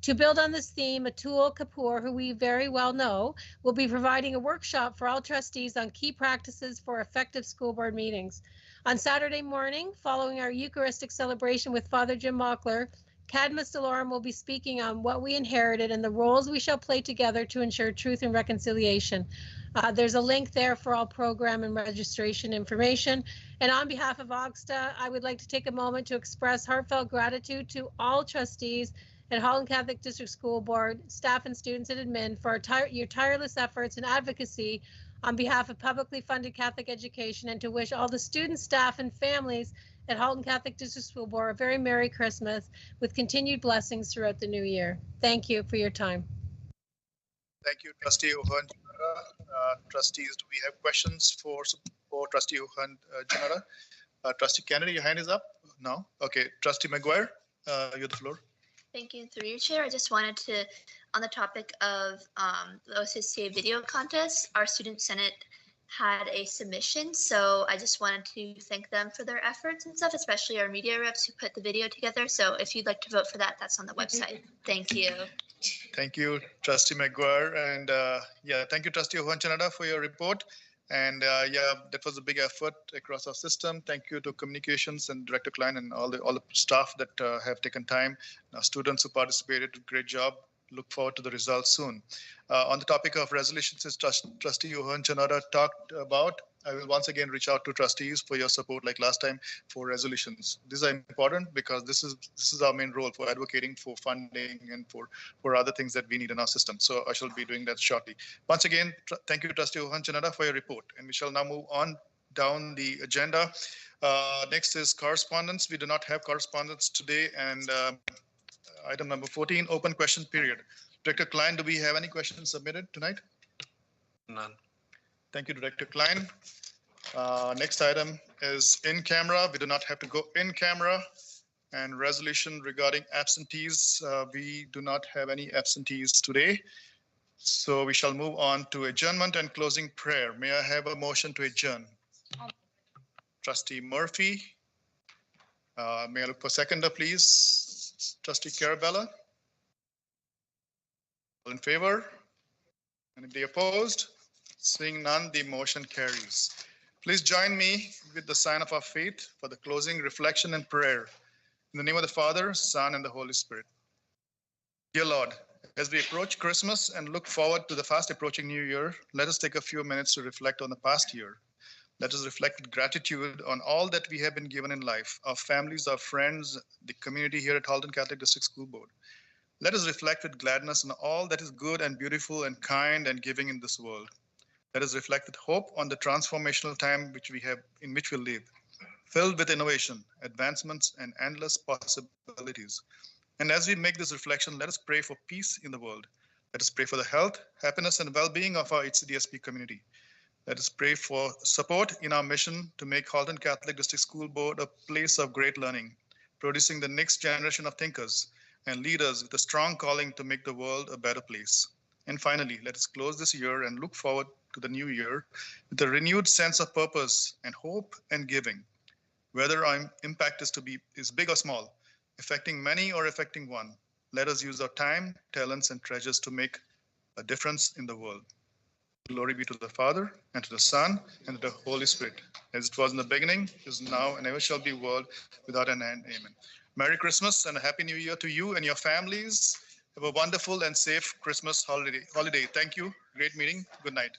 To build on this theme, Atul Kapoor, who we very well know, will be providing a workshop for all trustees on key practices for effective school board meetings. On Saturday morning, following our Eucharistic celebration with Father Jim Mockler, Cadmus Delorum will be speaking on what we inherited and the roles we shall play together to ensure truth and reconciliation. There's a link there for all program and registration information. And on behalf of OXTA, I would like to take a moment to express heartfelt gratitude to all trustees at Halton Catholic District School Board, staff and students at admin for your tireless efforts and advocacy on behalf of publicly funded Catholic education, and to wish all the students, staff, and families at Halton Catholic District School Board a very Merry Christmas with continued blessings throughout the new year. Thank you for your time. Thank you, Trustee Ohan. Trustees, do we have questions for Trustee Ohan Janara? Trustee Kennedy, your hand is up? No? Okay. Trustee McGuire, you have the floor. Thank you. Through you, Chair, I just wanted to, on the topic of the OCSCA video contest, our Student Senate had a submission. So I just wanted to thank them for their efforts and stuff, especially our media reps who put the video together. So if you'd like to vote for that, that's on the website. Thank you. Thank you, Trustee McGuire. And yeah, thank you, Trustee Ohanchanada, for your report. And yeah, that was a big effort across our system. Thank you to communications and Director Klein and all the staff that have taken time. Students who participated, great job. Look forward to the results soon. On the topic of resolutions, as Trustee Ohanchanada talked about, I will once again reach out to trustees for your support like last time for resolutions. These are important because this is our main role for advocating for funding and for other things that we need in our system. So I shall be doing that shortly. Once again, thank you, Trustee Ohanchanada, for your report. And we shall now move on down the agenda. Next is correspondence. We do not have correspondence today. And item number 14, open question period. Director Klein, do we have any questions submitted tonight? None. Thank you, Director Klein. Next item is in camera. We do not have to go in camera. And resolution regarding absentees. We do not have any absentees today. So we shall move on to adjournment and closing prayer. May I have a motion to adjourn? Trustee Murphy. May I look for seconder, please? Trustee Carabella. All in favor? Anybody opposed? Seeing none, the motion carries. Please join me with the sign of our faith for the closing reflection and prayer. In the name of the Father, Son, and the Holy Spirit. Dear Lord, as we approach Christmas and look forward to the fast approaching New Year, let us take a few minutes to reflect on the past year. Let us reflect with gratitude on all that we have been given in life, our families, our friends, the community here at Halton Catholic District School Board. Let us reflect with gladness on all that is good and beautiful and kind and giving in this world. Let us reflect with hope on the transformational time in which we live, filled with innovation, advancements, and endless possibilities. And as we make this reflection, let us pray for peace in the world. Let us pray for the health, happiness, and well-being of our HCDSP community. Let us pray for support in our mission to make Halton Catholic District School Board a place of great learning, producing the next generation of thinkers and leaders with a strong calling to make the world a better place. And finally, let us close this year and look forward to the new year with a renewed sense of purpose and hope and giving. Whether our impact is big or small, affecting many or affecting one, let us use our time, talents, and treasures to make a difference in the world. Glory be to the Father, and to the Son, and to the Holy Spirit, as it was in the beginning, is now, and ever shall be, world without an end. Amen. Merry Christmas and a Happy New Year to you and your families. Have a wonderful and safe Christmas holiday. Thank you. Great meeting. Good night.